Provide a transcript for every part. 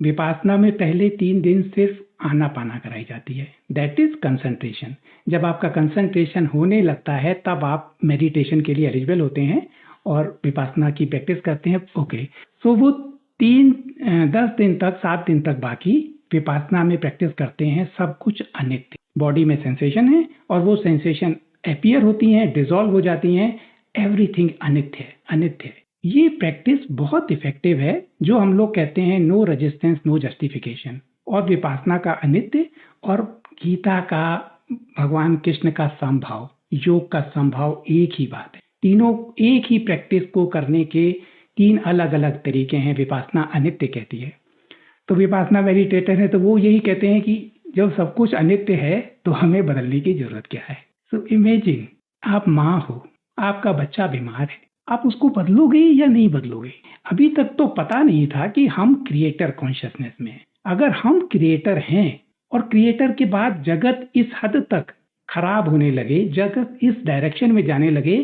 विपासना में पहले 3 दिन सिर्फ आनापाना कराई जाती है, दैट इज कंसंट्रेशन। जब आपका कंसंट्रेशन होने लगता है तब आप मेडिटेशन के लिए एलिजिबल होते हैं और विपासना की प्रैक्टिस करते हैं। ओके, सो वो 10 दिन तक 7 दिन तक बाकी विपासना में प्रैक्टिस करते हैं। सब कुछ अनित्य, बॉडी में सेंसेशन है और वो सेंसेशन अपीयर होती हैं, डिसॉल्व हो जाती हैं, एवरीथिंग अनित्य है, अनित्य है। ये प्रैक्टिस बहुत इफेक्टिव है, जो हम लोग कहते हैं नो रेजिस्टेंस नो जस्टिफिकेशन। और विपासना का अनित्य और गीता का भगवान कृष्ण का समभाव, योग का समभाव एक ही बात है। तीनों एक ही प्रैक्टिस को करने के 3 अलग अलग तरीके हैं, विपासना अनित्य कहती है। तो विपासना मेडिटेटर है तो वो यही कहते हैं कि जब सब कुछ अनित्य है तो हमें बदलने की जरूरत क्या है। सो इमेजिन, आप माँ हो, आपका बच्चा बीमार है, आप उसको बदलोगे या नहीं बदलोगे? अभी तक तो पता नहीं था कि हम क्रिएटर कॉन्शियसनेस में हैं। अगर हम क्रिएटर हैं और क्रिएटर के बाद जगत इस हद तक खराब होने लगे, जगत इस डायरेक्शन में जाने लगे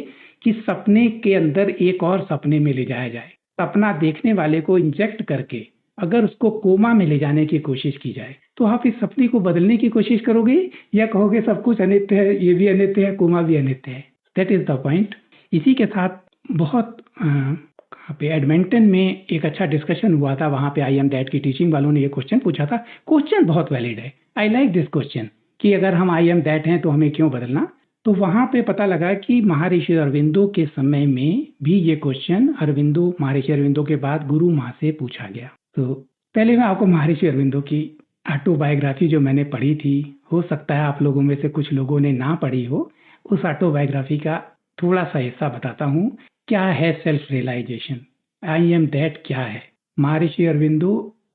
कि सपने के अंदर एक और सपने में ले जाया जाए, सपना देखने वाले को इंजेक्ट करके अगर उसको कोमा में ले जाने की कोशिश की जाए, तो आप इस सपने को बदलने की कोशिश करोगे या कहोगे सब कुछ अनित्य है, ये भी अनित्य है, कोमा भी अनित्य है? That is the point. इसी के साथ बहुत पे एडमिंटन में एक अच्छा डिस्कशन हुआ था। वहां पे आई एम दैट की टीचिंग वालों ने ये क्वेश्चन पूछा था। क्वेश्चन बहुत वैलिड है, आई लाइक दिस क्वेश्चन, कि अगर हम आई एम दैट हैं तो हमें क्यों बदलना। तो वहां पे पता लगा कि महर्षि अरविंदो के समय में भी ये क्वेश्चन महर्षि अरविंदो के बाद गुरु माँ से पूछा गया। तो पहले मैं आपको महर्षि अरविंदो की ऑटोबायोग्राफी जो मैंने पढ़ी थी, हो सकता है आप लोगों में से कुछ लोगों ने ना पढ़ी हो, उस ऑटोबायोग्राफी का थोड़ा सा हिस्सा बताता हूँ। क्या है self realisation, I am that क्या है? महर्षि अरविंदो,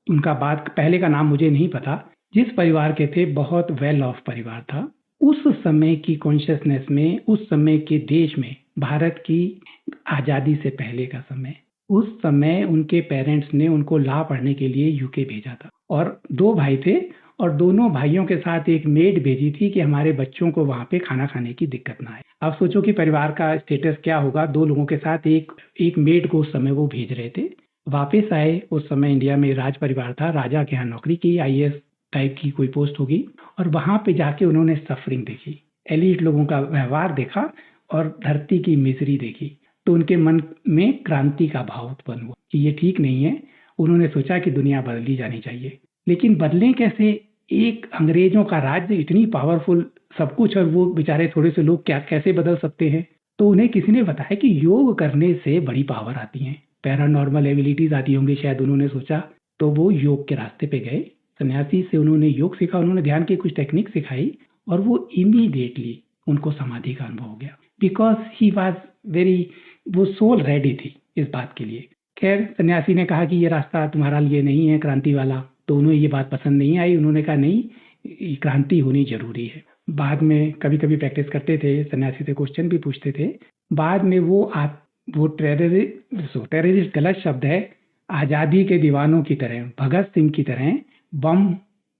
उनका बाद पहले का नाम मुझे नहीं पता, जिस परिवार के थे, बहुत वेल ऑफ परिवार था। उस समय की कॉन्शियसनेस में, उस समय के देश में, भारत की आजादी से पहले का समय, उस समय उनके पेरेंट्स ने उनको लॉ पढ़ने के लिए यूके भेजा था और 2 भाई थे और दोनों भाइयों के साथ एक मेड भेजी थी कि हमारे बच्चों को वहां पे खाना खाने की दिक्कत ना आए। आप सोचो कि परिवार का स्टेटस क्या होगा, 2 लोगों के साथ एक मेड को उस समय वो भेज रहे थे। वापस आए, उस समय इंडिया में राज परिवार था, राजा के यहाँ नौकरी की, आईएएस टाइप की कोई पोस्ट होगी, और वहां पे जाके उन्होंने सफरिंग देखी, एलिट लोगों का व्यवहार देखा और धरती की मिजरी देखी। तो उनके मन में क्रांति का भाव उत्पन्न हुआ कि ये ठीक नहीं है। उन्होंने सोचा कि दुनिया बदली जानी चाहिए, लेकिन बदलें कैसे? एक अंग्रेजों का राज्य, इतनी पावरफुल सब कुछ, और वो बेचारे थोड़े से लोग क्या कैसे बदल सकते हैं? तो उन्हें किसी ने बताया कि योग करने से बड़ी पावर आती है, पैरानॉर्मल एबिलिटीज आती होंगी शायद, उन्होंने सोचा। तो वो योग के रास्ते पे गए, सन्यासी से उन्होंने योग सीखा, उन्होंने ध्यान की कुछ टेक्निक सिखाई और वो इमीडिएटली उनको समाधि का अनुभव हो गया, बिकॉज ही वॉज वेरी, वो सोल रेडी थी इस बात के लिए। खैर, सन्यासी ने कहा कि ये रास्ता तुम्हारा लिए नहीं है क्रांति वाला, तो उन्हें ये बात पसंद नहीं आई। उन्होंने कहा नहीं, क्रांति होनी जरूरी है। बाद में कभी कभी प्रैक्टिस करते थे, सन्यासी से क्वेश्चन भी पूछते थे। बाद में वो टेररिस्ट गलत शब्द है, आजादी के दीवानों की तरह, भगत सिंह की तरह बम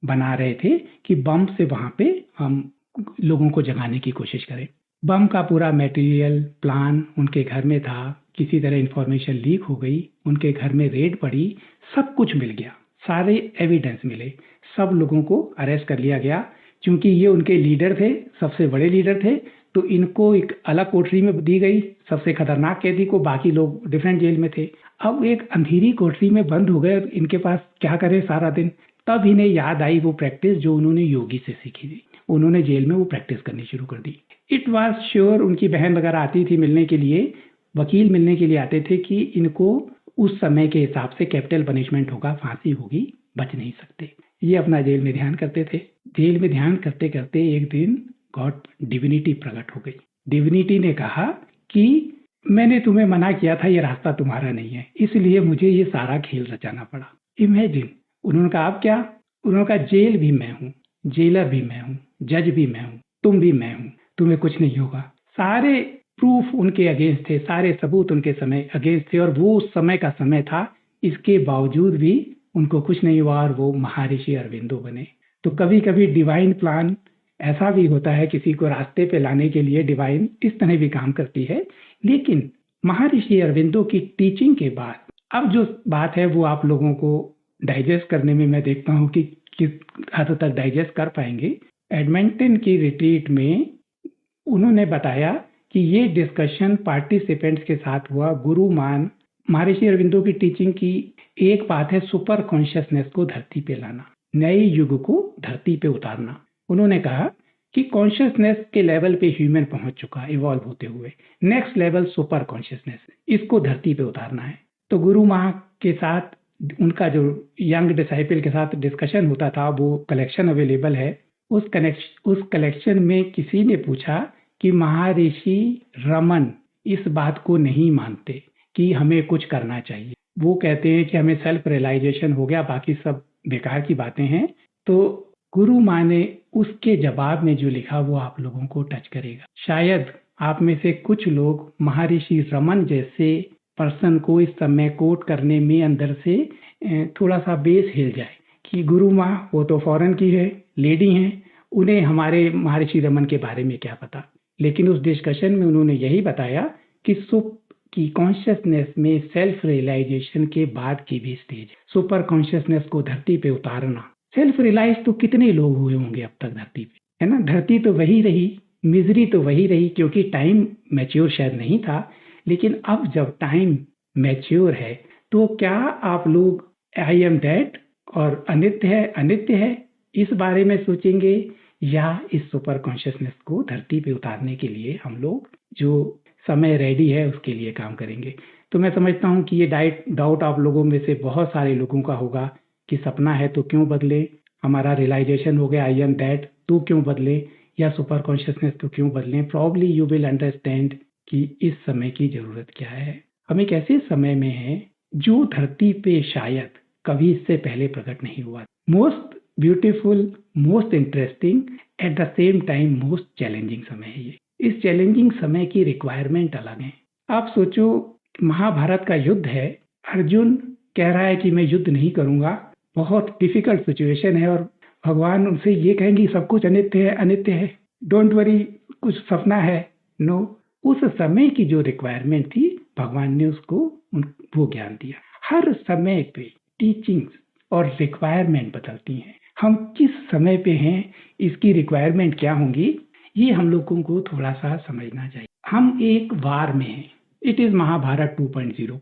बना रहे थे कि बम से वहां पे हम लोगों को जगाने की कोशिश करें। बम का पूरा मटेरियल प्लान उनके घर में था, किसी तरह इंफॉर्मेशन लीक हो गई, उनके घर में रेड पड़ी, सब कुछ मिल गया, सारे एविडेंस मिले, सब लोगों को अरेस्ट कर लिया गया। क्योंकि ये उनके लीडर थे, सबसे बड़े लीडर थे, तो इनको एक अलग कोठरी में दी गई, सबसे खतरनाक कैदी को, बाकी लोग डिफरेंट जेल में थे। अब एक अंधेरी कोठरी में बंद हो गए, इनके पास क्या करें सारा दिन। तब इन्हें याद आई वो प्रैक्टिस जो उन्होंने योगी से सीखी थी, उन्होंने जेल में वो प्रैक्टिस करनी शुरू कर दी। इट वॉज श्योर, उनकी बहन वगैरह आती थी मिलने के लिए, वकील मिलने के लिए आते थे कि इनको उस समय के हिसाब से कैपिटल पनिशमेंट होगा, फांसी होगी, बच नहीं सकते। ये अपना जेल में ध्यान करते थे। जेल में ध्यान करते करते एक दिन गॉड डिविनिटी प्रकट हो गई। डिविनिटी ने कहा कि मैंने तुम्हें मना किया था, ये रास्ता तुम्हारा नहीं है, इसलिए मुझे ये सारा खेल रचाना पड़ा। इमेजिन, उन्होंने कहा आप क्या? उन्होंने कहा जेल भी मैं हूँ, जेलर भी मैं हूँ, जज भी मैं हूँ, तुम भी मैं हूँ, तुम्हें कुछ नहीं होगा। सारे प्रूफ उनके अगेंस्ट थे, सारे सबूत उनके समय अगेंस्ट थे, और वो उस समय का समय था। इसके बावजूद भी उनको कुछ नहीं हुआ और वो महर्षि अरविंदो बने। तो कभी कभी डिवाइन प्लान ऐसा भी होता है, किसी को रास्ते पे लाने के लिए डिवाइन इस तरह भी काम करती है। लेकिन महर्षि अरविंदो की टीचिंग के बाद अब जो बात है वो आप लोगों को डाइजेस्ट करने में मैं देखता हूँ कि किस हद तक डाइजेस्ट कर पाएंगे। एडमंटन की रिट्रीट में उन्होंने बताया कि ये डिस्कशन पार्टिसिपेंट्स के साथ हुआ। गुरु महर्षि अरविंदो की टीचिंग की एक बात है सुपर कॉन्शियसनेस को धरती पे लाना, नए युग को धरती पे उतारना। उन्होंने कहा कि कॉन्शियसनेस के लेवल पे ह्यूमन पहुंच चुका इवॉल्व होते हुए, नेक्स्ट लेवल सुपर कॉन्शियसनेस, इसको धरती पे उतारना है। तो गुरु माह के साथ उनका जो यंग डिसाइपल के साथ डिस्कशन होता था, वो कलेक्शन अवेलेबल है। उस कलेक्शन में किसी ने पूछा कि महर्षि रमन इस बात को नहीं मानते कि हमें कुछ करना चाहिए। वो कहते हैं कि हमें सेल्फ रियलाइजेशन हो गया, बाकी सब बेकार की बातें हैं। तो गुरु माँ ने उसके जवाब में जो लिखा वो आप लोगों को टच करेगा। शायद आप में से कुछ लोग महर्षि रमन जैसे पर्सन को इस समय कोट करने में अंदर से थोड़ा सा बेस हिल जाए कि गुरु माँ वो तो फॉरेन की है, लेडी हैं, उन्हें हमारे महर्षि रमन के बारे में क्या पता। लेकिन उस डिस्कशन में उन्होंने यही बताया कि कॉन्शियसनेस में सेल्फ रियलाइजेशन के बाद की भी स्टेज, सुपर कॉन्शियसनेस को धरती पे उतारना। सेल्फ रियलाइज तो कितने लोग हुए होंगे अब तक धरती पे, है ना। धरती तो वही रही, मिजरी तो वही रही, क्योंकि टाइम मैच्योर शायद नहीं था। लेकिन अब जब टाइम मैच्योर है तो क्या आप लोग आई एम दैट और अनित्य है इस बारे में सोचेंगे, या इस सुपर कॉन्शियसनेस को धरती पे उतारने के लिए हम लोग जो समय रेडी है उसके लिए काम करेंगे। तो मैं समझता हूँ कि ये डाउट आप लोगों में से बहुत सारे लोगों का होगा कि सपना है तो क्यों बदले, हमारा रियलाइजेशन हो गया आई एम दैट तो क्यों बदले, या सुपर कॉन्शियसनेस तो क्यों बदले। प्रॉब्ली यू विल अंडरस्टैंड कि इस समय की जरूरत क्या है। हम एक ऐसे समय में हैं जो धरती पे शायद कभी इससे पहले प्रकट नहीं हुआ। Most beautiful, most interesting, at the same time most challenging समय है ये। इस चैलेंजिंग समय की रिक्वायरमेंट अलग है। आप सोचो महाभारत का युद्ध है, अर्जुन कह रहा है कि मैं युद्ध नहीं करूंगा, बहुत डिफिकल्ट सिचुएशन है, और भगवान उनसे ये कहेंगे सब कुछ अनित्य है, डोंट वरी, कुछ सपना है। नो, उस समय की जो रिक्वायरमेंट थी भगवान ने उसको वो ज्ञान दिया। हर समय पे टीचिंग्स और रिक्वायरमेंट बदलती हैं। हम किस समय पे हैं, इसकी रिक्वायरमेंट क्या होंगी, ये हम लोगों को थोड़ा सा समझना चाहिए। हम एक वार में हैं, it is Mahabharat 2.0,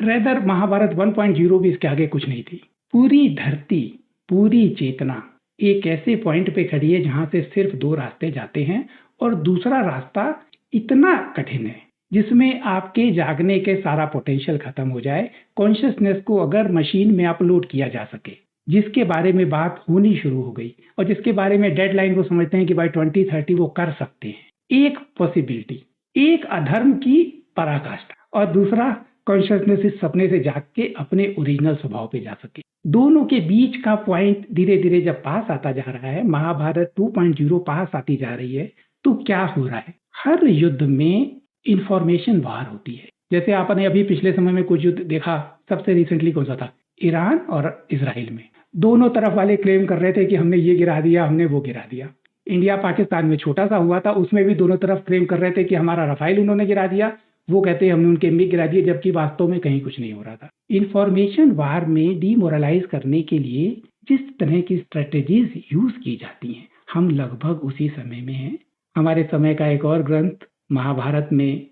rather Mahabharat 1.0 भी इसके आगे कुछ नहीं थी। पूरी धरती, पूरी चेतना एक ऐसे पॉइंट पे खड़ी है जहां से सिर्फ 2 रास्ते जाते हैं, और दूसरा रास्ता इतना कठिन है जिसमें आपके जागने के सारा पोटेंशियल खत्म हो जाए। कॉन्शियसनेस को अगर मशीन में अपलोड किया जा सके, जिसके बारे में बात होनी शुरू हो गई और जिसके बारे में डेडलाइन को समझते हैं कि बाय 2030 वो कर सकते हैं। एक पॉसिबिलिटी, एक अधर्म की पराकाष्ठा, और दूसरा कॉन्शियसनेस इस सपने से जाग के अपने ओरिजिनल स्वभाव पे जा सके। दोनों के बीच का पॉइंट धीरे धीरे जब पास आता जा रहा है, महाभारत 2.0 पास आती जा रही है, तो क्या हो रहा है, हर युद्ध में इंफॉर्मेशन वार होती है। जैसे आपने अभी पिछले समय में कुछ युद्ध देखा, सबसे रिसेंटली कौन सा था, ईरान और इजराइल में। दोनों तरफ वाले क्लेम कर रहे थे कि हमने ये गिरा दिया, हमने वो गिरा दिया। इंडिया पाकिस्तान में छोटा सा हुआ था, उसमें भी दोनों तरफ क्लेम कर रहे थे कि हमारा रफाइल उन्होंने गिरा दिया, वो कहते हैं हमने उनके मिग गिरा दिए, जबकि वास्तव में कहीं कुछ नहीं हो रहा था। इंफॉर्मेशन वार में डीमोरलाइज करने के लिए जिस तरह की स्ट्रेटेजीज यूज की जाती हैं, हम लगभग उसी समय में हैं। हमारे समय का एक और ग्रंथ महाभारत में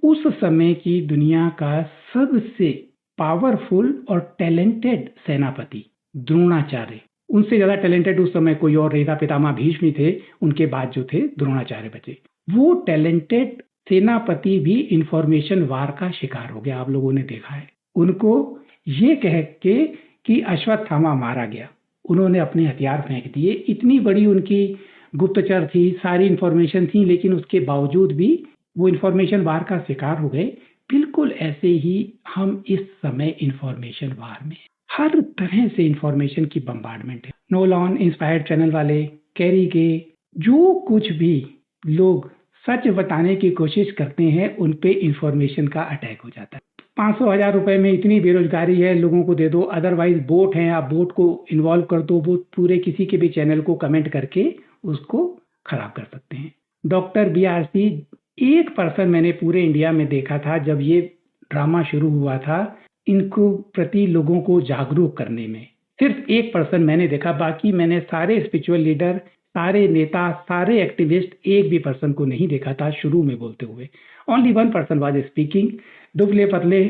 उस समय की दुनिया का सबसे पावरफुल और टैलेंटेड सेनापति द्रोणाचार्य, उनसे ज्यादा टैलेंटेड उस समय कोई और नहीं था, पितामह भीष्म थे, उनके बाद जो थे द्रोणाचार्य बचे। वो टैलेंटेड सेनापति भी इंफॉर्मेशन वार का शिकार हो गया। आप लोगों ने देखा है, उनको ये कह के कि अश्वत्थामा मारा गया, उन्होंने अपने हथियार फेंक दिए। इतनी बड़ी उनकी गुप्तचर थी, सारी इंफॉर्मेशन थी, लेकिन उसके बावजूद भी वो इंफॉर्मेशन वार का शिकार हो गए। बिल्कुल ऐसे ही हम इस समय इंफॉर्मेशन वार में, हर तरह से इंफॉर्मेशन की बम्बार्डमेंट है। नोलॉन इंस्पायर्ड चैनल वाले, कैरी के, जो कुछ भी लोग सच बताने की कोशिश करते हैं, उन पे इंफॉर्मेशन का अटैक हो जाता है। 500,000 रुपए में इतनी बेरोजगारी है, लोगों को दे दो, अदरवाइज बोट हैं, आप बोट को इन्वॉल्व कर दो, वो पूरे किसी के भी चैनल को कमेंट करके उसको खराब कर सकते हैं। डॉक्टर BRC एक पर्सन मैंने पूरे इंडिया में देखा था, जब ये ड्रामा शुरू हुआ था इनको प्रति लोगों को जागरूक करने में सिर्फ एक पर्सन मैंने देखा, बाकी मैंने सारे स्पिरिचुअल लीडर, सारे नेता, सारे एक्टिविस्ट, एक भी पर्सन को नहीं देखा था शुरू में बोलते हुए। Only one person was speaking, दुबले पतले,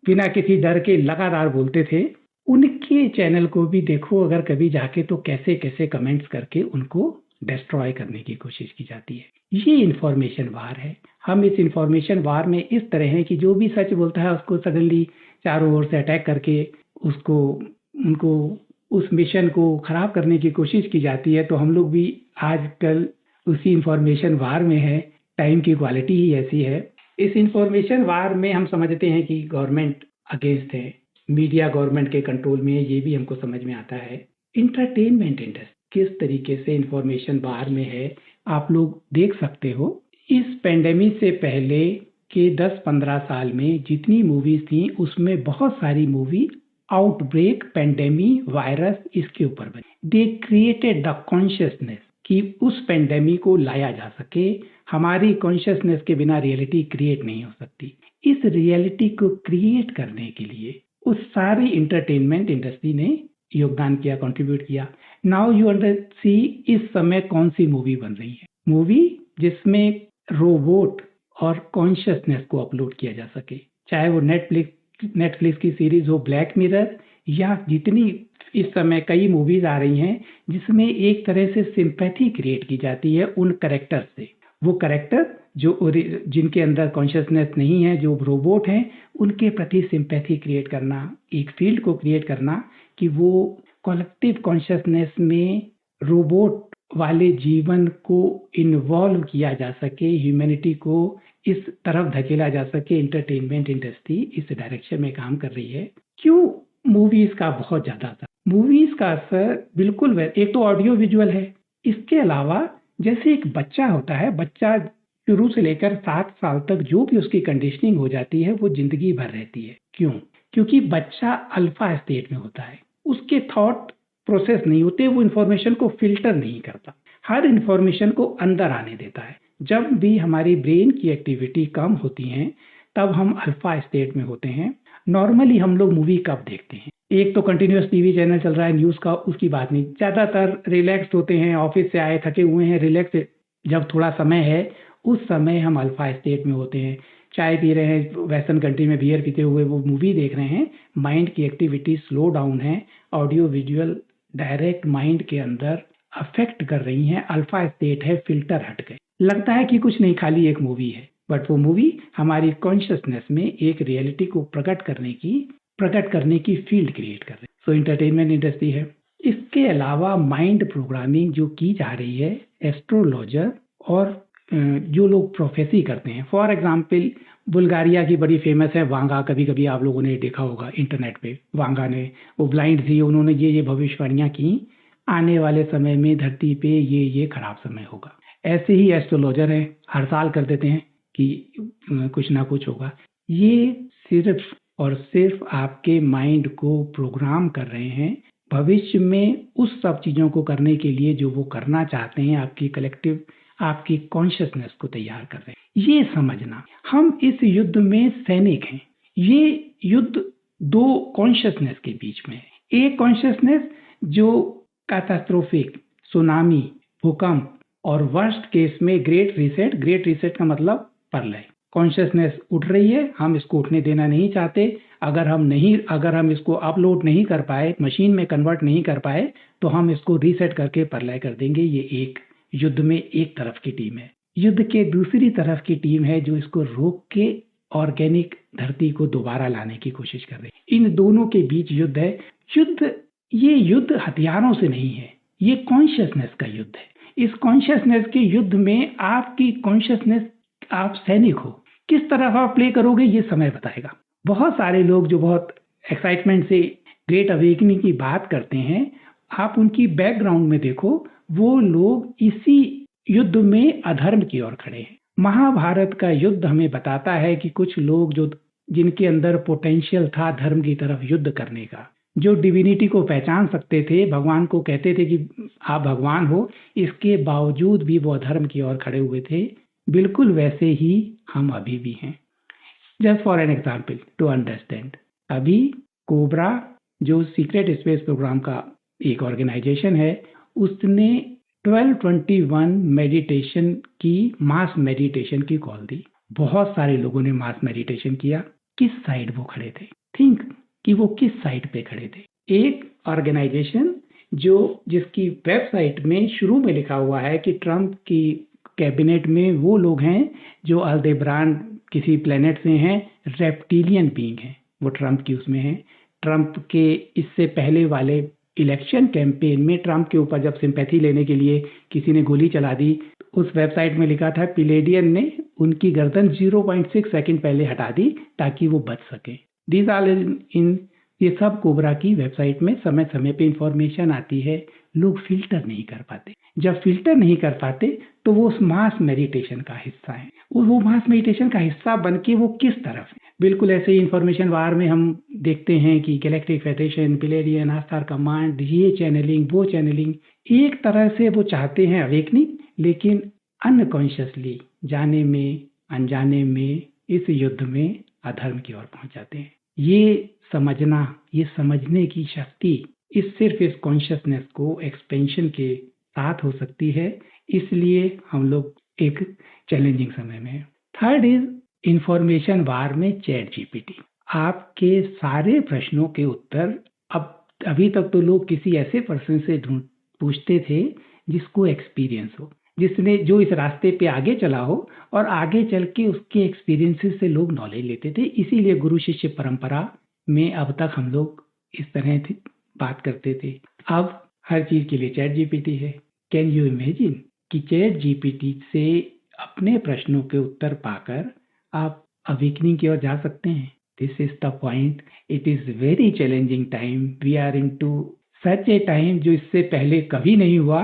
बिना किसी डर के लगातार बोलते थे। उनके चैनल को भी देखो अगर कभी जाके, तो कैसे कैसे कमेंट्स करके उनको डिस्ट्रॉय करने की कोशिश की जाती है। ये इंफॉर्मेशन वार है। हम इस इंफॉर्मेशन वार में इस तरह है कि जो भी सच बोलता है उसको सडनली चारों ओर से अटैक करके उसको उनको उस मिशन को खराब करने की कोशिश की जाती है। तो हम लोग भी आजकल उसी इंफॉर्मेशन वार में है। टाइम की क्वालिटी ही ऐसी है। इस इंफॉर्मेशन वार में हम समझते हैं कि गवर्नमेंट अगेंस्ट है, मीडिया गवर्नमेंट के कंट्रोल में है, ये भी हमको समझ में आता है। इंटरटेनमेंट इंडस्ट्री किस तरीके से इंफॉर्मेशन वार में है, आप लोग देख सकते हो। इस पेंडेमिक से पहले के 10-15 साल में जितनी मूवीज थी उसमें बहुत सारी मूवी आउटब्रेक, पेंडेमिक, वायरस इसके ऊपर बनी। दे क्रिएटेड द कॉन्शियसनेस कि उस पेंडेमिक को लाया जा सके। हमारी कॉन्शियसनेस के बिना रियलिटी क्रिएट नहीं हो सकती। इस रियलिटी को क्रिएट करने के लिए उस सारी इंटरटेनमेंट इंडस्ट्री ने योगदान किया, कंट्रीब्यूट किया। नाउ यू अंडर सी इस समय कौन सी मूवी बन रही है, मूवी जिसमें रोबोट और कॉन्शियसनेस को अपलोड किया जा सके, चाहे वो नेटफ्लिक्स की सीरीज हो ब्लैक मिरर, या जितनी इस समय कई मूवीज आ रही हैं जिसमें एक तरह से सिंपैथी क्रिएट की जाती है उन कैरेक्टर से। वो कैरेक्टर जो जिनके अंदर कॉन्शियसनेस नहीं है, जो रोबोट हैं, उनके प्रति सिंपैथी क्रिएट करना, एक फील्ड को क्रिएट करना कि वो कलेक्टिव कॉन्शियसनेस में रोबोट वाले जीवन को इन्वॉल्व किया जा सके, ह्यूमैनिटी को इस तरफ धकेला जा सके। इंटरटेनमेंट इंडस्ट्री इस डायरेक्शन में काम कर रही है। क्यों मूवीज का बहुत ज्यादा असर, मूवीज का असर बिल्कुल एक तो ऑडियो विजुअल है। इसके अलावा जैसे एक बच्चा होता है, बच्चा शुरू से लेकर 7 साल तक जो भी उसकी कंडीशनिंग हो जाती है वो जिंदगी भर रहती है। क्यों? क्योंकि बच्चा अल्फा स्टेट में होता है, उसके थॉट प्रोसेस नहीं होते, वो इंफॉर्मेशन को फिल्टर नहीं करता, हर इंफॉर्मेशन को अंदर आने देता है। जब भी हमारी ब्रेन की एक्टिविटी कम होती है तब हम अल्फा स्टेट में होते हैं। नॉर्मली हम लोग मूवी कब देखते हैं? एक तो कंटिन्यूअस टीवी चैनल चल रहा है न्यूज का, उसकी बात नहीं। ज्यादातर रिलैक्स होते हैं, ऑफिस से आए थके हुए हैं, रिलैक्स जब थोड़ा समय है उस समय हम अल्फा स्टेट में होते हैं। चाय पी रहे हैं, वेस्टर्न कंट्री में बियर पीते हुए वो मूवी देख रहे हैं, माइंड की एक्टिविटी स्लो डाउन है, ऑडियो विजुअल डायरेक्ट माइंड के अंदर अफेक्ट कर रही हैं, अल्फा स्टेट है, फिल्टर हट गए। लगता है कि कुछ नहीं, खाली एक मूवी है, बट वो मूवी हमारी कॉन्शियसनेस में एक रियलिटी को प्रकट करने की फील्ड क्रिएट कर रही है। सो इंटरटेनमेंट इंडस्ट्री है। इसके अलावा माइंड प्रोग्रामिंग जो की जा रही है, एस्ट्रोलॉजर और जो लोग प्रोफेसी करते हैं, फॉर एग्जाम्पल बुल्गारिया की बड़ी फेमस है वांगा, कभी कभी आप लोगों ने देखा होगा इंटरनेट पे। वांगा ने, वो ब्लाइंड थी, उन्होंने ये भविष्यवाणियां की, आने वाले समय में धरती पे ये खराब समय होगा। ऐसे ही एस्ट्रोलॉजर है, हर साल कर देते हैं कि कुछ ना कुछ होगा। ये सिर्फ और सिर्फ आपके माइंड को प्रोग्राम कर रहे हैं भविष्य में उस सब चीजों को करने के लिए जो वो करना चाहते हैं। आपकी कलेक्टिव, आपकी कॉन्शियसनेस को तैयार कर रहे हैं। ये समझना, हम इस युद्ध में सैनिक हैं। ये युद्ध दो कॉन्शियसनेस के बीच में है। एक कॉन्शियसनेस जो कैटास्ट्रोफिक, सुनामी, भूकंप और वर्स्ट केस में ग्रेट रीसेट का मतलब प्रलय। कॉन्शियसनेस उठ रही है, हम इसको उठने देना नहीं चाहते। अगर हम इसको अपलोड नहीं कर पाए, मशीन में कन्वर्ट नहीं कर पाए, तो हम इसको रीसेट करके प्रलय कर देंगे। ये एक युद्ध में एक तरफ की टीम है। युद्ध के दूसरी तरफ की टीम है जो इसको रोक के ऑर्गेनिक धरती को दोबारा लाने की कोशिश कर रही है। इन दोनों के बीच युद्ध है। ये युद्ध हथियारों से नहीं है, ये कॉन्शियसनेस का युद्ध है। इस कॉन्शियसनेस के युद्ध में आपकी कॉन्शियसनेस, आप सैनिक हो, किस तरह आप प्ले करोगे ये समय बताएगा। बहुत सारे लोग जो बहुत एक्साइटमेंट से ग्रेट अवेकनिंग की बात करते हैं, आप उनकी बैकग्राउंड में देखो, वो लोग इसी युद्ध में अधर्म की ओर खड़े हैं। महाभारत का युद्ध हमें बताता है कि कुछ लोग जिनके अंदर पोटेंशियल था धर्म की तरफ युद्ध करने का, जो डिविनिटी को पहचान सकते थे, भगवान को कहते थे कि आप भगवान हो, इसके बावजूद भी वो अधर्म की ओर खड़े हुए थे। बिल्कुल वैसे ही हम अभी भी हैं। Just for an example to understand, अभी कोबरा जो सीक्रेट स्पेस प्रोग्राम का एक ऑर्गेनाइजेशन है, उसने 1221 मेडिटेशन की मास मेडिटेशन की कॉल दी। बहुत सारे लोगों ने मास मेडिटेशन किया। किस साइड वो खड़े थे? थिंक कि वो किस साइड पे खड़े थे। एक ऑर्गेनाइजेशन जिसकी वेबसाइट में शुरू में लिखा हुआ है कि ट्रंप की कैबिनेट में वो लोग हैं जो अल्देब्रान किसी प्लेनेट से हैं, रेप्टिलियन बीइंग हैं, वो ट्रंप की उसमें हैं। ट्रंप के इससे पहले वाले इलेक्शन कैंपेन में ट्रंप के ऊपर जब सिंपैथी लेने के लिए किसी ने गोली चला दी, उस वेबसाइट में लिखा था पिलेडियन ने उनकी गर्दन 0.6 सेकंड पहले हटा दी ताकि वो बच सके। दीज आर इन ये सब कोबरा की वेबसाइट में समय समय पे इंफॉर्मेशन आती है। लोग फिल्टर नहीं कर पाते। जब फिल्टर नहीं कर पाते तो वो उस मास मेडिटेशन का हिस्सा है। वो मास मेडिटेशन का हिस्सा बन के वो किस तरफ है? बिल्कुल ऐसे ही इंफॉर्मेशन वार में हम देखते हैं कि गैलेक्टिक फेडरेशन, पिलेरियन, आस्टार कमांड, ये चैनलिंग, वो चैनलिंग, एक तरह से वो चाहते हैं अवेकनिंग, लेकिन अनकॉन्शियसली जाने में अनजाने में इस युद्ध में अधर्म की ओर पहुंच जाते हैं। ये समझने की शक्ति सिर्फ इस कॉन्शियसनेस को एक्सपेंशन के साथ हो सकती है। इसलिए हम लोग एक चैलेंजिंग समय में हैं। थर्ड इज इंफॉर्मेशन वार में चैट जीपीटी। आपके सारे प्रश्नों के उत्तर अभी तक तो लोग किसी ऐसे पर्सन से पूछते थे जिसको एक्सपीरियंस हो, जो इस रास्ते पे आगे चला हो और आगे चल के उसके एक्सपीरियंसेस से लोग नॉलेज लेते थे। इसीलिए गुरु शिष्य परंपरा में अब तक हम लोग इस तरह बात करते थे। अब हर चीज के लिए चैट जीपीटी है। कैन यू इमेजिन कि चैट जीपीटी से अपने प्रश्नों के उत्तर पाकर आप अवेकनिंग की ओर जा सकते हैं? This is the point. It is very challenging time. We are into such a time जो इससे पहले कभी नहीं हुआ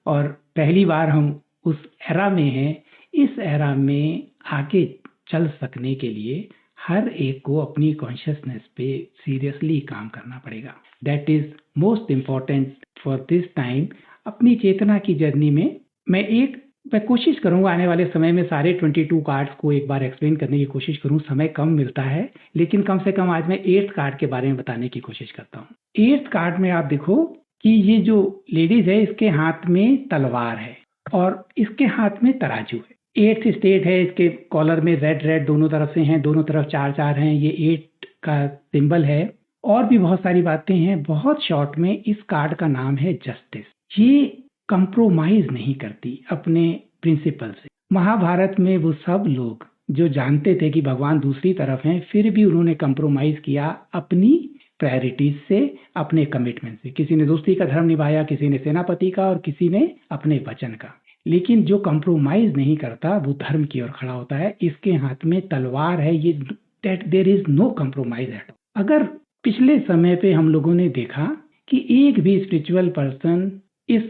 और पहली बार हम उस एरा में हैं। इस एरा में आगे चल सकने के लिए हर एक को अपनी कॉन्शियसनेस पे सीरियसली काम करना पड़ेगा। That is most important for this time. अपनी चेतना की जर्नी में मैं कोशिश करूंगा आने वाले समय में सारे 22 कार्ड्स को एक बार एक्सप्लेन करने की कोशिश करूं। समय कम मिलता है, लेकिन कम से कम आज मैं 8th कार्ड के बारे में बताने की कोशिश करता हूं। 8th कार्ड में आप देखो कि ये जो लेडीज है, इसके हाथ में तलवार है और इसके हाथ में तराजू है। 8th स्टेट है, इसके कॉलर में रेड दोनों तरफ से हैं, दोनों तरफ 4 हैं। ये 8 का सिंबल है। और भी बहुत सारी बातें हैं। बहुत शॉर्ट में इस कार्ड का नाम है जस्टिस। ये कंप्रोमाइज नहीं करती अपने प्रिंसिपल से। महाभारत में वो सब लोग जो जानते थे कि भगवान दूसरी तरफ हैं, फिर भी उन्होंने कंप्रोमाइज किया अपनी प्रायोरिटीज से, अपने कमिटमेंट से। किसी ने दोस्ती का धर्म निभाया, किसी ने सेनापति का और किसी ने अपने वचन का। लेकिन जो कंप्रोमाइज नहीं करता वो धर्म की ओर खड़ा होता है। इसके हाथ में तलवार है। ये that there is no compromise at. अगर पिछले समय पे हम लोगों ने देखा कि एक भी स्पिरिचुअल पर्सन इस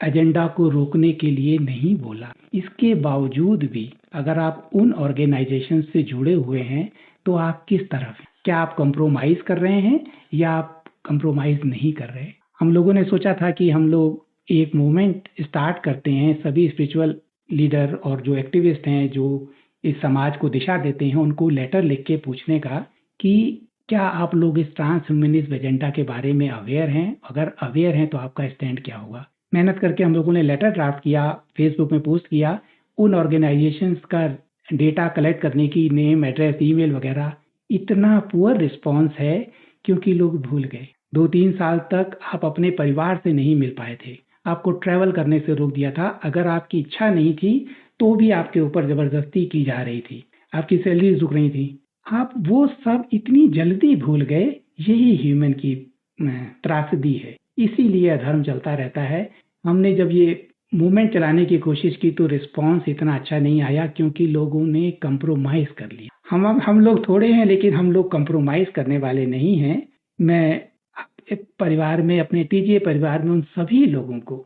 एजेंडा को रोकने के लिए नहीं बोला, इसके बावजूद भी अगर आप उन ऑर्गेनाइजेशन से जुड़े हुए हैं तो आप किस तरफ हैं? क्या आप कंप्रोमाइज कर रहे हैं या आप कंप्रोमाइज नहीं कर रहे? हम लोगों ने सोचा था कि हम लोग एक मूवमेंट स्टार्ट करते हैं, सभी स्पिरिचुअल लीडर और जो एक्टिविस्ट हैं, जो इस समाज को दिशा देते हैं, उनको लेटर लिख के पूछने का कि क्या आप लोग इस ट्रांस ह्यूमनिज्म एजेंडा के बारे में अवेयर हैं? अगर अवेयर हैं तो आपका स्टैंड क्या होगा? मेहनत करके हम लोगों ने लेटर ड्राफ्ट किया, फेसबुक में पोस्ट किया। उन ऑर्गेनाइजेशंस का डेटा कलेक्ट करने की, नेम, एड्रेस, ईमेल वगैरह, इतना पुअर रिस्पॉन्स है क्योंकि लोग भूल गए। 2-3 साल तक आप अपने परिवार से नहीं मिल पाए थे, आपको ट्रैवल करने से रोक दिया था। अगर आपकी इच्छा नहीं थी तो भी आपके ऊपर जबरदस्ती की जा रही थी, आपकी सैलरी रुक रही थी। आप वो सब इतनी जल्दी भूल गए। यही ह्यूमन की त्रासदी है। इसीलिए अधर्म चलता रहता है। हमने जब ये मूवमेंट चलाने की कोशिश की तो रिस्पांस इतना अच्छा नहीं आया क्योंकि लोगों ने कंप्रोमाइज कर लिया। हम लोग थोड़े हैं लेकिन हम लोग कंप्रोमाइज करने वाले नहीं हैं। मैं परिवार में, अपने टीजीए परिवार में उन सभी लोगों को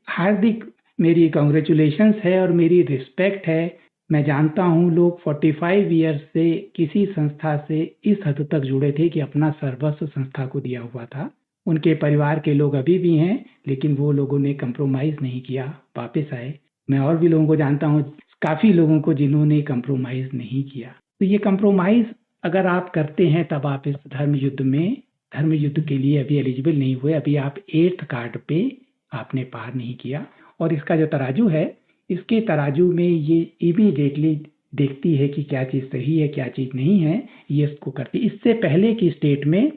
हार्दिक मेरी कांग्रेचुलेशंस है और मेरी रिस्पेक्ट है। मैं जानता हूं लोग 45 ईयर से किसी संस्था से इस हद तक जुड़े थे कि अपना सर्वस्व संस्था को दिया हुआ था। उनके परिवार के लोग अभी भी हैं, लेकिन वो लोगों ने कंप्रोमाइज नहीं किया, वापस आए। मैं और भी लोगों को जानता हूं, काफी लोगों को, जिन्होंने कंप्रोमाइज नहीं किया। तो ये कंप्रोमाइज अगर आप करते हैं तब आप इस धर्म युद्ध के लिए अभी एलिजिबल नहीं हुए। अभी आप 8th कार्ड पे आपने पार नहीं किया। और इसका जो तराजू है, इसके तराजू में ये इमीडिएटली देखती है कि क्या चीज सही है क्या चीज नहीं है, ये इसको करती। इससे पहले की स्टेट में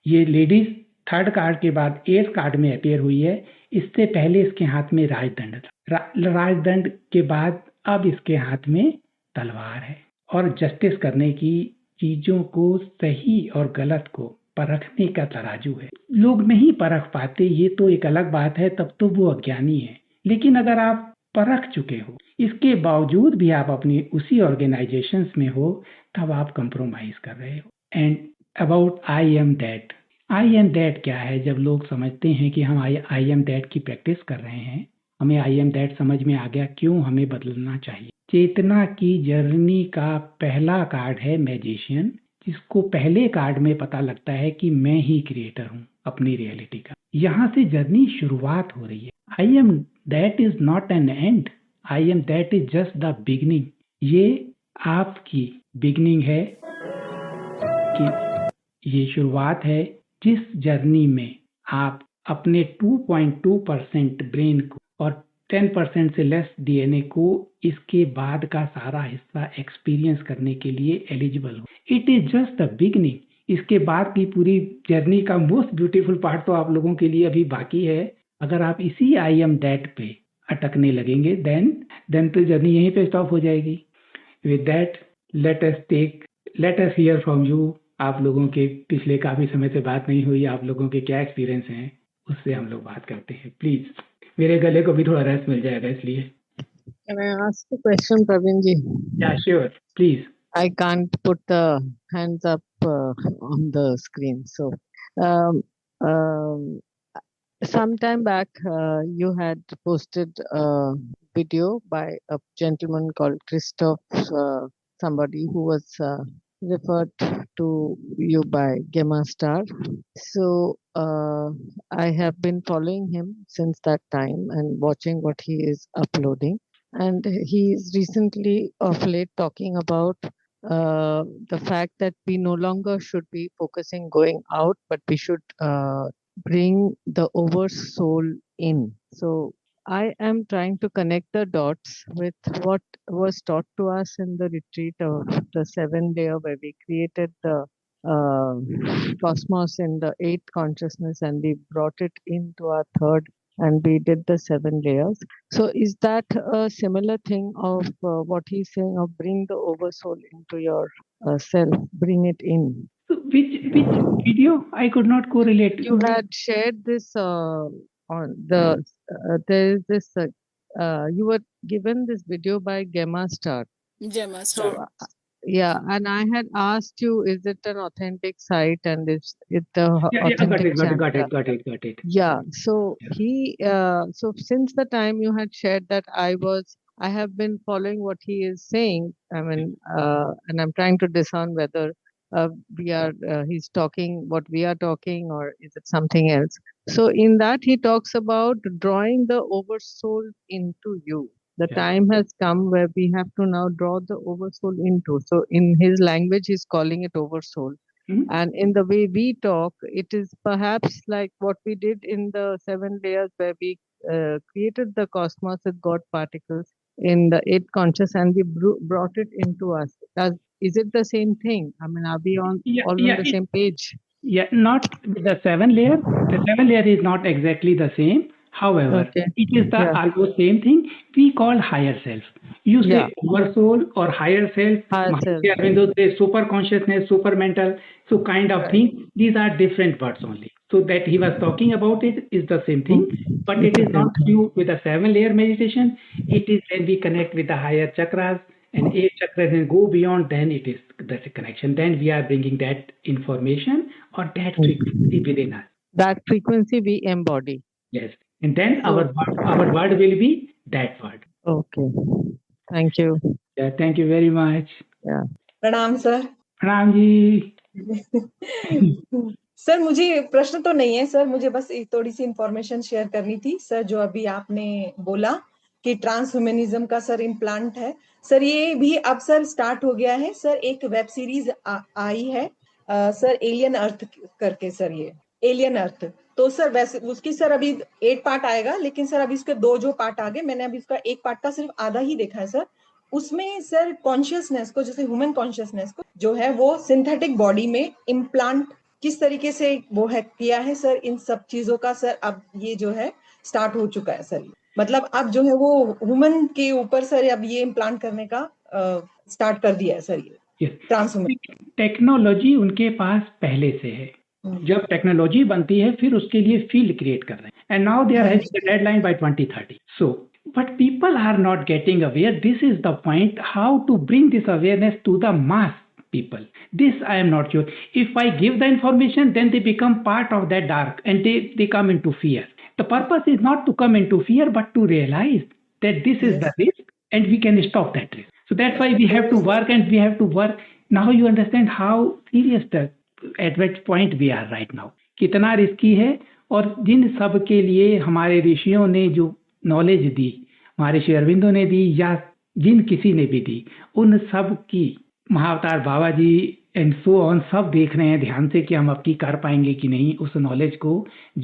ये लेडीज 3rd कार्ड के बाद 8th कार्ड में अपेयर हुई है। इससे पहले इसके हाथ में राजदंड था। राजदंड के बाद अब इसके हाथ में तलवार है। और जस्टिस करने की, चीजों को सही और गलत को परखने का तराजू है। लोग नहीं परख पाते, ये तो एक अलग बात है, तब तो वो अज्ञानी है। लेकिन अगर आप परख चुके हो, इसके बावजूद भी आप अपनी उसी ऑर्गेनाइजेशंस में हो, तब आप कंप्रोमाइज कर रहे हो। And about I am that, I am that क्या है? जब लोग समझते हैं कि हम आई एम दैट की प्रैक्टिस कर रहे हैं, हमें आई एम दैट समझ में आ गया, क्यों हमें बदलना चाहिए। चेतना की जर्नी का पहला कार्ड है मैजिशियन, जिसको पहले कार्ड में पता लगता है कि मैं ही क्रिएटर हूँ अपनी रियलिटी का। यहाँ से जर्नी शुरुआत हो रही है। आई am that is not an and, I am that is just the beginning. ये आपकी बिगनिंग है, कि ये शुरुआत है जिस जर्नी में आप अपने 2.2% ब्रेन को और 10% से लेस डीएनए को इसके बाद का सारा हिस्सा एक्सपीरियंस करने के लिए एलिजिबल हो। It is just the beginning. इसके बाद की पूरी जर्नी का मोस्ट ब्यूटीफुल पार्ट तो आप लोगों के लिए अभी बाकी है। अगर आप इसी आई एम दैट पे अटकने लगेंगे, देन तो जर्नी यहीं पे स्टॉप हो जाएगी। With that, let us here from you. आप लोगों के पिछले काफी समय से बात नहीं हुई, आप लोगों के क्या एक्सपीरियंस हैं उससे हम लोग बात करते हैं। प्लीज, मेरे गले को भी थोड़ा रेस्ट मिल जाएगा इसलिए। Can I ask a question, Praveen ji? या sure, please. I can't put the hands up on the screen. So, um, um, some time back, you had posted a video by a gentleman called Christoph, somebody who was referred to you by Gemma Star. So, I have been following him since that time and watching what he is uploading. And he is recently of late talking about the fact that we no longer should be focusing going out, but we should bring the oversoul in. So I am trying to connect the dots with what was taught to us in the retreat of the 7 layer, where we created the cosmos in the 8th consciousness and we brought it into our 3rd and we did the 7 layers. So is that a similar thing of what he's saying of bring the oversoul into your self, bring it in? Which video? I could not correlate. You had shared this on the there is this you were given this video by Gemma Star. Gemma So Star. yeah, and I had asked you, is it an authentic site and is it the authentic got it. Yeah, so Yeah. he so since the time you had shared that I have been following what he is saying. I mean, and I'm trying to discern whether we are he's talking what we are talking or is it something else. So in that he talks about drawing the oversoul into you. The Yeah. time has come where we have to now draw the oversoul into. So in his language, he's calling it oversoul. Hmm? And in the way we talk, it is perhaps like what we did in the 7 layers, where we created the cosmos with God particles in the 8th conscious and we brought it into us. Is it the same thing? I mean, are we all on the same page? Yeah, not the 7 layer. The 7 layer is not exactly the same. However, it is the almost same thing. We call higher self. You say oversoul or higher self. When those say super consciousness, super mental, so kind of thing. These are different words only. So that he was talking about it is the same thing, but it is not due with a 7 layer meditation. It is when we connect with the higher chakras and 8 chakras and go beyond, then it is that's a connection. Then we are bringing that information or that frequency within us. That frequency we embody. Yes. And then our word will be that word. Okay. Thank you. Yeah, thank you very much. Yeah. प्रणाम sir. प्रणाम जी। Sir मुझे प्रश्न तो नहीं है sir, मुझे बस एक थोड़ी सी इंफॉर्मेशन शेयर करनी थी सर। जो अभी आपने बोला कि ट्रांस ह्यूमनिज्म का सर इम्प्लांट है, सर ये भी अब सर स्टार्ट हो गया है सर, एक वेब सीरीज आई है सर, एलियन अर्थ करके सर, ये एलियन अर्थ। तो सर वैसे उसकी सर अभी 8 पार्ट आएगा, लेकिन सर अभी उसके 2 जो पार्ट आ गए, मैंने अभी उसका 1 पार्ट का सिर्फ आधा ही देखा है सर। उसमें सर कॉन्शियसनेस को, जैसे ह्यूमन कॉन्शियसनेस को जो है वो सिंथेटिक बॉडी में इम्प्लांट किस तरीके से वो है किया है सर, इन सब चीजों का सर अब ये जो है स्टार्ट हो चुका है सर। मतलब अब जो है वो ह्यूमन के ऊपर सर अब ये इम्प्लांट करने का स्टार्ट कर दिया है सर, ये ट्रांसह्यूमन। टेक्नोलॉजी उनके पास पहले से है, जब टेक्नोलॉजी बनती है फिर उसके लिए फील्ड क्रिएट कर रहे हैं, and now they are having the deadline by 2030. So but people are not getting aware. This is the point, how to bring this awareness to the mass people. This I am not sure. If I give the information, then they become part of that dark and they come into fear. The purpose is not to come into fear, but to realize that this is the risk and we can stop that risk. So that's why we have to work, and we have to work. Now you understand how serious the at which point we are right now. कितना risky है, और जिन सब के लिए हमारे ऋषियों ने जो नॉलेज दी, हमारे श्री अरविंदो ने दी या जिन किसी ने भी दी, उन सब की महाअवतार बाबा जी एंड सो ऑन सब देख रहे हैं ध्यान से कि हम अब की कर पाएंगे कि नहीं उस नॉलेज को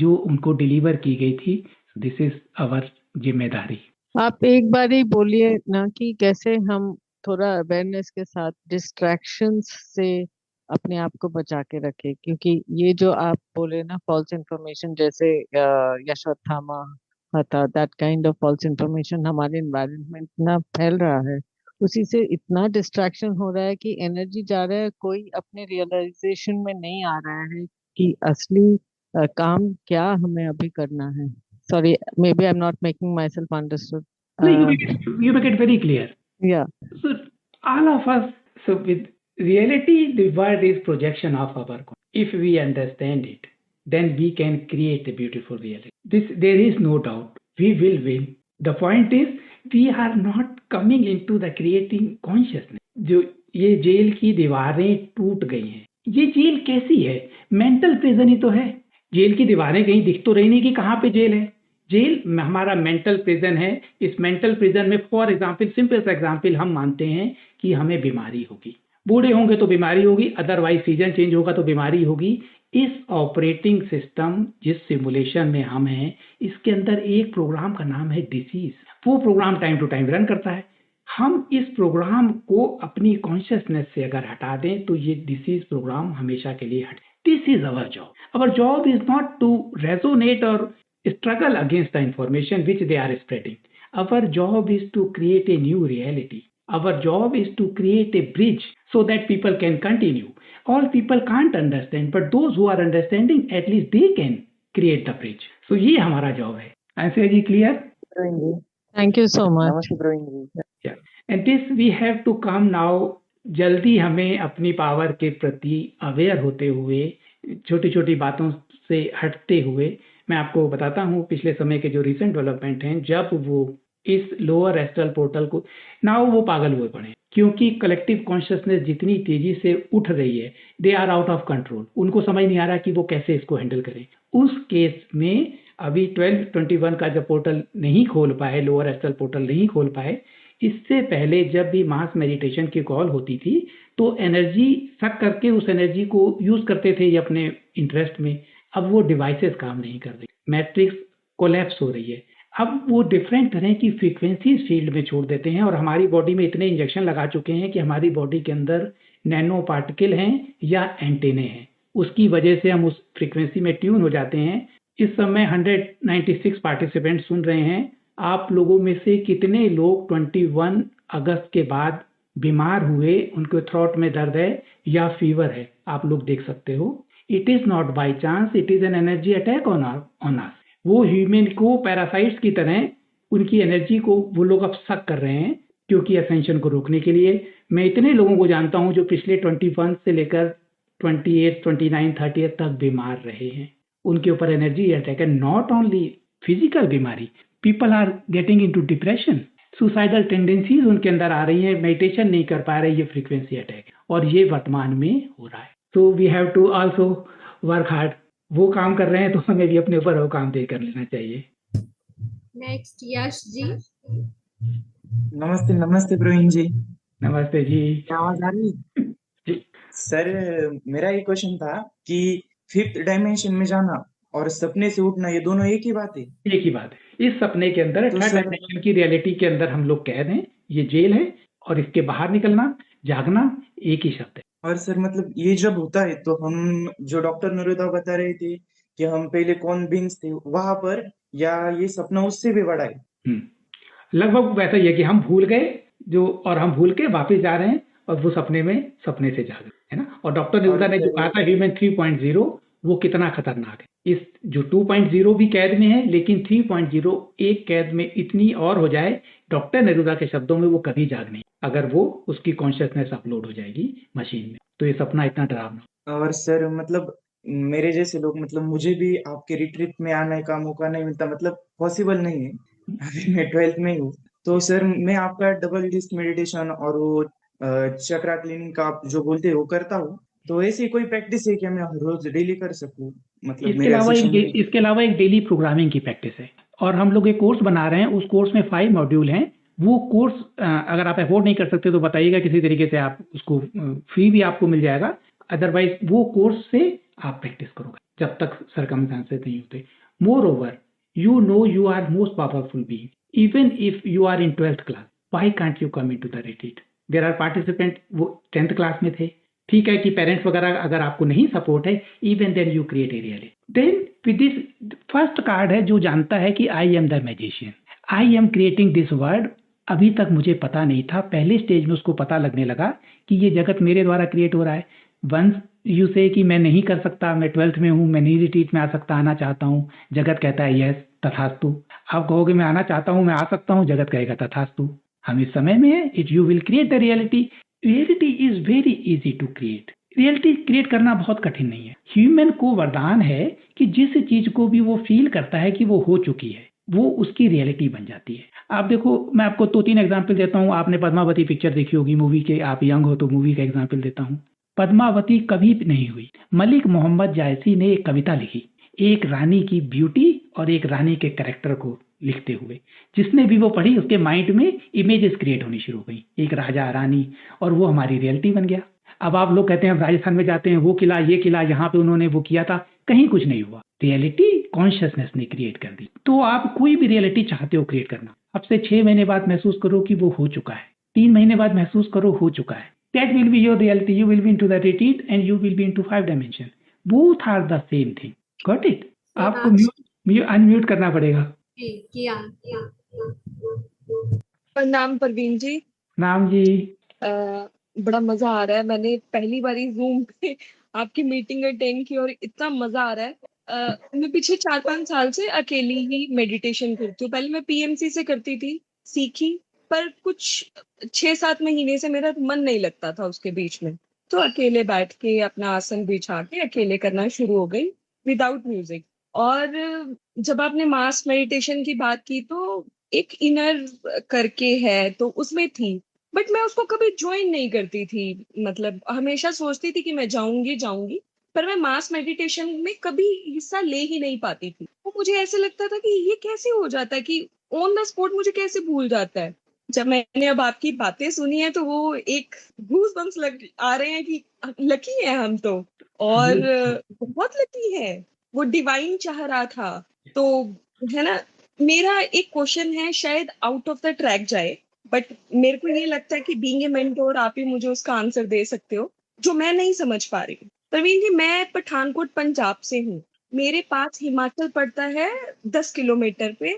जो उनको डिलीवर की गई थी. दिस इज अवर जिम्मेदारी. आप एक बार ही बोलिए ना कि कैसे हम थोड़ा अवेयरनेस के साथ डिस्ट्रैक्शंस से अपने आप को बचा के रखें, क्योंकि ये जो आप बोले ना फॉल्स इंफॉर्मेशन, जैसे यशोत्थामा था, that kind of false information हमारे एनवायरनमेंट ना फैल रहा है, उसी से इतना डिस्ट्रैक्शन हो रहा है कि एनर्जी जा रहा है, कोई अपने रियलाइजेशन में नहीं आ रहा है कि असली काम क्या हमें अभी करना है. Sorry, maybe I'm not making myself understood. No, you make it very clear. Yeah. So all of us, so with reality, the world is projection of our. If we understand it, then we can create a beautiful reality. There is no doubt. We will win. The point is, we are not coming into the creating consciousness. जो ये jail की दीवारें टूट गई हैं, ये jail कैसी है? मेंटल प्रिजन ही तो है. जेल की दीवारें कहीं दिख तो रही नहीं कि कहाँ पे जेल है. जेल हमारा मेंटल प्रिजन है. इस मेंटल प्रिजन में फॉर एग्जाम्पल, सिंपल एग्जाम्पल, हम मानते हैं कि हमें बीमारी होगी, बूढ़े होंगे तो बीमारी होगी, अदरवाइज सीजन चेंज होगा तो बीमारी होगी. इस ऑपरेटिंग सिस्टम जिस सिमुलेशन में हम हैं, इसके अंदर एक प्रोग्राम का नाम है डिसीज. वो programme time to time run करता है. हम इस प्रोग्राम को अपनी कॉन्शियसनेस से अगर हटा दें तो ये डिसीज प्रोग्राम हमेशा के लिए हटे. This is our job. Our job is not to resonate और struggle against the information which they are spreading. Our job is to create a new reality. Our job is to create a bridge so that people can continue. All people can't understand, but those who are understanding, at least they can create the bridge. So ये हमारा job है. Answer ji clear? Thank you so much. Yeah. And this we have to come now. जल्दी हमें अपनी power के प्रति aware होते हुए, छोटी छोटी बातों से हटते हुए, मैं आपको बताता हूँ पिछले समय के जो रिसेंट डेवलपमेंट हैं. जब वो इस लोअर एस्ट्रल पोर्टल को ना, वो पागल हुए पड़े, क्योंकि कलेक्टिव कॉन्शियसनेस जितनी तेजी से उठ रही है, they are out of control. उनको समझ नहीं आ रहा कि वो कैसे इसको हैंडल करें. उस केस में अभी 1221 का जब पोर्टल नहीं खोल पाए, लोअर एस्ट्रल पोर्टल नहीं खोल पाए, इससे पहले जब भी मास मेडिटेशन की कॉल होती थी तो एनर्जी सक करके उस एनर्जी को यूज करते थे ये अपने इंटरेस्ट में. अब वो डिवाइसेस काम नहीं कर रही, मैट्रिक्स कोलैप्स हो रही है. अब वो डिफरेंट तरह की फ्रीक्वेंसीज फील्ड में छोड़ देते हैं, और हमारी बॉडी में इतने इंजेक्शन लगा चुके हैं कि हमारी बॉडी के अंदर नैनो पार्टिकल हैं या एंटेने हैं. उसकी वजह से हम उस फ्रीक्वेंसी में ट्यून हो जाते हैं. इस समय 196 पार्टिसिपेंट सुन रहे हैं. आप लोगों में से कितने लोग 21 अगस्त के बाद बीमार हुए, उनको थ्रोट में दर्द है या फीवर है? आप लोग देख सकते हो. It is not by chance, it is an energy attack on us. वो ह्यूमन को पैरासाइट्स की तरह उनकी एनर्जी को वो लोग अब सक कर रहे हैं, क्योंकि असेंशन को रोकने के लिए. मैं इतने लोगों को जानता हूं जो पिछले 21 से लेकर 28, 29, 30 तक बीमार रहे हैं. उनके ऊपर एनर्जी अटैक है. नॉट ओनली फिजिकल बीमारी, people are getting into depression, suicidal tendencies उनके अंदर आ रही है, मेडिटेशन नहीं कर पा रहे. ये फ्रीक्वेंसी अटैक है और ये वर्तमान में हो रहा है. तो we have to also work hard. वो काम कर रहे हैं तो हमें भी अपने ऊपर वो काम दे कर लेना चाहिए. नेक्स्ट यश जी. नमस्ते नमस्ते प्रवीण जी। नमस्ते जी। क्या आवाज आ रही है? जी, सर, मेरा ये क्वेश्चन था कि फिफ्थ डायमेंशन में जाना और सपने से उठना, ये दोनों एक ही बात है? एक ही बात है। इस सपने के अंदर तो थर्ड सर, डायमेंशन की रियलिटी के अंदर हम लोग कैद हैं। ये जेल है और इसके बाहर निकलना, जागना एक ही शब्द है। और सर मतलब ये जब होता है तो हम, जो डॉक्टर नरोदा बता रहे थे कि हम पहले कौन बींग्स थे वहां पर, या ये सपना उससे भी बड़ा है? लगभग वैसा ही है कि हम भूल गए जो, और हम भूल के वापस जा रहे हैं और वो सपने में सपने से जाग रहे हैं, है ना। और डॉक्टर और नेरुदा ने जो कहा सर, था ह्यूमन 3.0, वो कितना खतरनाक है। इस जो 2.0 भी कैद में है, लेकिन 3.0 एक कैद में इतनी और हो जाए, डॉक्टर नेरुदा के शब्दों में वो कभी जाग नहीं, अगर वो उसकी कॉन्शियसनेस अपलोड हो जाएगी मशीन में, तो ये सपना इतना डरावना। और सर मतलब मेरे जैसे लोग, मतलब मुझे भी आपके रिट्रीट में आने का मौका नहीं मिलता, मतलब पॉसिबल नहीं है। अभी मैं 12th में ही हूँ। तो सर मैं आपका डबल डिस्क मेडिटेशन और वो चक्रा क्लीनिंग का आप जो बोलते हैं वो करता हूँ। तो ऐसी कोई प्रैक्टिस है कि मैं हर रोज डेली कर सकूँ, मतलब इसके मेरा अलावा सेशन में? इसके अलावा एक डेली प्रोग्रामिंग की प्रैक्टिस है। और हम लोग एक कोर्स बना रहे हैं, उस कोर्स में 5 मॉड्यूल हैं। वो कोर्स अगर आप अफोर्ड नहीं कर सकते तो बताइएगा, किसी तरीके से आप उसको फ्री भी आपको मिल जाएगा। अदरवाइज वो कोर्स से आप प्रैक्टिस करोगे जब तक सरकमस्टेंसेस नहीं होते। Moreover, you know you are most powerful being even if you are in 12th class. Why can't you come into the retreat? There are participant वो 10th क्लास में थे। ठीक है कि पेरेंट्स वगैरह अगर आपको नहीं सपोर्ट है, even then you create a reality. Then with this first card है जो जानता है कि I am the magician, I am creating this world. अभी तक मुझे पता नहीं था, पहले स्टेज में उसको पता लगने लगा कि ये जगत मेरे द्वारा क्रिएट हो रहा है। वंस यू से कि मैं नहीं कर सकता, मैं 12th में हूँ, मैं नहीं रिट्रीट में आ सकता, आना चाहता हूँ, जगत कहता है यस तथास्तु। आप कहोगे मैं आना चाहता हूँ, मैं आ सकता हूँ, जगत कहेगा तथास्तु। हम इस समय में है, it you will create the reality. Reality is very easy to create. Reality create करना बहुत कठिन नहीं है। ह्यूमन को वरदान है कि जिस चीज को भी वो फील करता है कि वो हो चुकी है, वो उसकी रियलिटी बन जाती है। आप देखो, मैं आपको 2-3 एग्जाम्पल देता हूँ। आपने पद्मावती पिक्चर देखी होगी, मूवी के, आप यंग हो तो मूवी का एग्जाम्पल देता हूँ। पद्मावती कभी भी नहीं हुई। मलिक मोहम्मद जायसी ने एक कविता लिखी, एक रानी की ब्यूटी और एक रानी के कैरेक्टर को लिखते हुए। जिसने भी वो पढ़ी, उसके माइंड में इमेजेस क्रिएट होनी शुरू हो गई, एक राजा रानी, और वो हमारी रियलिटी बन गया। अब आप लोग कहते हैं हम राजस्थान में जाते हैं, वो किला, ये किला, यहाँ पे उन्होंने वो किया था, कहीं कुछ नहीं हुआ। रियलिटी कॉन्शियसनेस ने क्रिएट कर दी। तो आप कोई भी रियलिटी चाहते हो क्रिएट करना, अब से 6 महीने बाद महसूस करो कि वो हो चुका है, 3 महीने बाद महसूस करो हो चुका है। That will be your reality. You will be into the retreat and you will be into 5 dimension. Both are the same thing. Got it? आपको अनम्यूट करना पड़ेगा। किया किया। प्रणाम प्रवीण जी। नाम जी। बड़ा मजा आ रहा है। मैंने पहली बारी जूम पे आपकी मीटिंग अटेंड की और इतना मजा आ रहा है। मैं पिछले 4-5 साल से अकेली ही मेडिटेशन करती हूँ। पहले मैं पीएमसी से करती थी, सीखी, पर कुछ 6-7 महीने से मेरा मन नहीं लगता था उसके बीच में। तो अकेले बैठ के अपना आसन बिछा के अकेले करना शुरू हो गई विदाउट म्यूजिक। और जब आपने मास मेडिटेशन की बात की तो एक इनर करके है तो उसमें थी, बट मैं उसको कभी ज्वाइन नहीं करती थी। मतलब हमेशा सोचती थी कि मैं जाऊंगी, पर मैं मास मेडिटेशन में कभी हिस्सा ले ही नहीं पाती थी। वो मुझे ऐसे लगता था कि ये कैसे हो जाता है कि ऑन द स्पॉट मुझे कैसे भूल जाता है। जब मैंने अब आपकी बातें सुनी है तो वो एक गूज बम्स लग आ रहे हैं कि लकी है हम तो, और बहुत लकी है। वो डिवाइन चाह रहा था तो, है ना। मेरा एक क्वेश्चन है, शायद आउट ऑफ द ट्रैक जाए, बट मेरे को ये लगता है कि बीइंग ए मेंटोर आप ही मुझे उसका आंसर दे सकते हो जो मैं नहीं समझ पा रही हूँ। प्रवीण जी, मैं पठानकोट पंजाब से हूँ। मेरे पास हिमाचल पड़ता है 10 किलोमीटर पे।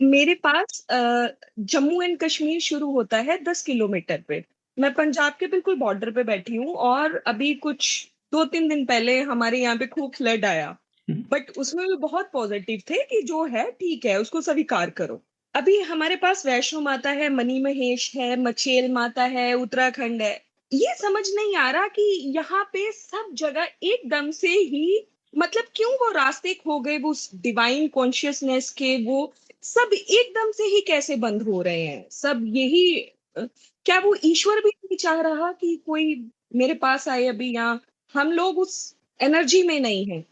मेरे पास जम्मू एंड कश्मीर शुरू होता है 10 किलोमीटर पे। मैं पंजाब के बिल्कुल बॉर्डर पे बैठी हूँ, और अभी कुछ 2-3 दिन पहले हमारे यहाँ पे खूब फ्लड आया, बट उसमें भी बहुत पॉजिटिव थे कि जो है ठीक है, उसको स्वीकार करो। अभी हमारे पास वैष्णो माता है, मनी महेश है, मचेल माता है, उत्तराखंड है। ये समझ नहीं आ रहा कि यहाँ पे सब जगह एकदम से ही, मतलब क्यों वो रास्ते खो गए, वो डिवाइन कॉन्शियसनेस के, वो सब एकदम से ही कैसे बंद हो रहे हैं सब यही। क्या वो ईश्वर भी नहीं चाह रहा कि कोई मेरे पास आए अभी? यहाँ हम लोग उस एनर्जी में नहीं है।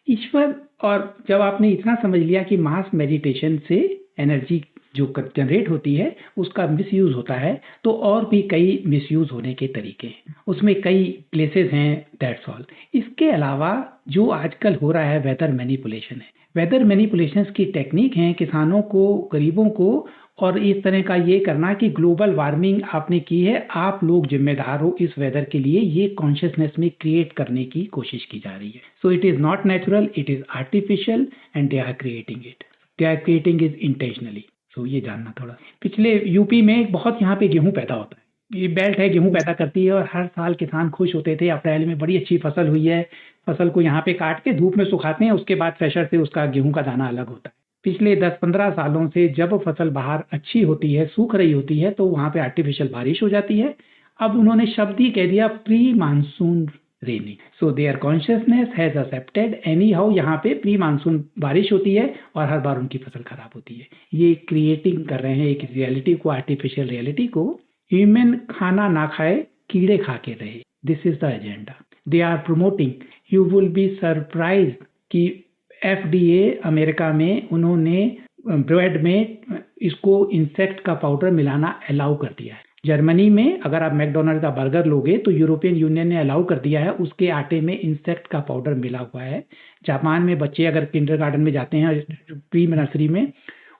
ईश्वर, और जब आपने इतना समझ लिया कि मास मेडिटेशन से एनर्जी जो जनरेट होती है उसका मिसयूज होता है, तो और भी कई मिसयूज होने के तरीके हैं, उसमें कई प्लेसेस हैं, दैट्स ऑल। इसके अलावा जो आजकल हो रहा है वेदर मैनिपुलेशन है, वेदर मैनिपुलेशन की टेक्निक है किसानों को, गरीबों को, और इस तरह का ये करना कि ग्लोबल वार्मिंग आपने की है, आप लोग जिम्मेदार हो इस वेदर के लिए, ये कॉन्शियसनेस में क्रिएट करने की कोशिश की जा रही है। So it is not natural, it is artificial and they are creating it, they are creating it intentionally. So ये जानना थोड़ा। पिछले यूपी में बहुत यहाँ पे गेहूं पैदा होता है, ये बेल्ट है, गेहूं पैदा करती है, और हर साल किसान खुश होते थे, अप्रैल में बड़ी अच्छी फसल हुई है, फसल को यहाँ पे काट के धूप में सुखाते हैं, उसके बाद थ्रेशर से उसका गेहूं का दाना अलग होता है। पिछले 10-15 सालों से जब फसल बाहर अच्छी होती है, सूख रही होती है, तो वहां पे आर्टिफिशियल बारिश हो जाती है। अब उन्होंने शब्द ही कह दिया pre monsoon raining. So there consciousness has accepted anyhow यहाँ पे प्री मानसून बारिश होती है और हर बार उनकी फसल खराब होती है। ये क्रिएटिंग कर रहे हैं एक रियलिटी को, आर्टिफिशियल रियलिटी को। ह्यूमन खाना ना खाए, कीड़े खा के रहे, this is the agenda they are promoting. You will be surprise कि FDA अमेरिका में उन्होंने ब्रेड में इसको इंसेक्ट का पाउडर मिलाना अलाउ कर दिया है। जर्मनी में अगर आप मैकडोनल्ड का बर्गर लोगे तो यूरोपियन यूनियन ने अलाउ कर दिया है, उसके आटे में इंसेक्ट का पाउडर मिला हुआ है। जापान में बच्चे अगर किंडरगार्टन में जाते हैं, प्री नर्सरी में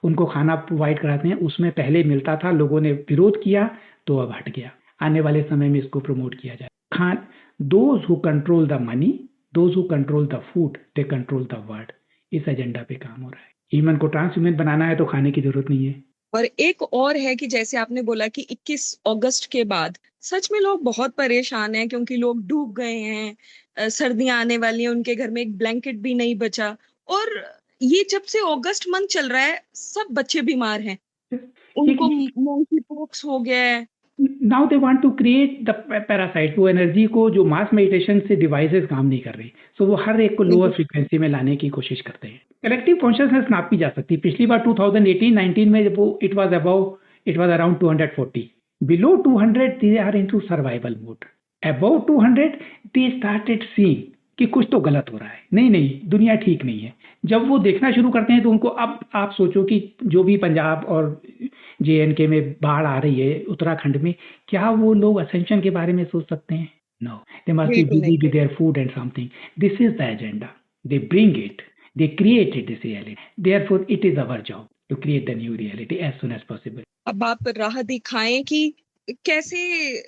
उनको खाना प्रोवाइड कराते हैं, उसमें पहले मिलता था, लोगों ने विरोध किया तो अब हट गया। आने वाले समय में इसको प्रमोट किया जाए। Those who control the money, those who control the food, they control the world. इस एजेंडा पे काम हो रहा है। ह्यूमन को ट्रांसह्यूमन बनाना है तो खाने की जरूरत नहीं है। और एक और है कि जैसे आपने बोला कि 21 अगस्त के बाद सच में लोग बहुत परेशान हैं, क्योंकि लोग डूब गए हैं, सर्दियां आने वाली हैं, उनके घर में एक ब्लैंकेट भी नहीं बचा। और ये जब से अगस्त मंथ चल रहा है, सब बच्चे बीमार हैं, उनको मोंकी पॉक्स हो गया है। Now they want to create the parasite, वो एनर्जी को जो मास मेडिटेशन से डिवाइसेस काम नहीं कर रही, सो वो हर एक को लोअर फ्रीक्वेंसी में लाने की कोशिश करते हैं। कलेक्टिव कॉन्शियसनेस नापी जा सकती है। पिछली बार 2018-19 में वो it was around 240, below 200 they are into survival mode, above 200 they started seeing कि कुछ तो गलत हो रहा है, नहीं दुनिया ठीक नहीं है। जब वो देखना शुरू करते हैं तो उनको, अब आप सोचो कि जो भी पंजाब और JNK में बाढ़ आ रही है, उत्तराखंड में, क्या वो लोग असेंशन के बारे में सोच सकते हैं? No, they must be busy with their food and something. This is the agenda, they bring it, they created this reality, therefore it is our job to create the new reality as soon as possible. अब आप राह दिखाएं कि कैसे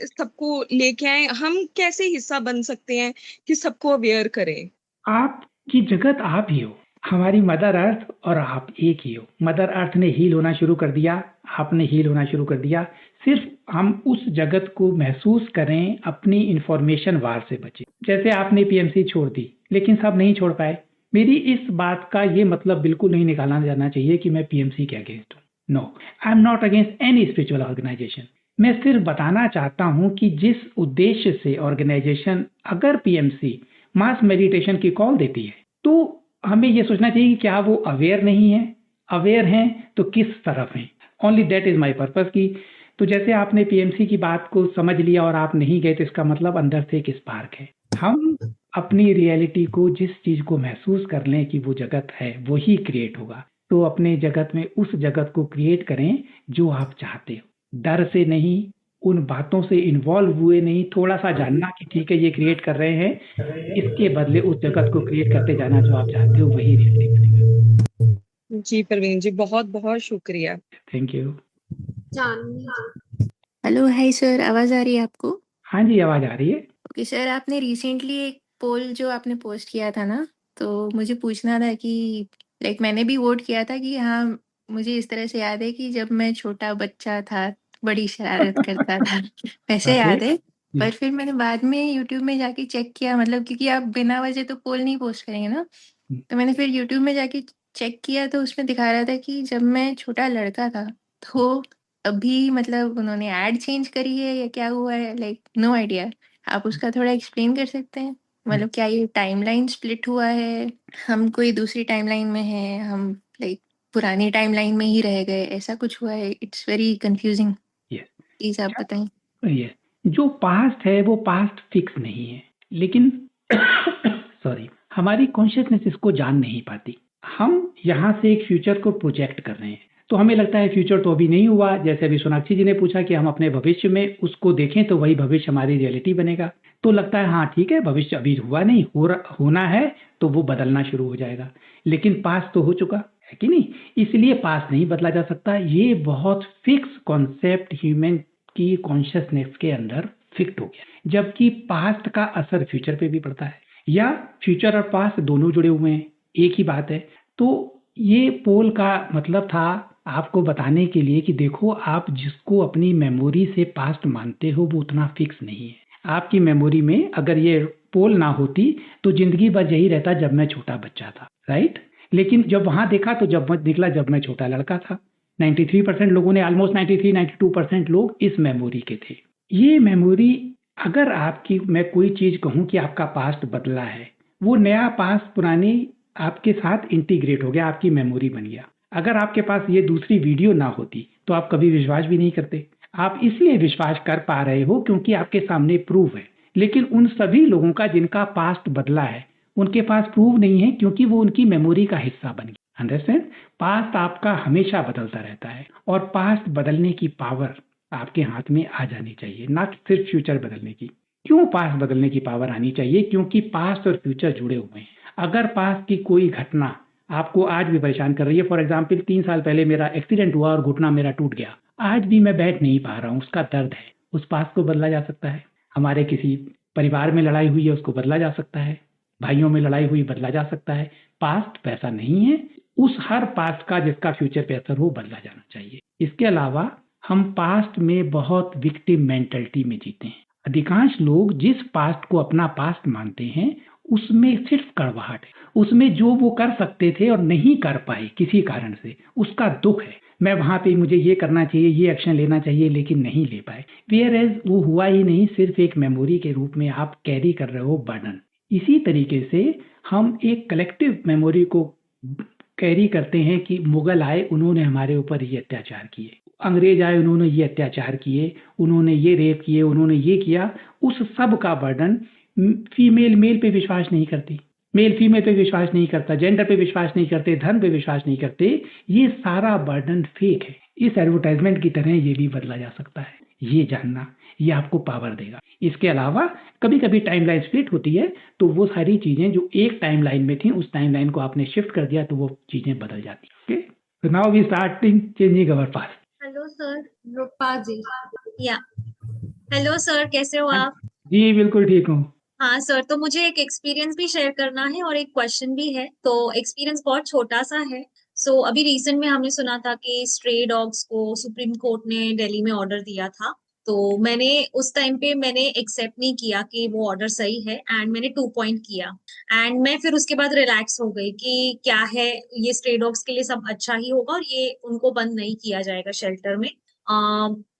सबको लेके आए, हम कैसे हिस्सा बन सकते हैं कि सबको अवेयर करें। आपकी जगत आप ही हो, हमारी मदर अर्थ और आप एक ही हो। मदर अर्थ ने हील होना शुरू कर दिया, आपने हील होना शुरू कर दिया। सिर्फ हम उस जगत को महसूस करें, अपनी इंफॉर्मेशन वार से बचें। जैसे आपने PMC छोड़ दी, लेकिन सब नहीं छोड़ पाए। मेरी इस बात का ये मतलब बिल्कुल नहीं निकाला जाना चाहिए कि मैं PMC के अगेंस्ट हूँ। No, I am not against any spiritual organisation. मैं सिर्फ बताना चाहता हूँ कि जिस उद्देश्य से ऑर्गेनाइजेशन अगर PMC मास मेडिटेशन की कॉल देती है, तो हमें ये सोचना चाहिए कि क्या वो अवेयर नहीं है, अवेयर हैं तो किस तरफ हैं। Only that is my purpose. की तो जैसे आपने PMC की बात को समझ लिया और आप नहीं गए, तो इसका मतलब अंदर से एक स्पार्क है। हम अपनी रियलिटी को, जिस चीज को महसूस कर लें कि वो जगत है, वही क्रिएट होगा। तो अपने जगत में उस जगत को क्रिएट करें जो आप चाहते हो, डर से नहीं, उन बातों से इन्वॉल्व हुए नहीं, थोड़ा सा जानना कि ठीक है ये क्रिएट कर रहे हैं, इसके बदले उस जगत को क्रिएट करते जाना जो आप चाहते हो, वही रियलिटी बनेगा। जी प्रवीण जी, बहुत बहुत शुक्रिया। Thank you. Hello, hi sir, आवाज आ रही है आपको? हाँ जी, आवाज आ रही है। ओके सर, आपने रिसेंटली एक पोल जो आपने पोस्ट किया था ना, तो मुझे पूछना था कि मैंने भी वोट किया था कि हाँ, मुझे इस तरह से याद है कि जब मैं छोटा बच्चा था बड़ी शरारत करता था वैसे याद है। पर फिर मैंने बाद में यूट्यूब में जाके चेक किया, मतलब क्योंकि आप बिना वजह तो पोल नहीं पोस्ट करेंगे ना, तो मैंने फिर यूट्यूब में जाके चेक किया तो उसमें दिखा रहा था कि जब मैं छोटा लड़का था, तो अभी मतलब उन्होंने ऐड चेंज करी है या क्या हुआ है, नो आइडिया। आप उसका थोड़ा एक्सप्लेन कर सकते हैं? मतलब क्या ये टाइमलाइन स्प्लिट हुआ है, हम कोई दूसरी टाइमलाइन में है, हम पुरानी टाइमलाइन में ही रह गए, ऐसा कुछ हुआ है? It's very confusing. प्लीज आप बताएं। जो पास्ट है वो पास्ट फिक्स नहीं है, लेकिन सॉरी, हमारी कॉन्शियसनेस इसको जान नहीं पाती। हम यहाँ से एक फ्यूचर को प्रोजेक्ट कर रहे हैं। तो हमें लगता है फ्यूचर तो अभी नहीं हुआ। जैसे अभी सोनाक्षी जी ने पूछा कि हम अपने भविष्य में उसको देखें तो वही भविष्य हमारी रियलिटी बनेगा, तो लगता है हाँ ठीक है, भविष्य अभी हुआ नहीं, होना है तो वो बदलना शुरू हो जाएगा, लेकिन पास तो हो चुका है कि नहीं, इसलिए पास नहीं बदला जा सकता। ये बहुत फिक्स कॉन्सेप्ट ह्यूमन की कॉन्शियसनेस के अंदर फिक्ट हो गया, जबकि पास्ट का असर फ्यूचर पे भी पड़ता है, या फ्यूचर और पास्ट दोनों जुड़े हुए हैं, एक ही बात है। तो ये पोल का मतलब था आपको बताने के लिए कि देखो, आप जिसको अपनी मेमोरी से पास्ट मानते हो वो उतना फिक्स नहीं है। आपकी मेमोरी में अगर ये पोल ना होती तो जिंदगी भर यही रहता जब मैं छोटा बच्चा था, राइट। लेकिन जब वहां देखा तो जब निकला जब मैं छोटा लड़का था। 93% लोगों ने, ऑलमोस्ट 93-92% लोग इस मेमोरी के थे। ये मेमोरी, अगर आपकी मैं कोई चीज कहूं कि आपका पास्ट बदला है, वो नया पास्ट पुरानी आपके साथ इंटीग्रेट हो गया, आपकी मेमोरी बन गया। अगर आपके पास ये दूसरी वीडियो ना होती तो आप कभी विश्वास भी नहीं करते। आप इसलिए विश्वास कर पा रहे हो क्योंकि आपके सामने प्रूफ है। लेकिन उन सभी लोगों का जिनका पास्ट बदला है, उनके पास प्रूफ नहीं है क्योंकि वो उनकी मेमोरी का हिस्सा बन गया। अंडरस्टैंड? पास्ट आपका हमेशा बदलता रहता है, और पास्ट बदलने की पावर आपके हाथ में आ जानी चाहिए, ना सिर्फ फ्यूचर बदलने की। क्यों पास्ट बदलने की पावर आनी चाहिए? क्योंकि पास्ट और फ्यूचर जुड़े हुए हैं। अगर पास्ट की कोई घटना आपको आज भी परेशान कर रही है, फॉर एग्जाम्पल 3 साल पहले मेरा एक्सीडेंट हुआ और घुटना मेरा टूट गया, आज भी मैं बैठ नहीं पा रहा हूँ, उसका दर्द है, उस पास्ट को बदला जा सकता है। हमारे किसी परिवार में लड़ाई हुई है, उसको बदला जा सकता है। भाइयों में लड़ाई हुई, बदला जा सकता है। पास्ट वैसा नहीं है, उस हर पास्ट का जिसका फ्यूचर पे असर हो बदला जाना चाहिए। इसके अलावा हम पास्ट में बहुत विक्टिम मेंटलिटी में जीते हैं। अधिकांश लोग जिस पास्ट को अपना पास्ट मानते हैं उसमें सिर्फ कड़वाहट है, उसमें जो वो कर सकते थे और नहीं कर पाए किसी कारण से, उसका दुख है। मैं वहां पे मुझे ये करना चाहिए, ये एक्शन लेना चाहिए, लेकिन नहीं ले पाए। वेयर एज वो हुआ ही नहीं, सिर्फ एक मेमोरी के रूप में आप कैरी कर रहे हो बर्डन। इसी तरीके से हम एक कलेक्टिव मेमोरी को कैरी करते हैं कि मुगल आए, उन्होंने हमारे ऊपर ये अत्याचार किए, अंग्रेज आए, उन्होंने ये अत्याचार किए, उन्होंने ये रेप किए, उन्होंने ये किया। उस सब का बर्डन फीमेल मेल पे विश्वास नहीं करती, मेल फीमेल पे विश्वास नहीं करता, जेंडर पे विश्वास नहीं करते, धर्म पे विश्वास नहीं करते। ये सारा बर्डन फेक है। इस एडवर्टाइजमेंट की तरह ये भी बदला जा सकता है। ये जानना, ये आपको पावर देगा। इसके अलावा कभी कभी टाइमलाइन स्प्लिट होती है, तो वो सारी चीजें जो एक टाइमलाइन में थी, उस टाइमलाइन को आपने शिफ्ट कर दिया तो वो चीजें बदल जाती है। Okay, so now we starting changing our past. Hello sir, Lokpal ji. Yeah hello sir, कैसे हो आप? जी बिल्कुल ठीक हूँ। हाँ सर, तो मुझे एक एक्सपीरियंस भी शेयर करना है और एक क्वेश्चन भी है। तो एक्सपीरियंस बहुत छोटा सा है। अभी रिसेंट में हमने सुना था कि स्ट्रे डॉग्स को सुप्रीम कोर्ट ने दिल्ली में ऑर्डर दिया था। तो मैंने उस टाइम पे मैंने एक्सेप्ट नहीं किया कि वो ऑर्डर सही है, एंड मैंने 2 पॉइंट किया। एंड मैं फिर उसके बाद रिलैक्स हो गई कि क्या है, ये स्ट्रे डॉग्स के लिए सब अच्छा ही होगा और ये उनको बंद नहीं किया जाएगा शेल्टर में।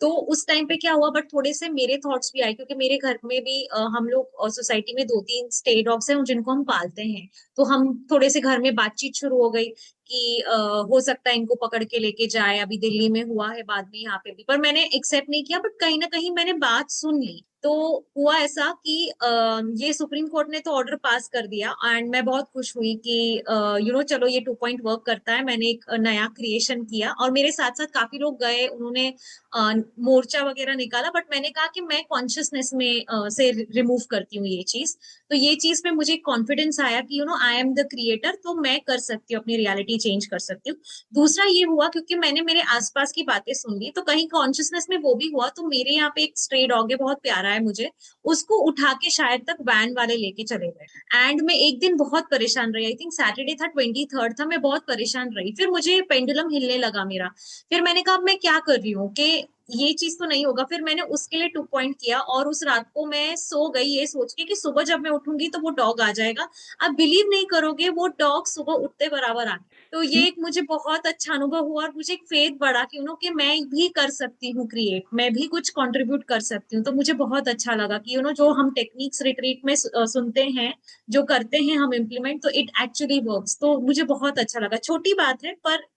तो उस टाइम पे क्या हुआ, बट थोड़े से मेरे थॉट्स भी आए क्योंकि मेरे घर में भी हम लोग सोसाइटी में 2-3 स्टे डॉग्स हैं जिनको हम पालते हैं। तो हम थोड़े से घर में बातचीत शुरू हो गई कि हो सकता है इनको पकड़ के लेके जाए। अभी दिल्ली में हुआ है, बाद में यहाँ पे भी, पर मैंने एक्सेप्ट नहीं किया। बट कहीं ना कहीं मैंने बात सुन ली। तो हुआ ऐसा कि ये सुप्रीम कोर्ट ने तो ऑर्डर पास कर दिया, एंड मैं बहुत खुश हुई कि चलो ये 2 पॉइंट वर्क करता है। मैंने एक नया क्रिएशन किया और मेरे साथ साथ काफी लोग गए, उन्होंने मोर्चा वगैरह निकाला। बट मैंने कहा कि मैं कॉन्शियसनेस में से रिमूव करती हूँ ये चीज। तो ये चीज में मुझे कॉन्फिडेंस आया कि आई एम द क्रिएटर, तो मैं कर सकती हूँ, अपनी रियलिटी चेंज कर सकती हूँ। दूसरा ये हुआ क्योंकि मैंने मेरे आसपास की बातें सुन ली, तो कहीं कॉन्शियसनेस में वो भी हुआ। तो मेरे यहाँ पे एक स्ट्रे डॉग है, बहुत प्यारा है मुझे, उसको उठा के शायद तक वैन वाले लेके चले गए। एंड मैं एक दिन बहुत परेशान रही। आई थिंक सैटरडे था, 23rd था, मैं बहुत परेशान रही। फिर मुझे पेंडुलम हिलने लगा मेरा। फिर मैंने कहा मैं क्या कर रही हूँ कि ये चीज तो नहीं होगा। फिर मैंने उसके लिए 2 पॉइंट किया और उस रात को मैं सो गई ये सोच के कि सुबह जब मैं उठूंगी तो वो डॉग आ जाएगा। आप बिलीव नहीं करोगे, वो डॉग सुबह उठते बराबर आ गया। तो ये एक मुझे बहुत अच्छा अनुभव हुआ और मुझे एक फेथ बढ़ा कि मैं भी कर सकती हूँ क्रिएट, मैं भी कुछ कंट्रीब्यूट कर सकती हूँ। तो मुझे बहुत अच्छा लगा कि जो हम टेक्निक्स रिट्रीट में सुनते हैं, जो करते हैं हम इम्प्लीमेंट, तो इट एक्चुअली वर्क्स। तो मुझे बहुत अच्छा लगा। छोटी बात है, पर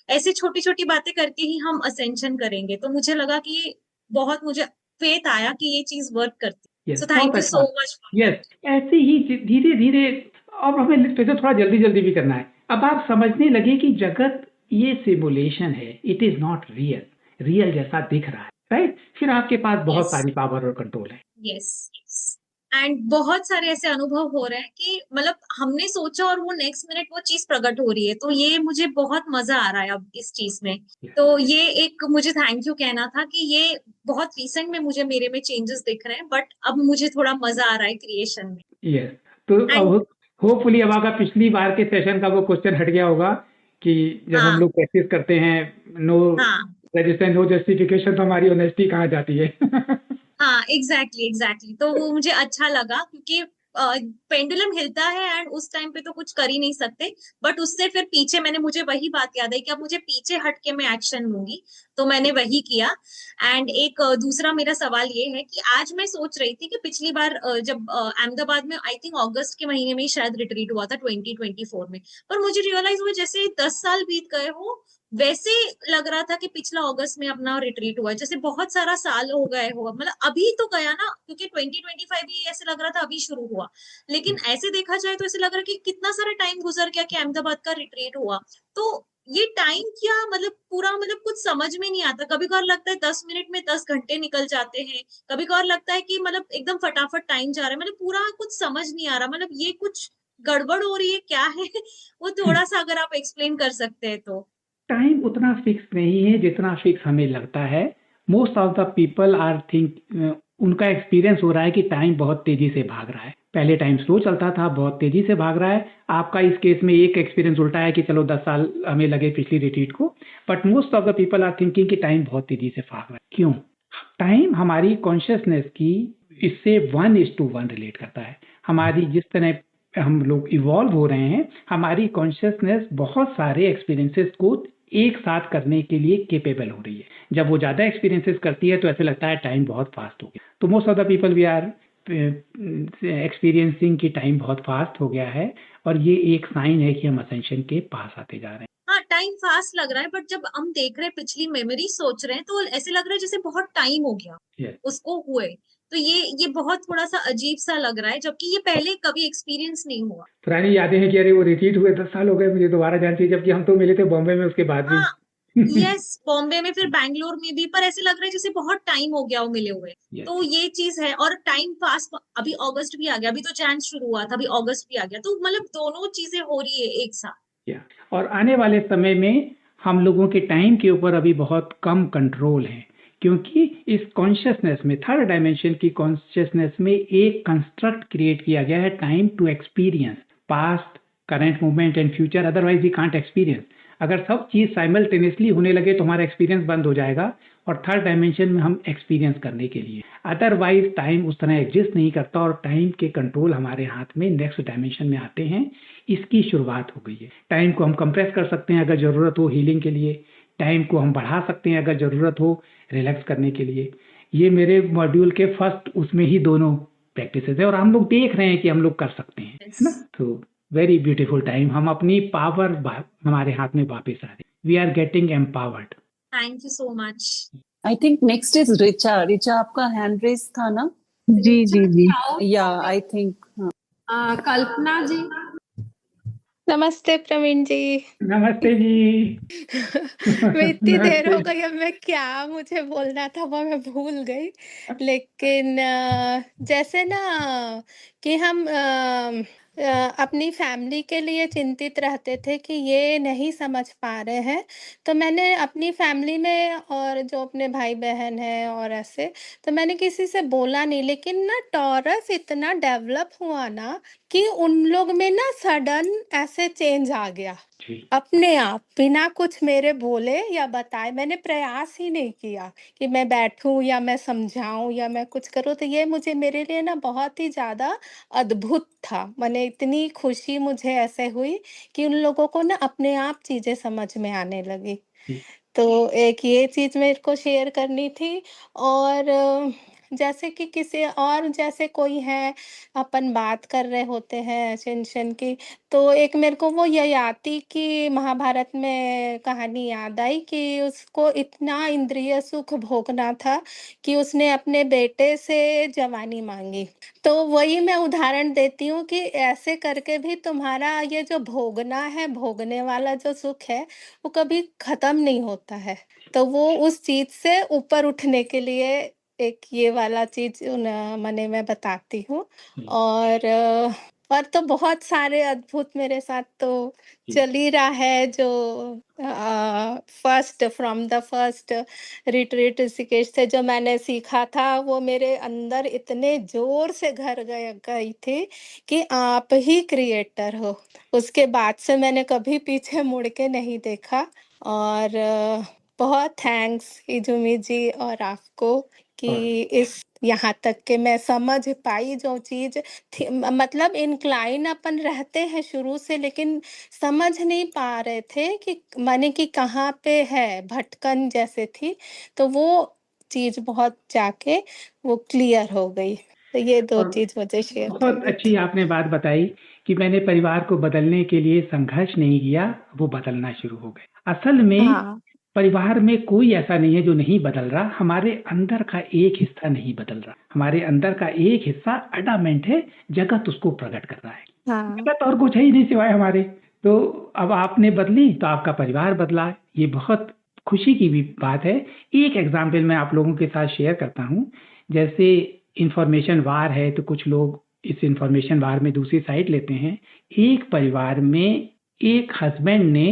ऐसे छोटी छोटी बातें करके ही हम असेंशन करेंगे। तो मुझे लगा कि बहुत मुझे फेथ आया कि ये चीज वर्क करती है। So thank you so much. Yes, ऐसे ही धीरे धीरे। अब हमें वैसे थोड़ा जल्दी जल्दी भी करना है। अब आप समझने लगे कि जगत ये सिमुलेशन है, it is not real, real जैसा दिख रहा है, राइट? फिर आपके पास बहुत यस सारी पावर और कंट्रोल है। यस एंड बहुत सारे ऐसे अनुभव हो रहे हैं कि मतलब हमने सोचा और वो नेक्स्ट मिनट वो चीज प्रकट हो रही है, तो ये मुझे बहुत मजा आ रहा है अब इस चीज में। तो ये एक मुझे थैंक यू कहना था कि ये बहुत रिसेंट में मुझे मेरे में चेंजेस दिख रहे हैं, बट अब मुझे थोड़ा मजा आ रहा है क्रिएशन में। यस, तो एंड अब होपफुली अब आपका पिछली बार के सेशन का वो क्वेश्चन हट गया होगा कि जब हम हाँ लोग प्रैक्टिस करते हैं, नो हाँ रेजिस्टेंस नो जस्टिफिकेशन, तो हमारी ऑनेस्टी कहाँ जाती है? हाँ एग्जैक्टली तो वो मुझे अच्छा लगा क्योंकि पेंडुलम हिलता है एंड उस टाइम पे तो कुछ कर ही नहीं सकते, बट उससे फिर पीछे मुझे वही बात याद है कि अब मुझे पीछे हट के मैं एक्शन लूंगी, तो मैंने वही किया। एंड एक दूसरा मेरा सवाल ये है कि आज मैं सोच रही थी कि पिछली बार जब अहमदाबाद में आई थिंक अगस्त के महीने में ही शायद रिट्रीट हुआ था 2024 में, पर मुझे रियलाइज हुआ जैसे 10 साल बीत गए हो, वैसे लग रहा था कि पिछला अगस्त में अपना रिट्रीट हुआ है, जैसे बहुत सारा साल हो गए हो, मतलब अभी तो गया ना, क्योंकि 2025 भी ऐसे लग रहा था अभी शुरू हुआ, लेकिन ऐसे देखा जाए तो ऐसे लग रहा है कि कितना सारा टाइम गुजर गया कि अहमदाबाद का रिट्रीट हुआ। तो ये टाइम क्या मतलब पूरा मतलब कुछ समझ में नहीं आता, कभी कभार लगता है 10 मिनट में 10 घंटे निकल जाते हैं, कभी कभार लगता है कि मतलब एकदम फटाफट टाइम जा रहा है, मतलब पूरा कुछ समझ नहीं आ रहा, मतलब ये कुछ गड़बड़ हो रही है क्या है? वो थोड़ा सा अगर आप एक्सप्लेन कर सकते हैं तो। टाइम उतना फिक्स नहीं है जितना फिक्स हमें लगता है। Most of the people are think, उनका एक्सपीरियंस हो रहा है कि टाइम बहुत तेजी से भाग रहा है। पहले टाइम स्लो चलता था, बहुत तेजी से भाग रहा है। आपका इस केस में एक एक्सपीरियंस उल्टा है कि चलो 10 साल हमें लगे पिछली रिट्रीट को, but most of the people are thinking कि टाइम बहुत तेजी से भाग रहा है। क्यों? टाइम हमारी कॉन्शियसनेस की इससे 1:1 रिलेट करता है। हमारी जिस तरह हम लोग इवॉल्व हो रहे हैं, हमारी कॉन्शियसनेस बहुत सारे एक्सपीरियंसेस को एक साथ करने के लिए केपेबल हो रही है। जब वो ज्यादा एक्सपीरियंसेस करती है तो ऐसे लगता है टाइम बहुत फास्ट हो गया। तो most of the people we are experiencing कि टाइम बहुत फास्ट हो गया है, और ये एक साइन है कि हम असेंशन के पास आते जा रहे हैं। हाँ टाइम फास्ट लग रहा है, बट जब हम देख रहे हैं पिछली मेमोरी सोच रहे हैं तो ऐसे लग रहा है जैसे बहुत टाइम हो गया Yes. उसको हुए। तो ये बहुत थोड़ा सा अजीब सा लग रहा है, जबकि ये पहले कभी एक्सपीरियंस नहीं हुआ। पुरानी यादें हैं कि अरे वो रिट्रीट हुए 10 साल हो गए, मुझे दोबारा जाना चाहिए, जबकि हम तो मिले थे बॉम्बे में उसके बाद भी। हाँ यस बॉम्बे में फिर बैंगलोर में भी, पर ऐसे लग रहा है जैसे बहुत टाइम हो गया वो मिले हुए। Yes. तो ये चीज है, और टाइम पास अभी अगस्त भी आ गया, अभी तो जैन शुरू हुआ था, अभी अगस्त भी आ गया, तो मतलब दोनों चीजें हो रही है एक साथ। या और आने वाले समय में हम लोगों के टाइम के ऊपर अभी बहुत कम कंट्रोल है, क्योंकि इस कॉन्शियसनेस में, थर्ड डायमेंशन की कॉन्शियसनेस में एक कंस्ट्रक्ट क्रिएट किया गया है, time to experience past, current moment and future, otherwise we can't experience. अगर सब चीज साइमल्टेनियसली होने लगे तो हमारा एक्सपीरियंस बंद हो जाएगा, और थर्ड डायमेंशन में हम एक्सपीरियंस करने के लिए, अदरवाइज टाइम उस तरह एग्जिस्ट नहीं करता, और टाइम के कंट्रोल हमारे हाथ में नेक्स्ट डायमेंशन में आते हैं। इसकी शुरुआत हो गई है। टाइम को हम कंप्रेस कर सकते हैं अगर जरूरत हो हीलिंग के लिए, टाइम को हम बढ़ा सकते हैं अगर जरूरत हो रिलैक्स करने के लिए। ये मेरे मॉड्यूल के फर्स्ट उसमें ही दोनों प्रैक्टिसेस है, और हम लोग देख रहे हैं कि हम लोग कर सकते हैं, है ना? तो वेरी ब्यूटीफुल टाइम, हम अपनी पावर हमारे हाथ में वापस आ रही, we are getting empowered. Thank you so much. I think next is Richa. Richa आपका हैंड रेस था ना? जी जी जी। या आई थिंक कल्पना जी। नमस्ते प्रवीण जी। नमस्ते जी। मैं इतनी देर हो नमस्ते। गई, अब मैं क्या मुझे बोलना था वो मैं भूल गई। लेकिन जैसे ना कि हम अपनी फैमिली के लिए चिंतित रहते थे कि ये नहीं समझ पा रहे हैं, तो मैंने अपनी फैमिली में और जो अपने भाई बहन हैं और ऐसे, तो मैंने किसी से बोला नहीं, लेकिन ना टॉरस इतना डेवलप हुआ ना कि उन लोग में ना सडन ऐसे चेंज आ गया जी अपने आप, बिना कुछ मेरे बोले या बताए। मैंने प्रयास ही नहीं किया कि मैं बैठूं या मैं समझाऊं या मैं कुछ करूं, तो ये मुझे मेरे लिए ना बहुत ही ज्यादा अद्भुत था। मैंने इतनी खुशी मुझे ऐसे हुई कि उन लोगों को ना अपने आप चीजें समझ में आने लगी। जी तो एक ये चीज मेरे को शेयर करनी थी। और जैसे कि किसी और जैसे कोई है, अपन बात कर रहे होते हैं असेंशन की, तो एक मेरे को वो ययाति की महाभारत में कहानी याद आई कि उसको इतना इंद्रिय सुख भोगना था कि उसने अपने बेटे से जवानी माँगी। तो वही मैं उदाहरण देती हूँ कि ऐसे करके भी तुम्हारा ये जो भोगना है, भोगने वाला जो सुख है, वो कभी खत्म नहीं होता है। तो वो उस चीज़ से ऊपर उठने के लिए एक ये वाला चीज़ मने मैं बताती हूँ। और और तो बहुत सारे अद्भुत मेरे साथ तो चल ही रहा है, जो first from the first retreat Rishikesh से जो मैंने सीखा था, वो मेरे अंदर इतने ज़ोर से घर गई थी कि आप ही क्रिएटर हो। उसके बाद से मैंने कभी पीछे मुड़ के नहीं देखा। और बहुत थैंक्स इजुमी जी और आपको कि इस यहाँ तक के मैं समझ पाई जो चीज़ थी। मतलब इंक्लाइन अपन रहते हैं शुरू से, लेकिन समझ नहीं पा रहे थे कि माने कि कहाँ पे है, भटकन जैसे थी। तो वो चीज़ बहुत जाके वो क्लियर हो गई। तो ये 2 और चीज़ मुझे शेयर बहुत करनी अच्छी थी। आपने बात बताई कि मैंने परिवार को बदलने के लिए संघर्ष नहीं किया, वो बदलना शुरू हो गए। असल में हाँ, परिवार में कोई ऐसा नहीं है जो नहीं बदल रहा, हमारे अंदर का एक हिस्सा नहीं बदल रहा। हमारे अंदर का एक हिस्सा अडामेंट है, जगत उसको प्रकट कर रहा है। हाँ, जगत और कुछ है ही नहीं सिवाय हमारे। तो अब आपने बदली तो आपका परिवार बदला, ये बहुत खुशी की भी बात है। एक एग्जाम्पल मैं आप लोगों के साथ शेयर करता हूँ। जैसे इंफॉर्मेशन वार है तो कुछ लोग इस इंफॉर्मेशन वार में दूसरी साइड लेते हैं। एक परिवार में एक हस्बैंड ने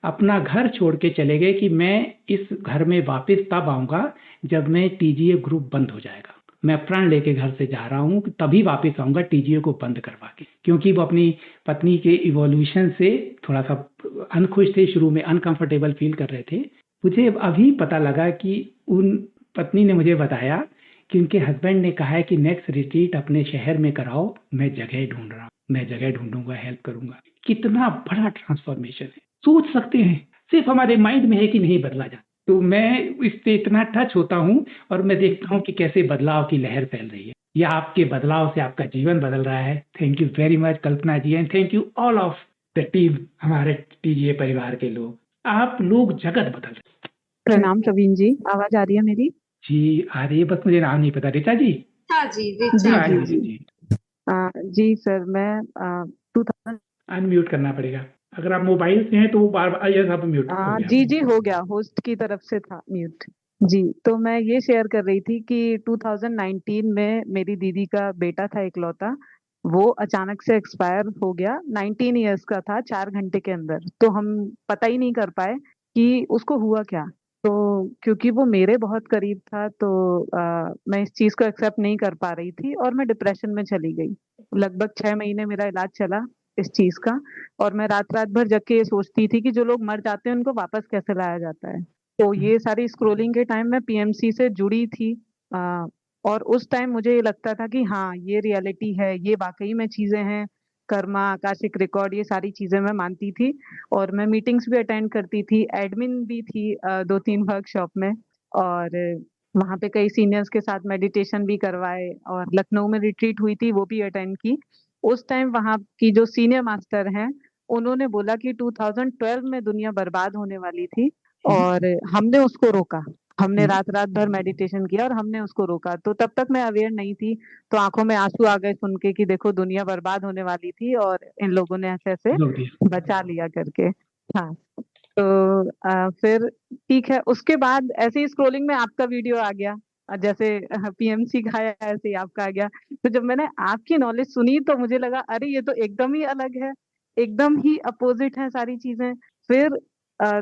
अपना घर छोड़ के चले गए कि मैं इस घर में वापस तब आऊंगा जब मैं टीजीए ग्रुप बंद हो जाएगा। मैं प्रण लेके घर से जा रहा हूँ, तभी वापस आऊंगा टीजीए को बंद करवा के, क्योंकि वो अपनी पत्नी के इवोल्यूशन से थोड़ा सा अनखुश थे, शुरू में अनकंफर्टेबल फील कर रहे थे। मुझे अभी पता लगा कि उन पत्नी ने मुझे बताया कि उनके हस्बैंड ने कहा है कि नेक्स्ट रिट्रीट अपने शहर में कराओ, मैं जगह ढूंढ रहा हूँ, मैं जगह ढूंढूंगा, हेल्प करूंगा। कितना बड़ा ट्रांसफॉर्मेशन है, सोच सकते हैं। सिर्फ हमारे माइंड में है कि नहीं बदला जा। तो मैं इससे इतना टच होता हूँ और मैं देखता हूँ कि कैसे बदलाव की लहर फैल रही है। या आपके बदलाव से आपका जीवन बदल रहा है। Thank you very much Kalpana ji, and thank you all of the team, हमारे टीजीए परिवार के लोग। आप लोग जगत बदल रहे हैं। प्रणाम प्रवीण जी, आवाज आ रही है मेरी? जी आ रही है, बस मुझे नाम नहीं पता। ऋचा जी? हाँ जी, जी रिचा। हाँ जी जी जी जी। जी सर, मैं 2000 अनम्यूट करना पड़ेगा। अगर आप मोबाइल से हैं तो वो बार बार, यस, आप म्यूट हो गया। जी जी हो गया, होस्ट की तरफ से था म्यूट। जी, तो मैं ये शेयर कर रही थी कि 2019 में मेरी दीदी का बेटा था इकलौता, वो अचानक से एक्सपायर हो गया। 19 इयर्स का था, 4 घंटे के अंदर। तो हम पता ही नहीं कर पाए कि उसको हुआ क्या। तो क्योंकि वो मेरे बहुत करीब था, तो मैं इस चीज को एक्सेप्ट नहीं कर पा रही थी और मैं डिप्रेशन में चली गई। लगभग 6 महीने मेरा इलाज चला इस चीज का। और मैं रात रात भर जग के ये सोचती थी कि जो लोग मर जाते हैं उनको वापस कैसे लाया जाता है। तो ये सारी स्क्रोलिंग के टाइम में पीएमसी से जुड़ी थी। आ, और उस टाइम मुझे ये लगता था कि हाँ, ये रियलिटी है, ये वाकई में चीजें हैं। कर्मा, आकाशिक रिकॉर्ड, ये सारी चीजें मैं मानती थी। और मैं मीटिंग्स भी अटेंड करती थी, एडमिन भी थी 2-3 वर्कशॉप में। और वहाँ पे कई सीनियर्स के साथ मेडिटेशन भी करवाए, और लखनऊ में रिट्रीट हुई थी, वो भी अटेंड की। उस टाइम वहाँ की जो सीनियर मास्टर हैं, उन्होंने बोला कि 2012 में दुनिया बर्बाद होने वाली थी, और हमने उसको रोका। हमने रात रात भर मेडिटेशन किया और हमने उसको रोका। तो तब तक मैं अवेयर नहीं थी, तो आंखों में आंसू आ गए सुन के कि देखो, दुनिया बर्बाद होने वाली थी और इन लोगों ने ऐसे ऐसे बचा लिया करके। हाँ, तो फिर ठीक है, उसके बाद ऐसे ही स्क्रोलिंग में आपका वीडियो आ गया। जैसे पीएमसी का आया, ऐसे ही आपका आ गया। तो जब मैंने आपकी नॉलेज सुनी तो मुझे लगा, अरे ये तो एकदम ही अलग है, एकदम ही अपोजिट है सारी चीजें। फिर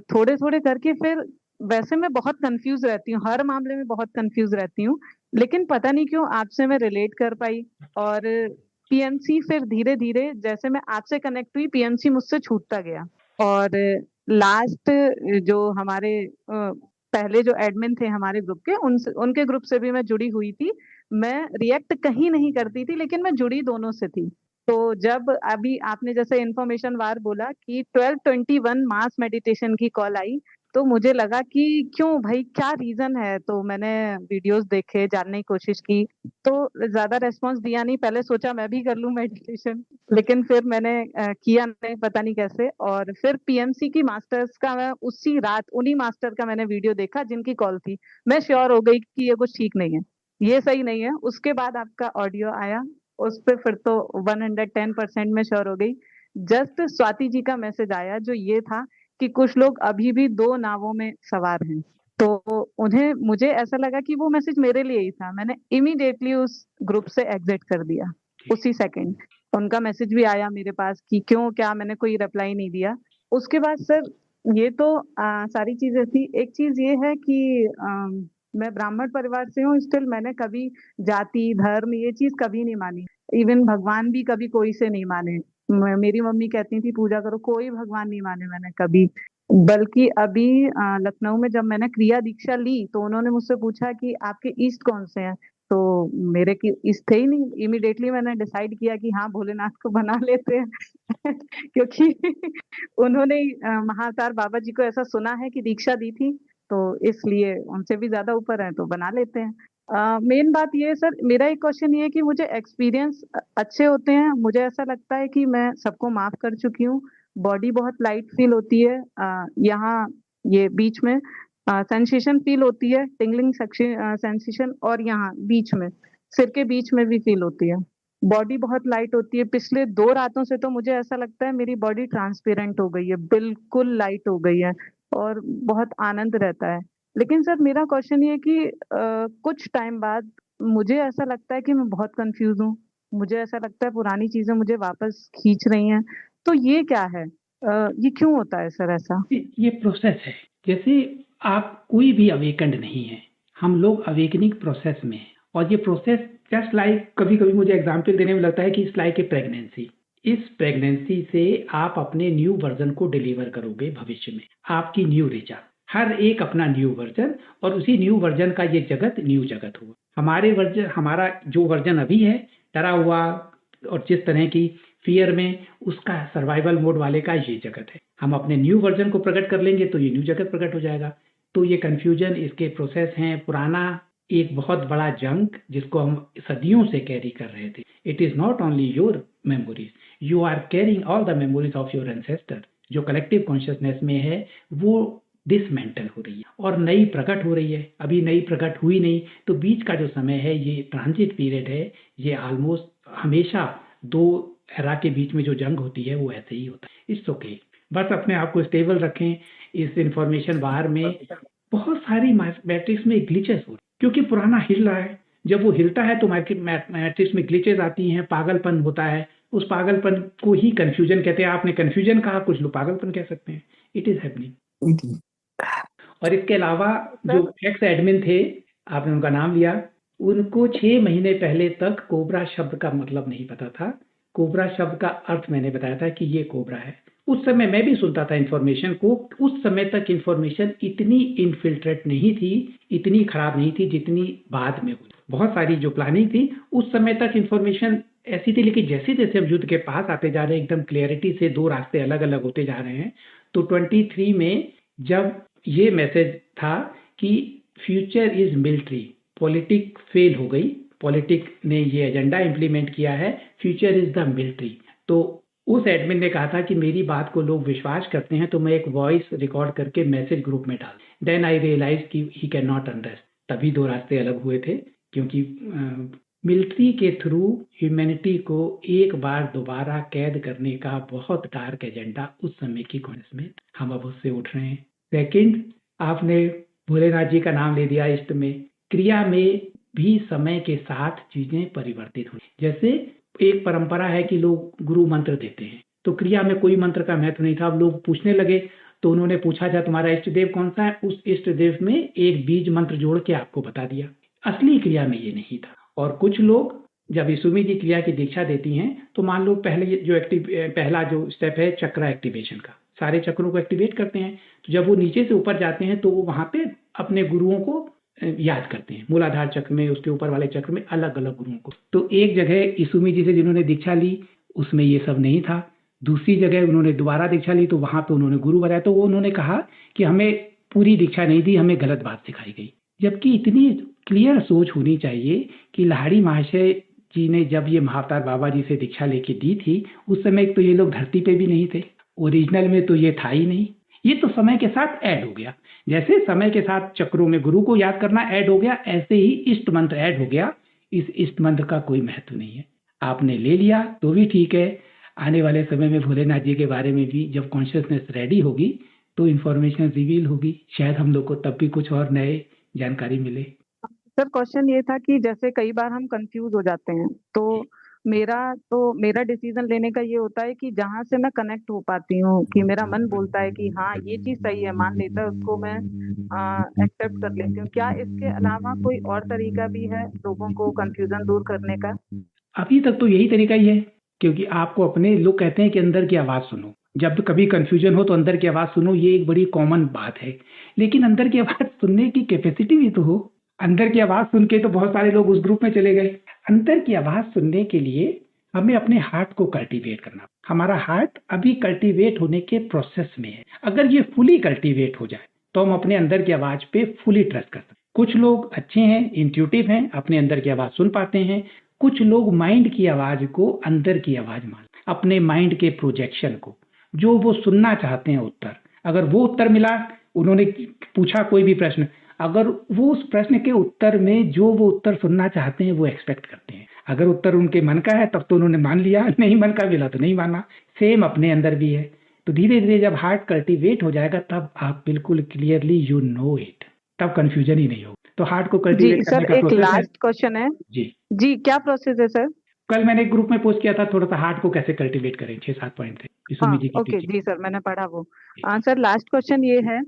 थोड़े थोड़े करके फिर, वैसे मैं बहुत कंफ्यूज रहती हूँ, हर मामले में बहुत कंफ्यूज रहती हूँ, लेकिन पता नहीं क्यों आपसे मैं रिलेट कर पाई। और पीएमसी फिर धीरे धीरे, जैसे मैं आपसे कनेक्ट हुई, पीएमसी मुझसे छूटता गया। और लास्ट जो हमारे पहले जो एडमिन थे हमारे ग्रुप के, उनके ग्रुप से भी मैं जुड़ी हुई थी। मैं रिएक्ट कहीं नहीं करती थी, लेकिन मैं जुड़ी दोनों से थी। तो जब अभी आपने जैसे इन्फॉर्मेशन वार बोला कि 1221 मास मेडिटेशन की कॉल आई, तो मुझे लगा कि क्यों भाई, क्या रीजन है। तो मैंने वीडियोस देखे, जानने की कोशिश की, तो ज्यादा रेस्पॉन्स दिया नहीं। पहले सोचा मैं भी कर लूं मेडिटेशन, लेकिन फिर मैंने किया नहीं, पता नहीं कैसे। और फिर पीएमसी की मास्टर्स का मैं उसी रात उन्हीं मास्टर का मैंने वीडियो देखा जिनकी कॉल थी। मैं श्योर हो गई कि ये कुछ ठीक नहीं है, ये सही नहीं है। उसके बाद आपका ऑडियो आया, उस पर फिर तो 110% में श्योर हो गई। जस्ट स्वाति जी का मैसेज आया जो ये था कि कुछ लोग अभी भी 2 नावों में सवार हैं। तो उन्हें, मुझे ऐसा लगा कि वो मैसेज मेरे लिए ही था। मैंने इमीडिएटली उस ग्रुप से एग्जिट कर दिया उसी सेकंड। उनका मैसेज भी आया मेरे पास कि क्यों, क्या, मैंने कोई रिप्लाई नहीं दिया। उसके बाद सर ये तो सारी चीजें थी। एक चीज ये है कि मैं ब्राह्मण परिवार से हूँ, स्टिल मैंने कभी जाति धर्म ये चीज कभी नहीं मानी। इवन भगवान भी कभी कोई से नहीं माने। मेरी मम्मी कहती थी पूजा करो, कोई भगवान नहीं माने मैंने कभी। बल्कि अभी लखनऊ में जब मैंने क्रिया दीक्षा ली तो उन्होंने मुझसे पूछा कि आपके ईस्ट कौन से हैं, तो मेरे की ईस्ट थे ही नहीं। इमीडिएटली मैंने डिसाइड किया कि हाँ भोलेनाथ को बना लेते हैं क्योंकि उन्होंने महासार बाबा जी को ऐसा सुना है कि दीक्षा दी थी, तो इसलिए उनसे भी ज्यादा ऊपर है तो बना लेते हैं। मेन बात ये है सर, मेरा एक क्वेश्चन ये है कि मुझे एक्सपीरियंस अच्छे होते हैं। मुझे ऐसा लगता है कि मैं सबको माफ कर चुकी हूँ। बॉडी बहुत लाइट फील होती है, यहाँ ये बीच में सेंसेशन फील होती है, टिंगलिंग सेंसेशन, और यहाँ बीच में सिर के बीच में भी फील होती है। बॉडी बहुत लाइट होती है। पिछले 2 रातों से तो मुझे ऐसा लगता है मेरी बॉडी ट्रांसपेरेंट हो गई है, बिल्कुल लाइट हो गई है, और बहुत आनंद रहता है। लेकिन सर मेरा क्वेश्चन ये है कि कुछ टाइम बाद मुझे ऐसा लगता है कि मैं बहुत कंफ्यूज हूँ। मुझे ऐसा लगता है पुरानी चीजें मुझे वापस खींच रही हैं। तो ये क्या है, ये क्यों होता है सर ऐसा? ये प्रोसेस है। जैसे आप कोई भी अवेकंड नहीं है, हम लोग अवेकनिंग प्रोसेस में हैं। और ये प्रोसेस जस्ट लाइक, कभी कभी मुझे एग्जाम्पल देने में लगता है कि इट्स लाइक ए प्रेगनेंसी। इस प्रेगनेंसी से आप अपने न्यू वर्जन को डिलीवर करोगे भविष्य में, आपकी न्यू ऋचा। हर एक अपना न्यू वर्जन, और उसी न्यू वर्जन का ये जगत न्यू जगत हुआ। हमारा जो वर्जन अभी है डरा हुआ और जिस तरह की फियर में, उसका सर्वाइवल मोड वाले का ये जगत है। हम अपने न्यू वर्जन को प्रकट कर लेंगे तो ये न्यू जगत प्रकट हो जाएगा। तो ये कंफ्यूजन, इसके प्रोसेस हैं। पुराना एक बहुत बड़ा जंक जिसको हम सदियों से कैरी कर रहे थे। It is not only your memories, you are carrying all the memories of your ancestor. जो कलेक्टिव कॉन्शियसनेस में है वो डिसमेंटल हो रही है और नई प्रकट हो रही है। अभी नई प्रकट हुई नहीं, तो बीच का जो समय है ये ट्रांजिट पीरियड है। ये ऑलमोस्ट हमेशा 2 एरा के बीच में जो जंग होती है वो ऐसे ही होता है। इट्स ओके, बस अपने आप को स्टेबल रखें। इस इंफॉर्मेशन बाहर में बहुत सारी मैट्रिक्स में ग्लिचेस हो रहे हैं क्योंकि पुराना हिल रहा है। जब वो हिलता है तो मैट्रिक्स में ग्लिचेस आती हैं, पागलपन होता है। उस पागलपन को ही कंफ्यूजन कहते हैं। आपने कंफ्यूजन कहा, कुछ लोग पागलपन कह सकते हैं। It is happening. और इसके अलावा जो एक्स एडमिन थे, आपने उनका नाम लिया, उनको 6 महीने पहले तक कोबरा शब्द का मतलब नहीं पता था। कोबरा शब्द का अर्थ मैंने बताया था कि ये कोबरा है। उस समय मैं भी सुनता था इन्फॉर्मेशन को। उस समय तक इन्फॉर्मेशन इतनी इनफिल्ट्रेट नहीं थी, इतनी खराब नहीं थी जितनी बाद में हुई। बहुत सारी जो प्लानिंग थी उस समय तक इन्फॉर्मेशन ऐसी थी, लेकिन जैसे जैसे हम युद्ध के पास आते जा रहे हैं, एकदम क्लियरिटी से 2 रास्ते अलग अलग होते जा रहे हैं। तो 23 में जब ये मैसेज था कि future is military, politic fail हो गई, पॉलिटिक ने ये एजेंडा इंप्लीमेंट किया है, फ्यूचर इज द मिलिट्री। तो उस एडमिन ने कहा था कि मेरी बात को लोग विश्वास करते हैं तो मैं एक वॉइस रिकॉर्ड करके मैसेज ग्रुप में डाल। देन आई रियलाइज कि ही कैन नॉट अंडरस्टैंड। तभी 2 रास्ते अलग हुए थे, क्योंकि मिलिट्री के थ्रू ह्यूमैनिटी को एक बार दोबारा कैद करने का बहुत डार्क एजेंडा उस समय की कॉन्स में, हम अब उससे उठ रहे हैं। सेकंड, आपने भोलेनाथ जी का नाम ले दिया। इष्ट में क्रिया में भी समय के साथ चीजें परिवर्तित हुई। जैसे एक परंपरा है कि लोग गुरु मंत्र देते हैं, तो क्रिया में कोई मंत्र का महत्व नहीं था। अब लोग पूछने लगे, तो उन्होंने पूछा जा तुम्हारा इष्ट देव कौन सा है, उस इष्ट देव में एक बीज मंत्र जोड़ के आपको बता दिया। असली क्रिया में ये नहीं था। और कुछ लोग जब इसुमी जी क्रिया की दीक्षा देती हैं तो मान लो पहला जो स्टेप है चक्र एक्टिवेशन का, सारे चक्रों को एक्टिवेट करते हैं। तो जब वो नीचे से ऊपर जाते हैं तो वो वहां पे अपने गुरुओं को याद करते हैं, मूलाधार चक्र में, उसके ऊपर वाले चक्र में अलग अलग गुरुओं को। तो एक जगह इसुमी जी से जिन्होंने दीक्षा ली उसमें ये सब नहीं था। दूसरी जगह उन्होंने दोबारा दीक्षा ली तो वहां पे उन्होंने गुरु बताया। तो वो उन्होंने कहा कि हमें पूरी दीक्षा नहीं दी, हमें गलत बात सिखाई गई। जबकि इतनी क्लियर सोच होनी चाहिए कि लाहिड़ी महाशय जी ने जब ये महाअवतार बाबा जी से दीक्षा लेके दी थी, उस समय तो ये लोग धरती पे भी नहीं थे, ओरिजिनल में तो ये था ही नहीं। ये तो समय के साथ ऐड हो गया। जैसे समय के साथ चक्रों में गुरु को याद करना ऐड हो गया, ऐसे ही इष्ट मंत्र ऐड हो गया। इस इष्ट मंत्र का कोई महत्व नहीं है। आपने ले लिया तो भी ठीक है। आने वाले समय में भोलेनाथ जी के बारे में भी जब कॉन्शियसनेस रेडी होगी तो इन्फॉर्मेशन रिवील होगी, शायद हम लोग को तब भी कुछ और नए जानकारी मिले। सर क्वेश्चन ये था कि जैसे कई बार हम कंफ्यूज हो जाते हैं, तो मेरा डिसीजन लेने का ये होता है कि जहां से मैं कनेक्ट हो पाती हूँ, कि मेरा मन बोलता है कि हाँ ये चीज सही है, मान लेता है, उसको मैं एक्सेप्ट कर लेती हूँ। क्या इसके अलावा कोई और तरीका भी है लोगों को कंफ्यूजन दूर करने का? अभी तक तो यही तरीका ही है, क्योंकि आपको अपने लोग कहते हैं कि अंदर की आवाज सुनो। जब कभी कंफ्यूजन हो तो अंदर की आवाज सुनो, ये एक बड़ी कॉमन बात है। लेकिन अंदर की आवाज सुनने की कैपेसिटी भी तो हो। अंदर की आवाज सुन के तो बहुत सारे लोग उस ग्रुप में चले गए। अंदर की आवाज सुनने के लिए हमें अपने हार्ट को कल्टीवेट करना। हमारा हार्ट अभी कल्टीवेट होने के प्रोसेस में है। अगर ये फुली कल्टीवेट हो जाए तो हम अपने अंदर की आवाज पे फुली ट्रस्ट कर सकते हैं। कुछ लोग अच्छे हैं, इंट्यूटिव हैं, अपने अंदर की आवाज सुन पाते हैं। कुछ लोग माइंड की आवाज को अंदर की आवाज मान, अपने माइंड के प्रोजेक्शन को, जो वो सुनना चाहते हैं उत्तर, अगर वो उत्तर मिला, उन्होंने पूछा कोई भी प्रश्न, अगर वो उस प्रश्न के उत्तर में जो वो उत्तर सुनना चाहते हैं वो एक्सपेक्ट करते हैं, अगर उत्तर उनके मन का है तब तो उन्होंने मान लिया, नहीं मन का मिला तो नहीं माना। सेम अपने अंदर भी है। तो धीरे धीरे जब हार्ट कल्टीवेट हो जाएगा तब आप बिल्कुल क्लियरली यू नो इट, तब कंफ्यूजन ही नहीं होगा। तो हार्ट को जी कल्टीवेट करने सर, का एक प्रोसेस है। लास्ट क्वेश्चन है। जी जी, क्या प्रोसेस है सर? कल मैंने एक ग्रुप में पोस्ट किया था, थोड़ा सा हार्ट को कैसे कल्टीवेट करें, 6-7 पॉइंट थे हाँ, सुमी जी की ओके टीचिंग। जी सर, मैंने पढ़ा वो। सर लास्ट क्वेश्चन ये है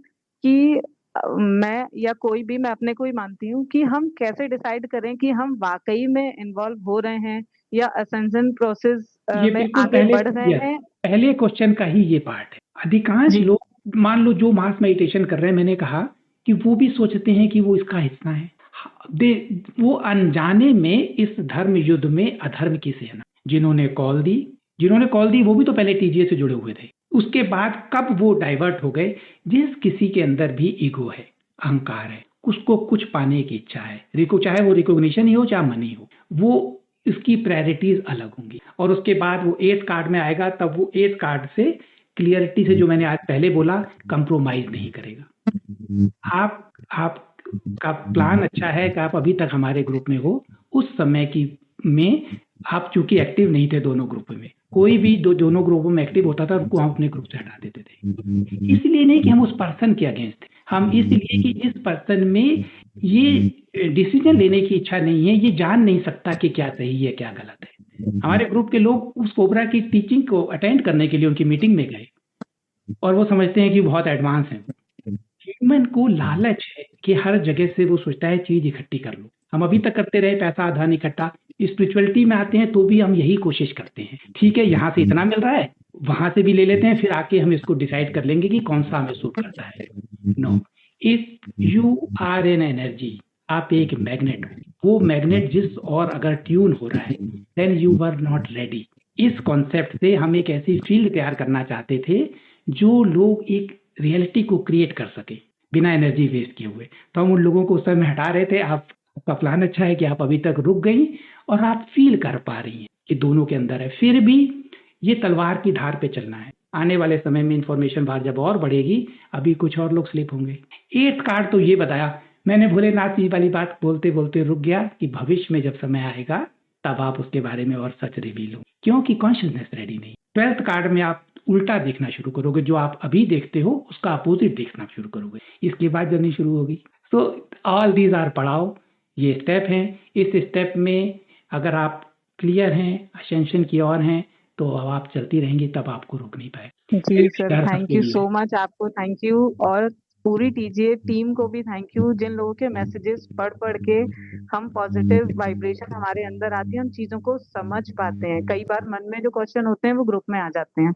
कि मैं या कोई भी, मैं अपने को ही मानती हूँ कि हम कैसे डिसाइड करें कि हम वाकई में इन्वॉल्व हो रहे हैं या असेंशन प्रोसेस ये में बिल्कुल आगे बढ़ रहे yes, हैं। पहले क्वेश्चन का ही ये पार्ट है। अधिकांश जी लोग, मान लो जो मास मेडिटेशन कर रहे हैं, मैंने कहा कि वो भी सोचते हैं कि वो इसका हिस्सा है। वो अनजाने में इस धर्म युद्ध में अधर्म की सेना, जिन्होंने कॉल दी वो भी तो पहले टीजीए से जुड़े हुए थे। उसके बाद कब वो डाइवर्ट हो गए। जिस किसी के अंदर भी ईगो है, अहंकार है, उसको कुछ पाने की इच्छा है, चाहे वो रिकॉग्निशन ही हो चाहे मनी हो, वो इसकी प्रायोरिटीज अलग होंगी। और उसके बाद वो एथ कार्ड में आएगा, तब वो एथ कार्ड से क्लियरिटी से, जो मैंने आज पहले बोला, कंप्रोमाइज नहीं करेगा। आपका प्लान अच्छा है कि आप अभी तक हमारे ग्रुप में हो। उस समय की में आप चूंकि एक्टिव नहीं थे दोनों ग्रुप में, कोई भी दोनों ग्रुपों में एक्टिव होता था उनको हम अपने ग्रुप से हटा देते थे। इसलिए नहीं कि हम उस पर्सन के अगेंस्ट थे, हम इसलिए कि इस पर्सन में ये डिसीजन लेने की इच्छा नहीं है, ये जान नहीं सकता कि क्या सही है क्या गलत है। हमारे ग्रुप के लोग उस कोबरा की टीचिंग को अटेंड करने के लिए उनकी मीटिंग में गए और वो समझते हैं कि बहुत एडवांस है। ह्यूमन को लालच है कि हर जगह से वो सोचता है चीज इकट्ठी कर लो। हम अभी तक करते रहे पैसा धन इकट्ठा। स्पिरिचुअलिटी में आते हैं तो भी हम यही कोशिश करते हैं, ठीक है यहाँ से इतना मिल रहा है, वहां से भी ले लेते हैं, फिर आके हम इसको डिसाइड कर लेंगे कि कौन सा हमें सूट करता है। No, if you are an energy, आप एक मैग्नेट हो। वो मैग्नेट जिस और अगर ट्यून हो रहा है, then you were not ready. इस कॉन्सेप्ट से हम एक ऐसी फील्ड तैयार करना चाहते थे जो लोग एक रियलिटी को क्रिएट कर सके बिना एनर्जी वेस्ट किए हुए। तो हम उन लोगों को उस समय हटा रहे थे। आपका प्लान अच्छा है कि आप अभी तक रुक गई और आप फील कर पा रही हैं कि दोनों के अंदर है। फिर भी ये तलवार की धार पे चलना है। आने वाले समय में इंफॉर्मेशन बाहर जब और बढ़ेगी, अभी कुछ और लोग स्लिप होंगे। 8 कार्ड तो ये बताया मैंने, भोलेनाथ जी वाली बात बोलते बोलते रुक गया कि भविष्य में जब समय आएगा तब आप उसके बारे में और सच रिवील हो, क्योंकि कॉन्शियसनेस रेडी नहीं। 12th कार्ड में आप उल्टा देखना शुरू करोगे, जो आप अभी देखते हो उसका अपोजिट देखना शुरू करोगे, इसके बाद जर्नी शुरू होगी। सो ऑल दीज आर पड़ाव, ये स्टेप हैं। इस स्टेप में अगर आप क्लियर हैं, असेंशन की ओर हैं, तो अब आप चलती रहेंगी, तब आपको रोक नहीं पाए। जी sir, thank you so much. आपको थैंक यू, और पूरी टीजीए टीम को भी थैंक यू, जिन लोगों के मैसेजेस पढ़ के हम पॉजिटिव वाइब्रेशन हमारे अंदर आती है, उन चीजों को समझ पाते हैं। कई बार मन में जो क्वेश्चन होते हैं वो ग्रुप में आ जाते हैं।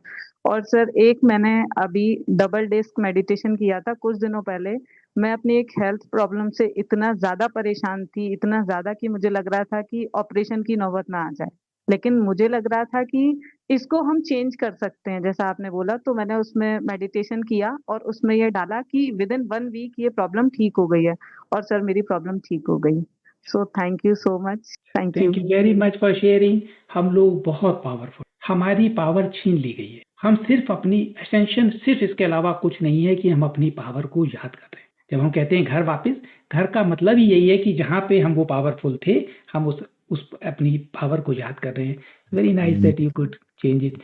और सर एक मैंने अभी डबल डिस्क मेडिटेशन किया था कुछ दिनों पहले। मैं अपनी एक हेल्थ प्रॉब्लम से इतना ज्यादा परेशान थी, इतना ज्यादा कि मुझे लग रहा था कि ऑपरेशन की नौबत ना आ जाए। लेकिन मुझे लग रहा था कि इसको हम चेंज कर सकते हैं जैसा आपने बोला, तो मैंने उसमें मेडिटेशन किया और उसमें ये डाला कि विद इन 1 वीक ये प्रॉब्लम ठीक हो गई है, और सर मेरी प्रॉब्लम ठीक हो गई। So thank you so much, thank you. Thank you very much for sharing. हम लोग बहुत पावरफुल, हमारी पावर छीन ली गई है। हम सिर्फ अपनी असेंशन, सिर्फ इसके अलावा कुछ नहीं है कि हम अपनी पावर को याद कर रहे हैं। जब हम कहते हैं घर वापस, घर का मतलब ही यही है कि जहाँ पे हम वो पावरफुल थे, हम उस अपनी पावर को याद कर रहे हैं। Very nice that you could change it,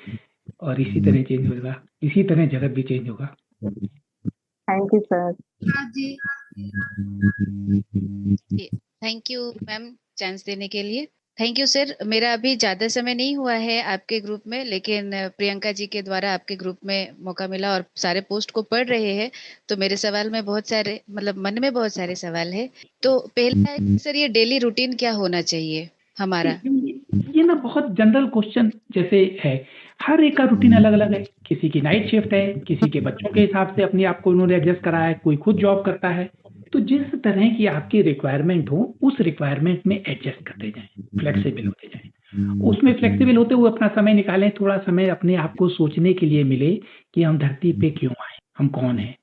और इसी तरह चेंज होगा, इसी तरह जगत भी चेंज होगा। Thank you sir. जी थैंक यू मैम चांस देने के लिए। Thank you sir. मेरा अभी ज्यादा समय नहीं हुआ है आपके ग्रुप में, लेकिन प्रियंका जी के द्वारा आपके ग्रुप में मौका मिला और सारे पोस्ट को पढ़ रहे हैं, तो मेरे सवाल में बहुत सारे, मतलब मन में बहुत सारे सवाल है। तो पहला है सर, ये डेली रूटीन क्या होना चाहिए हमारा? ये ना बहुत जनरल क्वेश्चन जैसे है, हर एक का रूटीन अलग अलग है। किसी की नाइट शिफ्ट है, किसी के बच्चों के हिसाब से अपने आप को उन्होंने एडजस्ट करा है, कोई खुद जॉब करता है। तो जिस तरह की आपकी रिक्वायरमेंट हो, उस रिक्वायरमेंट में एडजस्ट करते जाएं, फ्लेक्सिबल होते जाएं। उसमें फ्लेक्सिबल होते हुए अपना समय निकालें, थोड़ा समय अपने आप को सोचने के लिए मिले कि हम धरती पे क्यों आए, हम कौन हैं।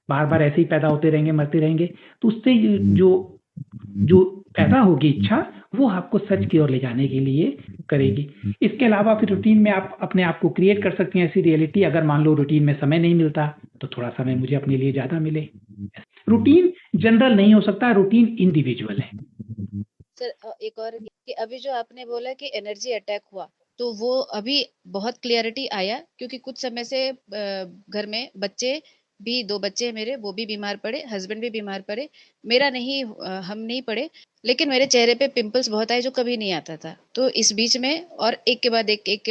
बार बार ऐसे ही पैदा होते रहेंगे, मरते रहेंगे, तो उससे जो पैदा होगी इच्छा, वो आपको सच की ओर ले जाने के लिए करेगी। इसके अलावा फिर रूटीन में आप अपने आप को क्रिएट कर सकते हैं ऐसी रियलिटी। अगर मान लो रूटीन में समय नहीं मिलता, तो थोड़ा समय मुझे अपने लिए ज्यादा मिले। रूटीन जनरल नहीं हो सकता, रूटीन इंडिविजुअल है। सर एक और कि अभी जो आपने बोला कि एनर्जी अटैक हुआ, तो वो अभी बहुत क्लियरिटी आया, क्योंकि कुछ समय से घर में बच्चे भी, 2 बच्चे मेरे, वो भी बीमार पड़े, हस्बैंड भी बीमार पड़े। मेरा नहीं, हम नहीं पड़े, लेकिन मेरे चेहरे पे पिंपल्स बहुत आए जो कभी नहीं आता था। तो इस बीच में और एक के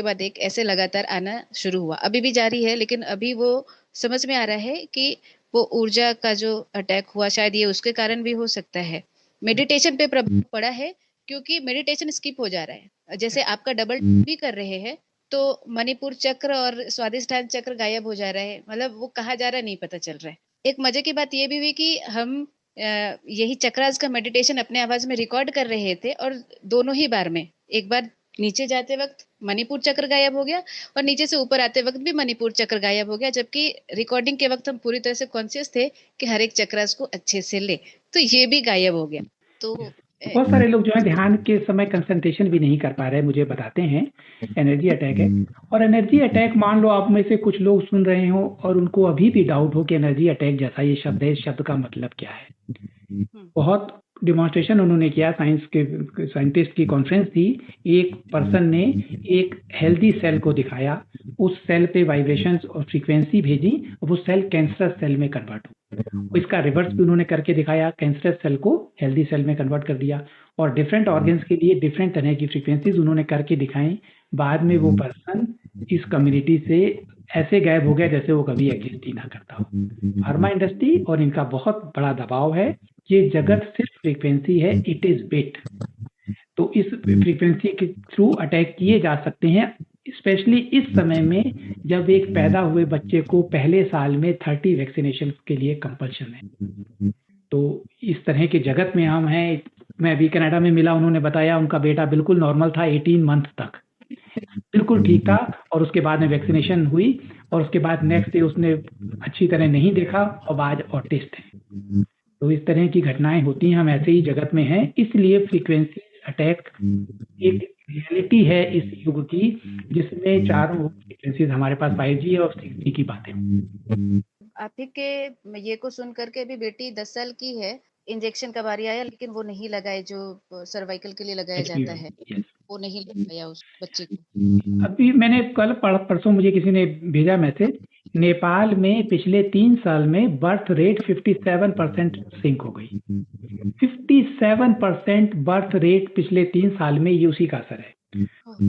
बाद एक ऐसे लगातार आना शुरू हुआ। अभी भी जारी है, लेकिन अभी वो समझ में आ रहा है कि वो ऊर्जा का जो अटैक हुआ, शायद ये उसके कारण भी हो सकता है। मेडिटेशन पे प्रभाव पड़ा है, क्योंकि मेडिटेशन स्किप हो जा रहा है। जैसे आपका डबल भी कर रहे हैं, तो मणिपुर चक्र और स्वादिष्ठान चक्र गायब हो जा रहा है, मतलब वो कहाँ जा रहा है नहीं पता चल रहा है। एक मजे की बात ये भी हुई कि हम यही चक्रास का मेडिटेशन अपने आवाज में रिकॉर्ड कर रहे थे, और दोनों ही बार में, एक बार नीचे जाते वक्त मणिपुर चक्र गायब हो गया, और नीचे से ऊपर आते वक्त भी मणिपुर चक्र गायब हो गया, जबकि रिकॉर्डिंग के वक्त हम पूरी तरह से कॉन्शियस थे कि हर एक चक्रास को अच्छे से ले, तो ये भी गायब हो गया। तो बहुत सारे लोग जो है ध्यान के समय कंसंट्रेशन भी नहीं कर पा रहे, मुझे बताते हैं एनर्जी अटैक है। और एनर्जी अटैक, मान लो आप में से कुछ लोग सुन रहे हो और उनको अभी भी डाउट हो कि एनर्जी अटैक जैसा ये शब्द है, इस शब्द का मतलब क्या है। बहुत डिमॉन्स्ट्रेशन उन्होंने किया, साइंटिस्ट की कॉन्फ्रेंस थी। एक पर्सन ने एक हेल्दी सेल को दिखाया, उस सेल पे वाइब्रेशंस और फ्रीक्वेंसी भेजी, वो सेल कैंसरस सेल में कन्वर्ट हो। इसका रिवर्स भी उन्होंने करके दिखाया, कैंसरस सेल को हेल्दी सेल में कन्वर्ट कर दिया, और डिफरेंट ऑर्गन्स के लिए डिफरेंट तरह की फ्रीक्वेंसीज उन्होंने करके दिखाई। बाद में वो पर्सन इस कम्युनिटी से ऐसे गायब हो गया जैसे वो कभी एग्जिस्ट ही ना करता हो। फार्मा इंडस्ट्री और इनका बहुत बड़ा दबाव है, ये जगत सिर्फ फ्रीक्वेंसी है, इट इज बिट। तो इस फ्रीक्वेंसी के थ्रू अटैक किए जा सकते हैं, स्पेशली इस समय में जब एक पैदा हुए बच्चे को पहले साल में 30 वैक्सीनेशन के लिए कंपल्शन है। तो इस तरह के जगत में हम हैं। मैं अभी कनाडा में मिला, उन्होंने बताया उनका बेटा बिल्कुल नॉर्मल था 18 मंथ तक, बिल्कुल ठीक था, और उसके बाद में वैक्सीनेशन हुई, और उसके बाद नेक्स्ट डे उसने अच्छी तरह नहीं देखा, और आज ऑटिस्ट है। तो इस तरह की घटनाएं होती हैं, हम ऐसे ही जगत में हैं। इसलिए फ्रीक्वेंसी अटैक एक रियलिटी है इस युग की, जिसमें चारों फ्रीक्वेंसीज हमारे पास 5G और 6G की बातें। आप ही के ये को सुन करके भी बेटी 10 साल की है, इंजेक्शन का बारी आया, लेकिन वो नहीं लगाए जो सर्वाइकल के लिए लगाया जाता है, वो नहीं लगाया उस बच्चे को। अभी मैंने कल परसों मुझे किसी ने भेजा मैसेज, नेपाल में पिछले 3 साल में बर्थ रेट 57% सिंक हो गई। 57% बर्थ रेट पिछले 3 साल में, ये उसी का असर है।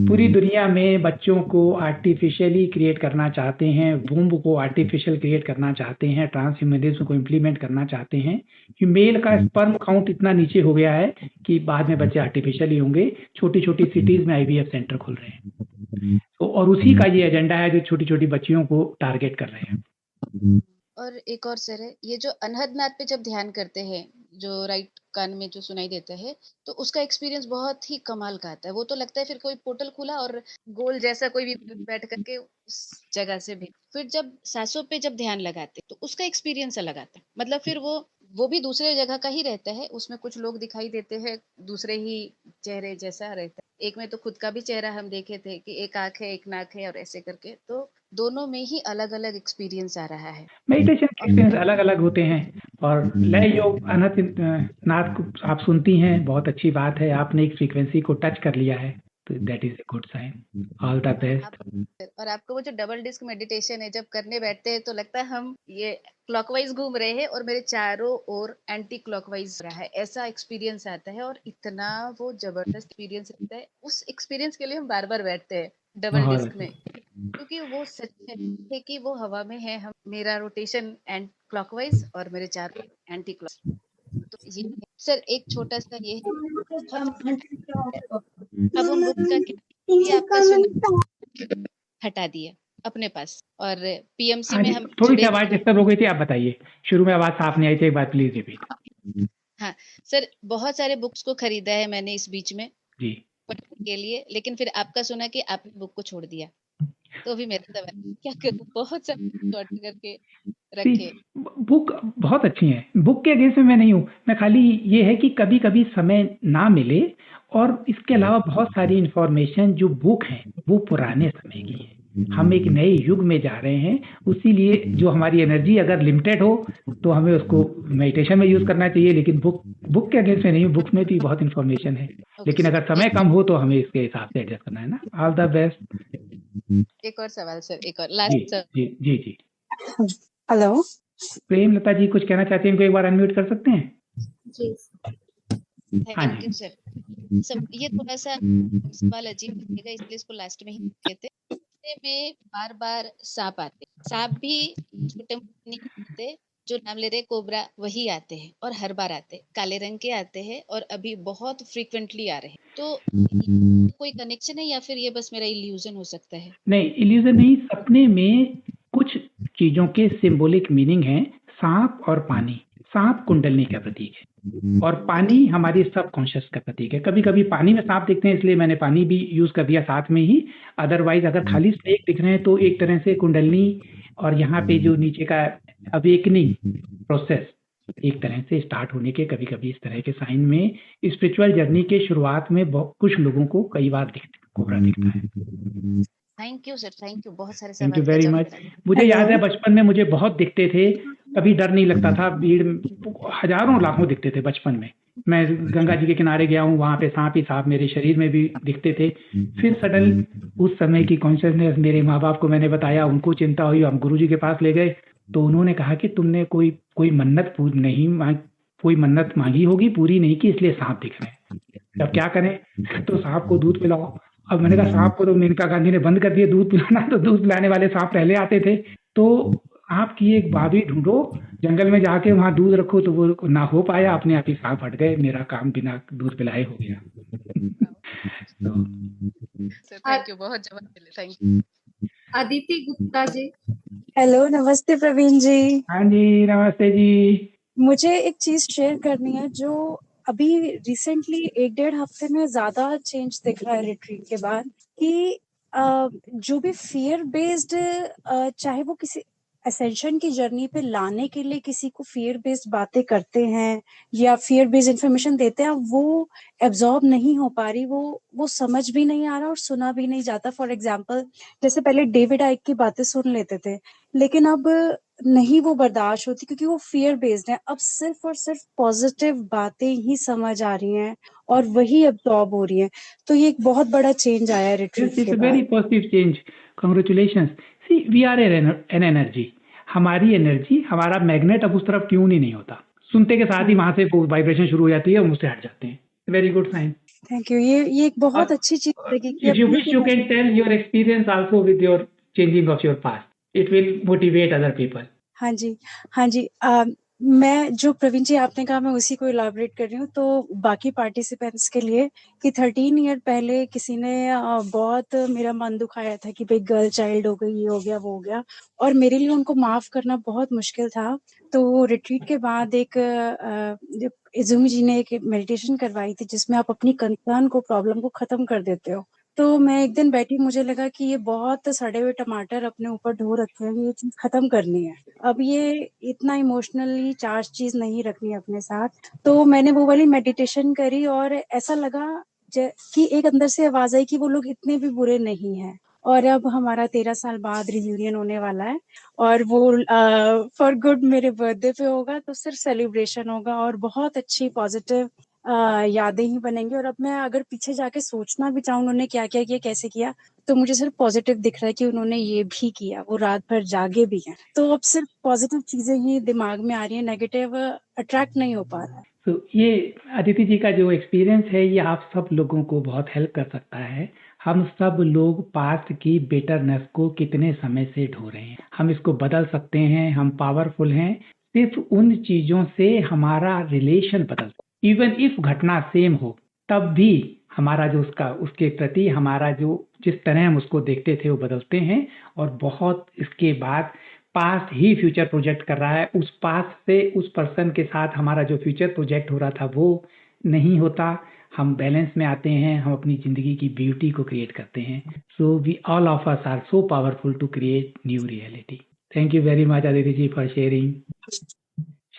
पूरी दुनिया में बच्चों को आर्टिफिशियली क्रिएट करना चाहते हैं, वूम्ब को आर्टिफिशियल क्रिएट करना चाहते हैं, ट्रांसह्यूमनिज्म को इम्प्लीमेंट करना चाहते हैं। फीमेल का स्पर्म काउंट इतना नीचे हो गया है कि बाद में बच्चे आर्टिफिशियल ही होंगे। छोटी छोटी सिटीज में IVF सेंटर खुल रहे हैं, तो और उसी का ये एजेंडा है जो छोटी छोटी बच्चियों को टारगेट कर रहे हैं। और एक और सर है, ये जो अनहद नाथ पे जब ध्यान करते हैं, जो राइट कान में जो सुनाई देता है, तो उसका एक्सपीरियंस बहुत ही कमाल का आता है। वो तो लगता है फिर कोई पोर्टल खुला और गोल जैसा कोई भी बैठ करके उस जगह से भी फिर जब सांसों पे जब ध्यान लगाते तो उसका एक्सपीरियंस अलग आता है। मतलब फिर वो भी दूसरे जगह का ही रहता है, उसमें कुछ लोग दिखाई देते हैं दूसरे ही चेहरे जैसा रहता है। एक में तो खुद का भी चेहरा हम देखे थे कि एक आंख है एक नाक है और ऐसे करके, तो दोनों में ही अलग अलग एक्सपीरियंस आ रहा है। मेडिटेशन के एक्सपीरियंस अलग अलग होते हैं और लय योग अनंत नाद को आप सुनती हैं, बहुत अच्छी बात है, आपने एक फ्रीक्वेंसी को टच कर लिया है, तो that is a good sign. All the best. और आपको वो जो डबल डिस्क मेडिटेशन है, जब करने बैठते हैं तो लगता है हम ये क्लॉकवाइज घूम रहे हैं और मेरे चारों ओर एंटी क्लॉकवाइज रहा है, ऐसा एक्सपीरियंस आता है और इतना वो जबरदस्त एक्सपीरियंस रहता है। उस एक्सपीरियंस के लिए हम बार बार बैठते हैं डबल बहुत डिस्क में, क्योंकि वो सच है कि वो हवा में है, हम मेरा रोटेशन एंड क्लॉकवाइज और मेरे चारों एंटी क्लॉक। तो ये सर एक छोटा सा ये है। अब हम बुक का क्या आपका सुना हटा दिया अपने पास, और पीएमसी हाँ में जी, हम थोड़ी सी जुड़े आवाज थे। डिस्टर्ब हो गई थी, आप बताइए, शुरू में आवाज साफ नहीं आई थी, एक बार प्लीज रिपीट। हाँ सर, बहुत सारे बुक्स को खरीदा है मैंने इस बीच में जी पढ़ने के लिए, लेकिन फिर आपका सुना कि आपने बुक को छोड़ दिया, तो भी मेरा सवाल क्या करूं, बहुत सारे ऑर्डर करके रखे। बुक बहुत अच्छी है, बुक के अगेंस्ट में मैं नहीं हूँ, मैं खाली ये है कि कभी कभी समय ना मिले, और इसके अलावा बहुत सारी इंफॉर्मेशन जो बुक है वो पुराने समय की है, हम एक नए युग में जा रहे हैं, उसीलिए जो हमारी एनर्जी अगर लिमिटेड हो तो हमें उसको मेडिटेशन में यूज करना चाहिए, लेकिन बुक के अगेंस्ट में नहीं हूँ, बुक में भी बहुत इंफॉर्मेशन है, लेकिन अगर समय कम हो तो हमें इसके हिसाब से एडजस्ट करना है ना। All the best. एक और सवाल सर, एक और जी लास्ट सर। जी जी जी हेलो प्रेमलता जी कुछ कहना चाहते हैं, इनको एक बार अनम्यूट कर सकते हैं? जी हाँ थैंक जी यू सर। सब ये थोड़ा सा सवाल अजीब लगेगा, इसलिए इसको लास्ट में ही कहते हैं। में बार बार सांप आते, सांप भी छोटे मोटे नहीं आते, जो नाम ले रहे कोबरा वही आते हैं, और हर बार आते हैं, काले रंग के आते हैं और अभी बहुत फ्रीक्वेंटली आ रहे हैं, तो कोई कनेक्शन है या फिर ये बस मेरा इल्यूजन हो सकता है? नहीं, इल्यूजन नहीं, सपने में कुछ चीजों के सिंबॉलिक मीनिंग है। सांप और पानी, सांप कुंडलनी का प्रतीक है और पानी हमारी सब कॉन्शियस का प्रतीक है। कभी कभी पानी में सांप दिखते हैं, इसलिए मैंने पानी भी यूज कर दिया साथ में ही, अदरवाइज अगर खाली स्नेक दिख रहे हैं तो एक तरह से कुंडलनी और यहाँ पे जो नीचे का अवेकनिंग प्रोसेस एक तरह से स्टार्ट होने के कभी कभी इस तरह के साइन में स्पिरिचुअल जर्नी के शुरुआत में कुछ लोगों को कई बार कोबरा दिखता है। Thank you sir, thank you, बहुत सारे थैंक यू सवाल वेरी का मच। जवाब। मुझे याद है बचपन में मुझे बहुत दिखते थे, कभी डर नहीं लगता था, भीड़ हजारों लाखों दिखते थे बचपन में। मैं गंगा जी के किनारे गया हूँ, वहां पे सांप ही सांप मेरे शरीर में भी दिखते थे। फिर सडन उस समय की कॉन्शियसनेस, मेरे माँ बाप को मैंने बताया, उनको चिंता हुई, हम गुरुजी के पास ले गए तो उन्होंने कहा कि तुमने कोई मन्नत कोई मन्नत मांगी होगी, पूरी नहीं की, इसलिए सांप दिख रहे हैं। अब क्या करें, तो सांप को दूध पिलाओ। अब मैंने कहा सांप को तो मेनका गांधी ने बंद कर दिया दूध पिलाना, तो दूध पिलाने वाले सांप पहले आते थे, तो सांप की एक भाभी ढूंढो, जंगल में जाके वहां दूध रखो, तो वो ना हो पाया, अपने आप ही सांप हट गए, मेरा काम बिना दूध पिलाए हो गया। सर थैंक यू, बहुत जवाब मिले, thank you. Aditi Gupta ji. Hello, नमस्ते प्रवीण जी। हाँ जी नमस्ते जी। मुझे एक चीज शेयर करनी है जो अभी रिसेंटली 1-1.5 हफ्ते में ज्यादा चेंज दिख रहा है रिट्रीट के बाद, कि जो भी फियर बेस्ड, चाहे वो किसी असेंशन की जर्नी पे लाने के लिए किसी को फियर बेस्ड बातें करते हैं या फियर बेस्ड इंफॉर्मेशन देते हैं, वो एब्जॉर्ब नहीं हो पा रही, वो समझ भी नहीं आ रहा और सुना भी नहीं जाता। फॉर एग्जाम्पल, जैसे पहले डेविड आइक की बातें सुन लेते थे, लेकिन अब नहीं वो बर्दाश्त होती, क्योंकि वो फियर बेस्ड है। अब सिर्फ और सिर्फ पॉजिटिव बातें ही समझ आ रही हैं और वही अब्सॉर्ब हो रही हैं। तो ये एक बहुत बड़ा चेंज आया है रिट्रीट के बाद। Very positive change, congratulations. See we are an energy, हमारी एनर्जी, हमारा मैग्नेट अब उस तरफ क्यों नहीं होता, सुनते के साथ ही वहां से वाइब्रेशन शुरू हो जाती है और मुझसे हट जाते हैं। Very good sign. Thank you. ये एक बहुत अच्छी चीज लगी कि if you wish you can tell your experience also with your changing of your past, it will motivate other people. हाँ जी, हाँ जी। मैं जो प्रवीण जी आपने कहा मैं उसी को इलाबरेट कर रही हूँ। तो बाकी पार्टिसिपेंट्स के लिए कि 13 ईयर पहले किसी ने बहुत मेरा मन दुखाया था कि भाई गर्ल चाइल्ड हो गई, ये हो गया, वो हो गया, और मेरे लिए उनको माफ करना बहुत मुश्किल था। तो रिट्रीट के बाद एक इजुमी जी ने एक मेडिटेशन करवाई थी जिसमें आप अपनी कंसर्न को, प्रॉब्लम को खत्म कर देते हो। तो मैं एक दिन बैठी, मुझे लगा कि ये बहुत सड़े हुए टमाटर अपने ऊपर ढो रखे हैं, ये चीज खत्म करनी है। अब ये इतना इमोशनली चार्ज चीज नहीं रखनी अपने साथ। तो मैंने वो वाली मेडिटेशन करी और ऐसा लगा कि एक अंदर से आवाज आई कि वो लोग इतने भी बुरे नहीं हैं। और अब हमारा 13 साल बाद रियूनियन होने वाला है और वो फॉर गुड मेरे बर्थडे पे होगा, तो सिर्फ सेलिब्रेशन होगा और बहुत अच्छी पॉजिटिव यादें ही बनेंगी। और अब मैं अगर पीछे जाके सोचना भी चाहूँ उन्होंने क्या क्या किया, कैसे किया, तो मुझे सिर्फ पॉजिटिव दिख रहा है कि उन्होंने ये भी किया, वो रात भर जागे भी हैं। तो अब सिर्फ पॉजिटिव चीजें ही दिमाग में आ रही है, नेगेटिव अट्रैक्ट नहीं हो पा रहा है। तो ये अदिति जी का जो एक्सपीरियंस है ये आप सब लोगों को बहुत हेल्प कर सकता है। हम सब लोग पास्ट की बेटरनेस को कितने समय से ढो रहे हैं, हम इसको बदल सकते हैं, हम पावरफुल हैं। सिर्फ उन चीजों से हमारा रिलेशन बदल, इवन इफ घटना सेम हो तब भी हमारा जो उसके प्रति हमारा जो जिस तरह हम उसको देखते थे वो बदलते हैं। और बहुत इसके बाद पास्ट ही फ्यूचर प्रोजेक्ट कर रहा है, उस पास्ट से उस पर्सन के साथ हमारा जो फ्यूचर प्रोजेक्ट हो रहा था वो नहीं होता। हम बैलेंस में आते हैं, हम अपनी जिंदगी की ब्यूटी को क्रिएट करते हैं। So we all of us are so powerful to create new reality. Thank you very much Aditi ji for sharing.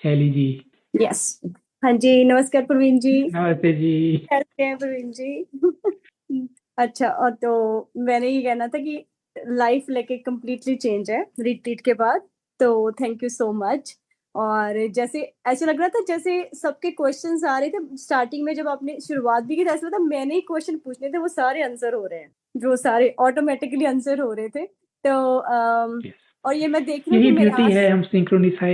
Shaili ji. Yes, हाँ जी, नमस्कार प्रवीण जी। नमस्ते जी। कैसे हैं प्रवीण जी? अच्छा, और तो मैंने ये कहना था कि लाइफ लेके कम्प्लीटली चेंज है रिट्रीट के बाद, तो थैंक यू सो मच। और जैसे ऐसे लग रहा था जैसे सबके क्वेश्चंस आ रहे थे स्टार्टिंग में, जब आपने शुरुआत भी की था ऐसा लगा मैंने ही क्वेश्चन पूछने थे, वो सारे आंसर हो रहे हैं, जो सारे ऑटोमेटिकली आंसर हो रहे थे। तो और ये मैं देख रही हूँ यही कि मेरे ब्यूटी है, हम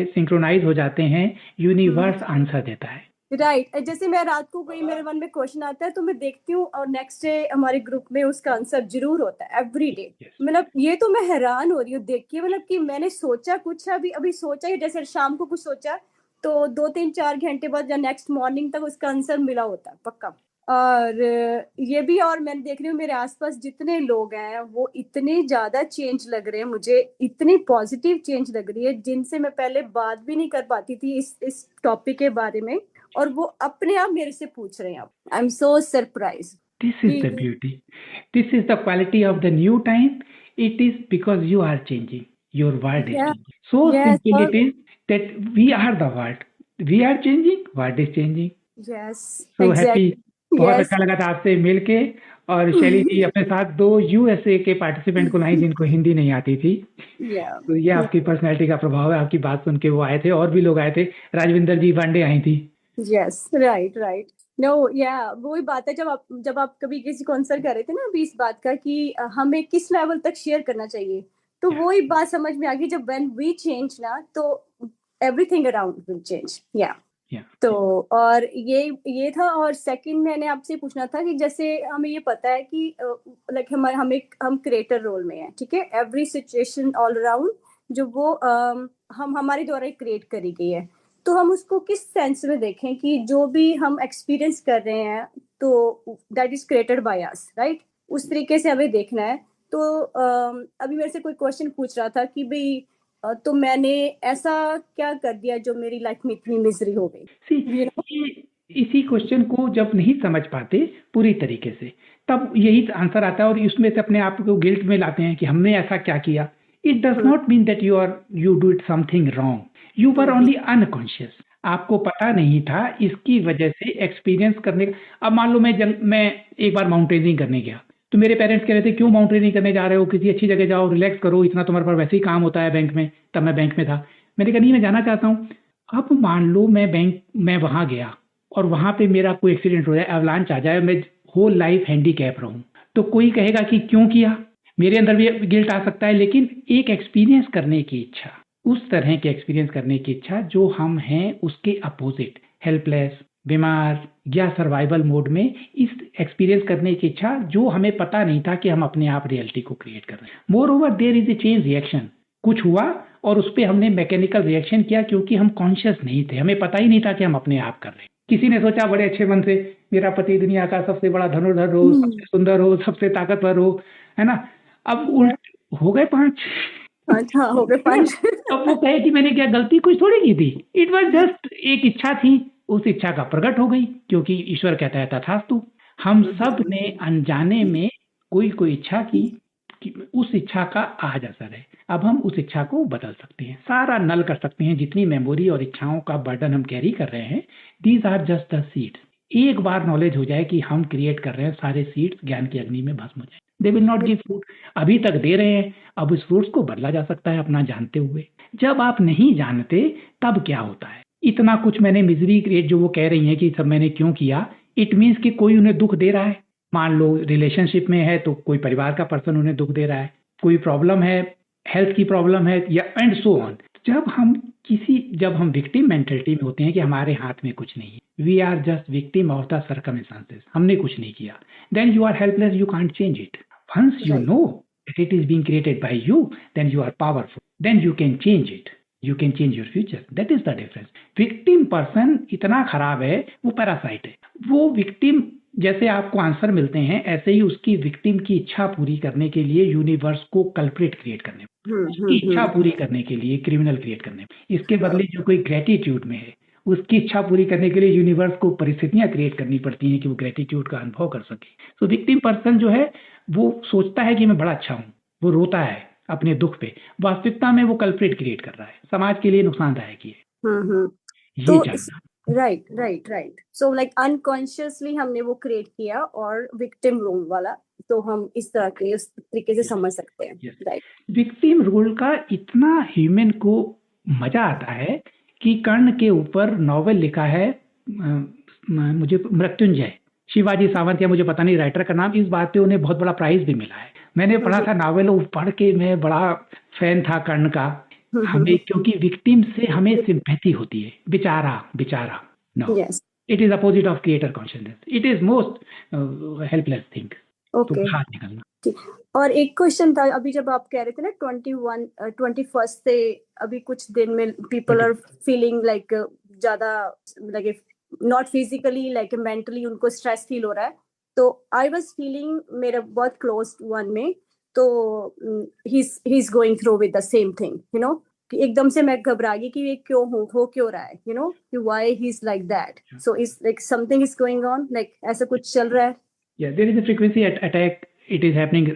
सिंक्रोनाइज हो जाते हैं, यूनिवर्स आंसर देता है। राइट जैसे मैं रात को कोई मेरे मन में क्वेश्चन आता है तो मैं देखती हूँ और नेक्स्ट डे हमारे ग्रुप में उसका आंसर जरूर होता है एवरी डे। मतलब ये तो मैं हैरान हो रही हूँ देख के, मतलब कि मैंने सोचा कुछ अभी सोचा ही, जैसे शाम को कुछ सोचा तो 2-3-4 घंटे बाद या नेक्स्ट मॉर्निंग तक उसका आंसर मिला होता है पक्का। और ये भी, और मैं देख रही हूँ मेरे आसपास जितने लोग हैं वो इतने ज्यादा चेंज लग रहे हैं मुझे, इतनी पॉजिटिव चेंज लग रही है जिनसे मैं पहले बात भी नहीं कर पाती थी इस टॉपिक के बारे में, और वो अपने आप मेरे से पूछ रहे हैं। आई am so surprise. This is the beauty. This is the quality of the new time. It is because you are changing. Your world is changing. So simple it is that we are the world. We are changing. World is changing. Yes. So exactly. happy. बहुत अच्छा लगा था आपसे मिलके। और शैली जी अपने साथ 2 USA के पार्टिसिपेंट को लाई जिनको हिंदी नहीं आती थी। तो ये आपकी पर्सनैलिटी का प्रभाव है, आपकी बात सुन के वो आए थे, और भी लोग आए थे, राजविंदर जी पांडे आई थी। Yes, right. नो या वही बात है, जब आप कभी किसी को आंसर कर रहे थे ना अभी इस बात का कि हमें किस लेवल तक शेयर करना चाहिए, तो वही बात समझ में आ गई, जब व्हेन वी चेंज ना तो एवरीथिंग अराउंड विल चेंज। तो और ये था। और सेकंड मैंने आपसे पूछना था कि जैसे हमें ये पता है कि लाइक हम क्रिएटर रोल में हैं, ठीक है, एवरी सिचुएशन ऑल अराउंड जो वो हम हमारे द्वारा क्रिएट करी गई है, तो हम उसको किस सेंस में देखें कि जो भी हम एक्सपीरियंस कर रहे हैं तो that is created by us, right, उस तरीके से हमें देखना है। तो अभी मेरे से कोई क्वेश्चन पूछ रहा था कि भाई तो मैंने ऐसा क्या कर दिया जो मेरी लाइफ में इतनी मिजरी हो गई। इसी क्वेश्चन को जब नहीं समझ पाते पूरी तरीके से तब यही आंसर आता है, और इसमें से अपने आप को गिल्ट में लाते हैं कि हमने ऐसा क्या किया। It does not mean that you do it something wrong, you were only unconscious. आपको पता नहीं था, इसकी वजह से एक्सपीरियंस करने। अब मान लो मैं एक बार माउंटेनियरिंग करने गया, तो मेरे पेरेंट्स कह रहे थे क्यों माउंटेनियरिंग करने जा रहे हो, किसी अच्छी जगह जाओ, रिलैक्स करो, इतना तुम्हारे पास वैसे ही काम होता है बैंक में। तब मैं बैंक में था, मैंने कहा नहीं मैं जाना चाहता हूँ। अब मान लो मैं वहां गया और वहां पे मेरा कोई एक्सीडेंट हो जाए, अवलांच आ जाए, मैं होल लाइफ हैंडीकैप रहूं, तो कोई कहेगा कि क्यों किया, मेरे अंदर भी गिल्ट आ सकता है। लेकिन एक एक्सपीरियंस करने की इच्छा, उस तरह के एक्सपीरियंस करने की इच्छा जो हम हैं उसके अपोजिट, हेल्पलेस, बीमार या सर्वाइवल मोड में, इस एक्सपीरियंस करने की इच्छा जो हमें पता नहीं था कि हम अपने आप रियलिटी को क्रिएट कर रहे हैं। Moreover there is a chain reaction. कुछ हुआ और उस पर हमने मैकेनिकल रिएक्शन किया क्योंकि हम कॉन्शियस नहीं थे, हमें पता ही नहीं था कि हम अपने आप कर रहे हैं। किसी ने सोचा बड़े अच्छे मन से मेरा पति दुनिया का सबसे बड़ा धनुर्धर हो, सबसे सुंदर हो, सबसे ताकतवर हो, है ना। अब उल्ट हो गए 5। अच्छा, हो गए 5। अब वो कहे कि मैंने क्या गलती कुछ थोड़ी की थी, इट वाज जस्ट एक इच्छा थी, उस इच्छा का प्रकट हो गई क्योंकि ईश्वर कहता है तथास्तु। हम सब ने अनजाने में कोई इच्छा की कि उस इच्छा का आज असर है। अब हम उस इच्छा को बदल सकते हैं, सारा नल कर सकते हैं। जितनी मेमोरी और इच्छाओं का बर्डन हम कैरी कर रहे हैं, these are just the seeds. एक बार नॉलेज हो जाए कि हम क्रिएट कर रहे हैं, सारे सीड्स ज्ञान की अग्नि में भस्म हो जाए। They will not give fruit. अभी तक दे रहे हैं, अब उस फ्रूट्स को बदला जा सकता है अपना जानते हुए। जब आप नहीं जानते तब क्या होता है, इतना कुछ मैंने मिजरी क्रिएट, जो वो कह रही है कि सब मैंने क्यों किया, इट मीन्स कि कोई उन्हें दुख दे रहा है। मान लो रिलेशनशिप में है तो कोई परिवार का पर्सन उन्हें दुख दे रहा है, कोई प्रॉब्लम है, हेल्थ की प्रॉब्लम है, या एंड सो ऑन। जब हम विक्टिम मेंटेलिटी में होते हैं कि हमारे हाथ में कुछ नहीं है, we are just victim of the circumstances, हमने कुछ नहीं किया, then you are helpless, you can't change it. Once you know that it is being created by you, then you are powerful, then you can change it, you can change your future. That is the difference. Victim person इतना खराब है, वो parasite है। वो victim जैसे आपको answer मिलते हैं, ऐसे ही उसकी विक्टिम की इच्छा पूरी करने के लिए यूनिवर्स को कल्प्रिट क्रिएट करने, उसकी इच्छा पूरी करने के लिए क्रिमिनल क्रिएट करने, इसके बदले जो कोई ग्रेटिट्यूड में है, उसकी इच्छा पूरी करने के लिए यूनिवर्स को परिस्थितियां क्रिएट करनी पड़ती हैं कि वो ग्रेटिट्यूड का अनुभव कर सके। तो विक्टिम पर्सन जो है वो सोचता है कि मैं बड़ा अच्छा हूँ, वो रोता है अपने दुख पे, वास्तविकता में वो कल्प्रिट क्रिएट कर रहा है, समाज के लिए नुकसानदायक ही है। ये जानना। राइट। सो लाइक अनकॉन्शियसली हमने वो क्रिएट किया, और विक्टिम रोल वाला तो हम इस तरह के उस तरीके से समझ सकते हैं। राइट। विक्टिम रोल का इतना ह्यूमन को मजा आता है कि कर्ण के ऊपर नॉवेल लिखा है, मुझे मृत्युंजय शिवाजी सावंत, या मुझे पता नहीं राइटर का नाम, इस बात पे उन्हें बहुत बड़ा प्राइज भी मिला है। मैंने पढ़ा था नॉवेल, वो पढ़ के मैं बड़ा फैन था कर्ण का। हमें क्योंकि विक्टिम से हमें सिंपैथी होती है, बेचारा no, it is opposite of creator consciousness, it is most helpless thing. तो बाहर निकलना। और एक क्वेश्चन था, अभी जब आप कह रहे थे ना 21 से अभी कुछ दिन में पीपल आर फीलिंग लाइक ज्यादा like not physically like mentally उनको स्ट्रेस फील हो रहा है, तो आई वाज फीलिंग मेरा बहुत क्लोज वन में, तो he is going through with the same thing, you know, कि एकदम से मैं घबरा गई कि ये क्यों हो क्यों रहा है, यू नो, कि why he is like that, so is like something is going on, like ऐसा कुछ चल रहा है। Yeah, there is a frequency attack. It is happening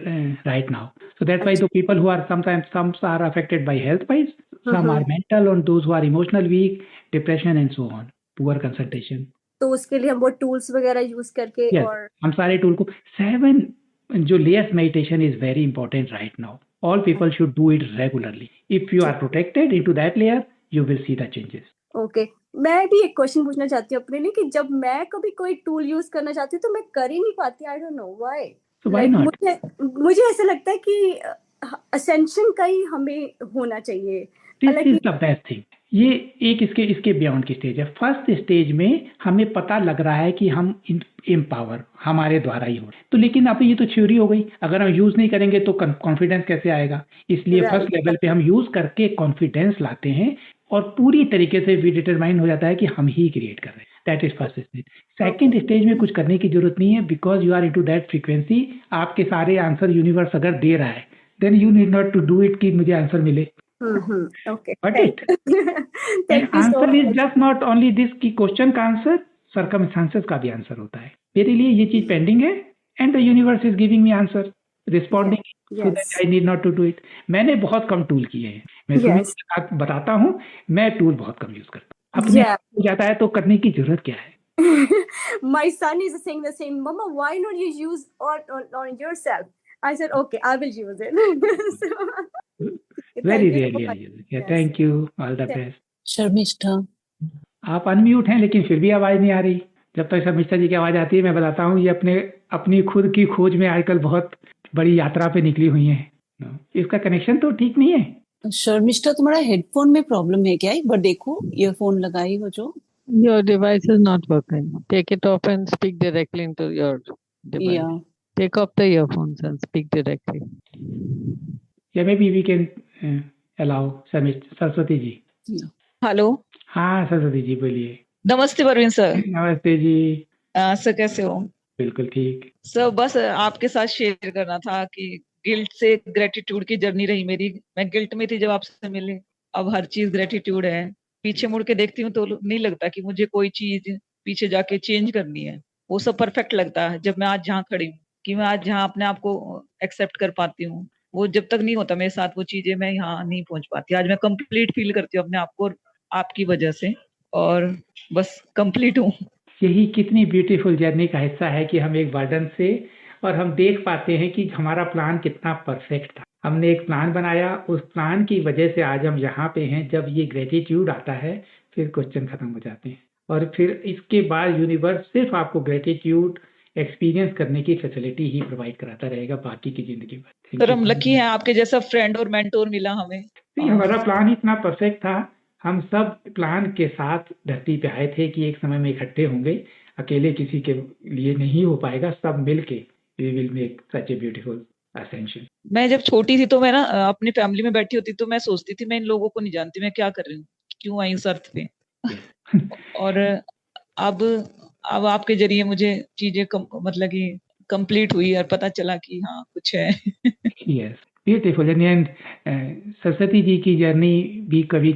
right now. So that's why the people who are sometimes, some are affected by health wise, some are mental, and those who are emotional weak, depression and so on, poor concentration. तो उसके लिए हम वो tools वगैरह use करके, yes, और हम सारे टूल को 7 जो layers meditation is very important right now. All people should do it regularly. If you are protected into that layer, you will see the changes. Okay. मैं भी एक क्वेश्चन पूछना चाहती हूँ अपने लिए कि जब मैं कभी कोई टूल यूज करना चाहती हूँ तो मैं कर ही नहीं पाती, I don't know why. So why not? मुझे ऐसा लगता है कि असेंशन का ही हमें होना चाहिए। This is the best thing. ये एक इसके बियॉन्ड की स्टेज है। फर्स्ट स्टेज में हमें पता लग रहा है कि हम एम्पावर हमारे द्वारा ही हो रहे, तो लेकिन अब ये तो थ्योरी हो गई, अगर हम यूज नहीं करेंगे तो कॉन्फिडेंस कैसे आएगा। इसलिए फर्स्ट लेवल पे हम यूज करके कॉन्फिडेंस लाते हैं और पूरी तरीके से भी डिटरमाइन हो जाता है कि हम ही क्रिएट कर रहे हैं। That is first stage. Second stage में कुछ करने की जरूरत नहीं है, because you are into that frequency. आपके सारे आंसर यूनिवर्स अगर दे रहा है, then you need not to do it कि मुझे आंसर मिले। Okay. Got it? And answer is just not only this कि क्वेश्चन का आंसर सर्कमस्टांसेस का भी आंसर होता है। मेरे लिए ये चीज पेंडिंग है and the universe is giving me answer, responding, so that I need not to do it. मैंने बहुत कम टूल किए हैं, मैं बताता हूँ, मैं टूल बहुत कम यूज करता हूँ। अपने हो जाता है तो करने की जरूरत क्या है। My son is saying the same, Mama, why not you use on yourself? I said, okay, I will use it. Very rarely I use it. Yeah, thank you. All the best. Sharmishtha, आप unmute हैं लेकिन फिर भी आवाज नहीं आ रही। जब तक शर्मिष्ठा जी की आवाज आती है मैं बताता हूँ, ये अपनी खुद की खोज में आजकल बहुत बड़ी यात्रा पे निकली हुई हैं। इसका कनेक्शन तो ठीक नहीं है। शर्मिष्ठा, तुम्हारा हेडफोन में प्रॉब्लम है क्या? एक बार देखो, ईयरफोन लगाई हो जो। Your device is not working. Take it off and speak directly into your device. Yeah. Take off the earphones and speak directly. Yeah, maybe we can allow Saraswati ji. Hello. हाँ सरस्वती जी बोलिए। नमस्ते परवीन सर। नमस्ते जी। सर कैसे हो? बिल्कुल ठीक। सर बस आपके साथ शेयर करना था कि गिल्ट से ग्रेटिट्यूड की जर्नी रही मेरी। मैं गिल्ट में थी जब आपसे मिले, अब हर चीज ग्रेटिट्यूड है। पीछे मुड़ के देखती हूँ तो नहीं लगता कि मुझे कोई चीज पीछे जाके चेंज करनी है। वो सब परफेक्ट लगता है जब मैं आज जहाँ खड़ी हूँ, कि मैं आज जहाँ अपने आप को एक्सेप्ट कर पाती हूँ। वो जब तक नहीं होता मेरे साथ वो चीजें, मैं यहाँ नहीं पहुंच पाती। आज मैं कंप्लीट फील करती हूँ अपने आप को आपकी वजह से, और बस कंप्लीट हूँ। यही कितनी ब्यूटीफुल जर्नी का हिस्सा है कि हम एक बर्डन से, और हम देख पाते हैं कि हमारा प्लान कितना परफेक्ट था। हमने एक प्लान बनाया, उस प्लान की वजह से आज हम यहाँ पे हैं। जब ये ग्रेटिट्यूड आता है फिर क्वेश्चन खत्म हो जाते हैं, और फिर इसके बाद यूनिवर्स सिर्फ आपको ग्रेटिट्यूड एक्सपीरियंस करने की फैसिलिटी ही प्रोवाइड कराता रहेगा बाकी की जिंदगी भर। सर हम लकी हैं, आपके जैसा फ्रेंड और मेंटोर मिला हमें। हमारा प्लान ही इतना परफेक्ट था। हम सब प्लान के साथ धरती पे आए थे कि एक समय में इकट्ठे होंगे। अकेले किसी के लिए नहीं हो पाएगा, सब मिलके we will make such a beautiful ascension. मैं जब छोटी थी तो मैं ना अपनी फैमिली में बैठी होती तो मैं सोचती थी मैं इन लोगों को नहीं जानती, मैं क्या कर रही हूँ, क्यों आई इस अर्थ पे। और अब आपके जरिए मुझे चीजें मतलब कि कंप्लीट हुई और पता चला कि हाँ कुछ है। Yes, beautiful journey. And Saraswati ji की जर्नी भी कभी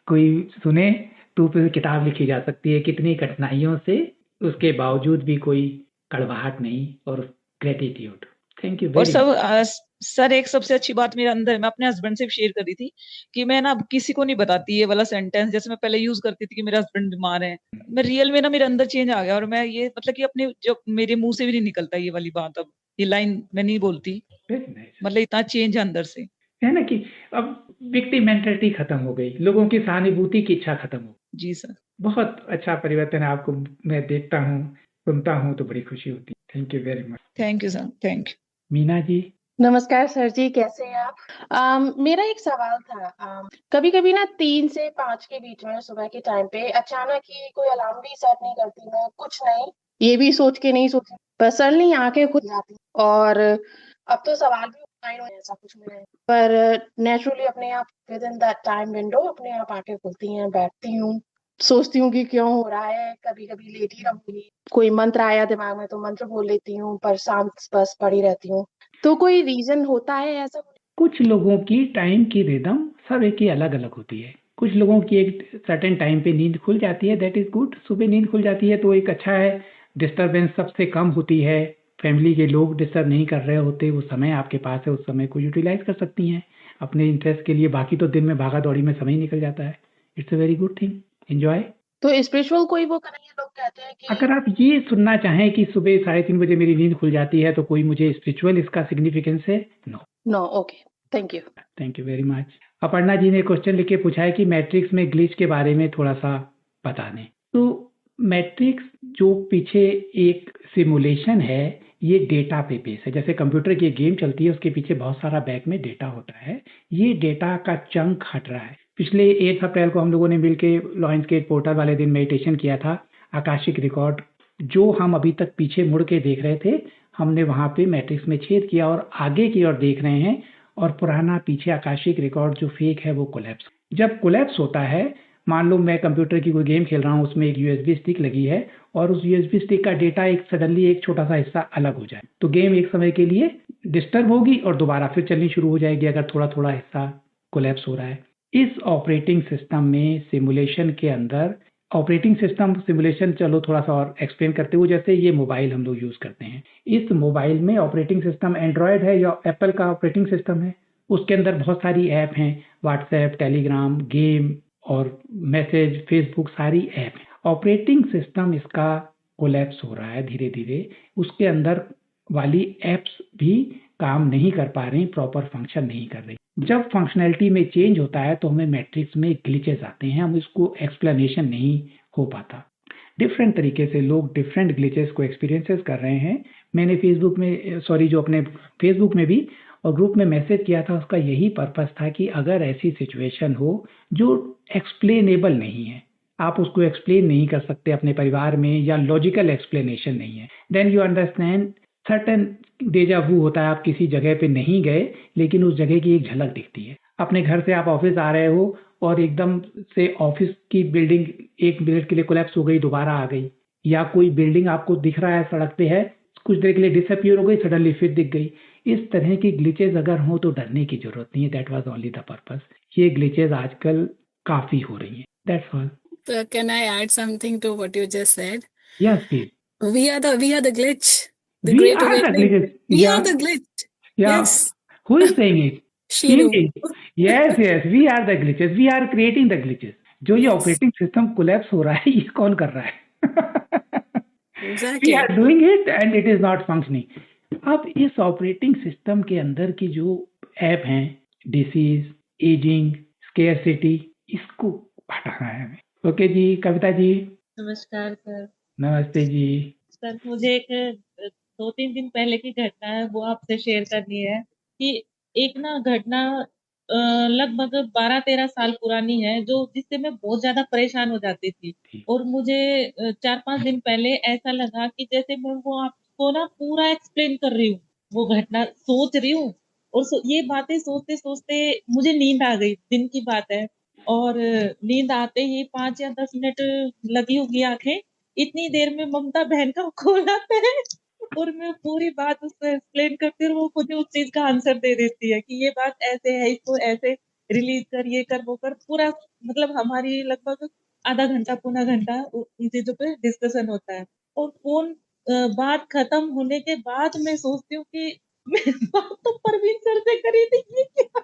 कोई सुने तो फिर किताब लिखी जा सकती है। कितनी कठिनाइयों से उसके बावजूद भी कोई कड़वाहट नहीं, और ग्रेटिट्यूड। थैंक यू और वेरी सब सर एक सबसे अच्छी बात मेरे अंदर, मैं अपने हस्बैंड से भी शेयर कर रही थी कि मैं ना अब किसी को नहीं बताती ये वाला सेंटेंस। जैसे मैं पहले यूज करती थी कि मेरा हस्बैंड बीमार है, मैं रियल में ना मेरे अंदर चेंज आ गया। और मैं ये मतलब कि अपने जो मेरे मुंह से भी नहीं निकलता ये वाली बात, अब ये लाइन मैं नहीं बोलती। मतलब इतना चेंज है अंदर से, है ना, कि अब विक्टिम मेंटालिटी खत्म हो गई, लोगों की सहानुभूति की इच्छा खत्म हो गई। जी सर। बहुत अच्छा परिवर्तन है, आपको मैं देखता हूँ सुनता हूँ तो बड़ी खुशी होती है। Thank you very much. Thank you sir. Thank you. Meena ji. नमस्कार सर जी, कैसे हैं आप? मेरा एक सवाल था। कभी कभी ना 3 से 5 के बीच में सुबह के टाइम पे अचानक ही कोई अलार्म भी सेट नहीं करती मैं, कुछ नहीं, ये भी सोच के नहीं सोचती, बस सडनली आंखें खुल जाती। और अब तो सवाल भी माइंड में ऐसा कुछ नहीं है, पर नेचुरली अपने आप with in that time window अपने आप आंखें खुलती हैं, बैठती हूँ, सोचती हूँ कि क्यों हो रहा है, कभी कभी लेटी रहूंगी, कोई मंत्र आया दिमाग में तो मंत्र बोल लेती हूँ, पर शांत बस पड़ी रहती हूँ। तो कोई रीजन होता है ऐसा? कुछ लोगों की टाइम की रिदम सब एक ही अलग अलग होती है। कुछ लोगों की एक सर्टेन टाइम पे नींद खुल जाती है, दैट इज गुड। सुबह नींद खुल जाती है तो एक अच्छा है, डिस्टरबेंस सबसे कम होती है, फैमिली के लोग डिस्टर्ब नहीं कर रहे होते, वो समय आपके पास है, उस समय को यूटिलाइज कर सकती हैं अपने इंटरेस्ट के लिए। बाकी तो दिन में भागा दौड़ी में समय निकल जाता है। It's a very good thing, enjoy. तो स्पिरिचुअल कोई वो नहीं है, लोग कहते हैं कि अगर आप ये सुनना चाहें कि सुबह 3:30 बजे मेरी नींद खुल जाती है तो कोई मुझे स्पिरिचुअल इसका सिग्निफिकेंस है, no. Okay, thank you. Thank you very much. Aparna ji ने क्वेश्चन लिख के पूछा है कि मैट्रिक्स में ग्लिच के बारे में थोड़ा सा बता दें। तो मैट्रिक्स जो पीछे एक सिमुलेशन है, ये डेटा पे बेस है। जैसे कंप्यूटर की एक गेम चलती है, उसके पीछे बहुत सारा बैक में डेटा होता है, ये डेटा का चंक हट रहा है। पिछले 8 अप्रैल को हम लोगों ने मिलकर लॉयंस गेट पोर्टल वाले दिन मेडिटेशन किया था। आकाशिक रिकॉर्ड जो हम अभी तक पीछे मुड़ के देख रहे थे, हमने वहां पे मैट्रिक्स में छेद किया और आगे की ओर देख रहे हैं, और पुराना पीछे आकाशिक रिकॉर्ड जो फेक है वो कोलैप्स। जब कोलैप्स होता है, मान लो मैं कंप्यूटर की कोई गेम खेल रहा हूँ, उसमें एक यूएसबी स्टिक लगी है और उस यूएसबी स्टिक का डेटा एक सडनली एक छोटा सा हिस्सा अलग हो जाए, तो गेम एक समय के लिए डिस्टर्ब होगी और दोबारा फिर चलनी शुरू हो जाएगी अगर थोड़ा थोड़ा हिस्सा कोलैप्स हो रहा है। इस ऑपरेटिंग सिस्टम में सिमुलेशन के अंदर ऑपरेटिंग सिस्टम सिमुलेशन, चलो थोड़ा सा और एक्सप्लेन करते हुए, जैसे ये मोबाइल हम लोग यूज करते हैं, इस मोबाइल में ऑपरेटिंग सिस्टम एंड्रॉयड है या एप्पल का ऑपरेटिंग सिस्टम है, उसके अंदर बहुत सारी ऐप हैं, व्हाट्सएप, टेलीग्राम, गेम और मैसेज, फेसबुक, सारी ऐप है। ऑपरेटिंग सिस्टम इसका कोलैप्स हो रहा है धीरे धीरे, उसके अंदर वाली एप्स भी काम नहीं कर पा रही, प्रॉपर फंक्शन नहीं कर रही। जब फंक्शनैलिटी में चेंज होता है तो हमें मैट्रिक्स में ग्लिचेस आते हैं, हम इसको एक्सप्लेनेशन नहीं हो पाता। डिफरेंट तरीके से लोग डिफरेंट ग्लिचेस को एक्सपीरियंसेस कर रहे हैं। मैंने फेसबुक में भी और ग्रुप में मैसेज किया था, उसका यही पर्पस था कि अगर ऐसी सिचुएशन हो जो एक्सप्लेनेबल नहीं है, आप उसको एक्सप्लेन नहीं कर सकते अपने परिवार में, या लॉजिकल एक्सप्लेनेशन नहीं है, देन यू अंडरस्टैंड सर्टेन डेजा वू होता है। आप किसी जगह पे नहीं गए लेकिन उस जगह की एक झलक दिखती है, अपने घर से आप ऑफिस आ रहे हो और एकदम से ऑफिस की बिल्डिंग 1 मिनट के लिए कोलैप्स हो गई, दोबारा आ गई, या कोई बिल्डिंग आपको दिख रहा है सड़क पे है, कुछ देर के लिए डिसअपियर हो गई, सडनली फिर दिख गई। इस तरह की ग्लिचेज अगर हो तो डरने की जरूरत नहीं है। That was only the purpose. ये ग्लिचेज आजकल काफी हो रही हैं। That's all. Can I add something to what you just said? Yes, please. We are the glitch, the We Great are the Awakening. glitches. We Yeah, are the glitch. yeah. Yes. Who is saying it? Shiru. Yes, yes. We are the glitches. We are creating the glitches. जो ये Yes. Operating system collapse हो रहा है, ये कौन कर रहा है? We Exactly. are doing it and it is not functioning. अब इस ऑपरेटिंग सिस्टम के अंदर की जो ऐप हैं, डिसीज, एजिंग, स्केयरसिटी, इसको हटाना है हमें। ओके जी, कविता जी। नमस्कार सर। नमस्ते जी। सर मुझे एक 2-3 दिन पहले की घटना है वो आपसे शेयर करनी है कि एक ना घटना लगभग 12-13 साल पुरानी है जो जिससे मैं बहुत ज्यादा परेशान हो जाती थी और मुझे 4-5 दिन पहले ऐसा लगा कि जैसे मैं वो आपको ना पूरा एक्सप्लेन कर रही हूँ, वो घटना सोच रही हूँ और ये बातें सोचते सोचते मुझे नींद आ गई। दिन की बात है और नींद आते ही 5 या 10 मिनट लगी होगी आंखें, इतनी देर में ममता बहन का कॉल आता है और मैं पूरी बात उसको एक्सप्लेन करती हूँ, वो मुझे उस चीज का आंसर दे देती है कि ये बात ऐसे है, इसको ऐसे रिलीज कर, ये कर, वो कर। पूरा मतलब हमारी लगभग आधा घंटा पौना घंटा उन चीजों पे डिस्कशन होता है और फोन बात खत्म होने के बाद मैं सोचती हूँ कि मैं बात तो परवीन सर से करी थी, ये क्या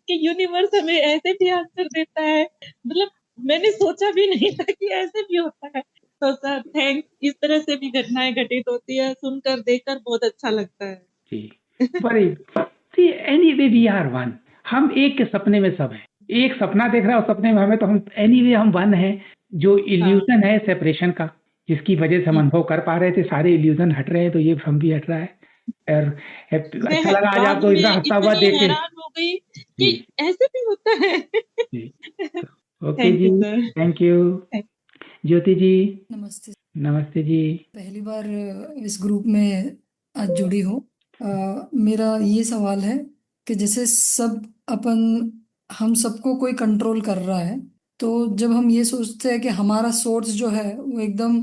कि यूनिवर्स हमें ऐसे भी आंसर देता है। मतलब मैंने सोचा भी नहीं था कि ऐसे भी होता है। तो सर थैंक, इस तरह से भी घटनाएं घटित होती है, सुनकर देखकर बहुत अच्छा लगता है जी। सी एनीवे वी आर वन। हम एक के सपने में सब हैं। एक सपना देख रहा है और सपने में हमें, तो हम एनीवे हम वन हैं। जो इल्यूजन है सेपरेशन का, जिसकी वजह से हम अनुभव कर पा रहे थे, सारे इल्यूजन हट रहे हैं, तो ये हम भी हट रहा है। और अच्छा लगा आज आपको इतना हंसता हुआ देख के। हैरान हो गई कि ऐसे भी होता है। ओके जी, थैंक यू। ज्योति जी। नमस्ते। नमस्ते जी। पहली बार इस ग्रुप में आज जुड़ी हूँ। मेरा ये सवाल है कि जैसे हम सबको कोई कंट्रोल कर रहा है, तो जब हम ये सोचते हैं कि हमारा सोर्स जो है वो एकदम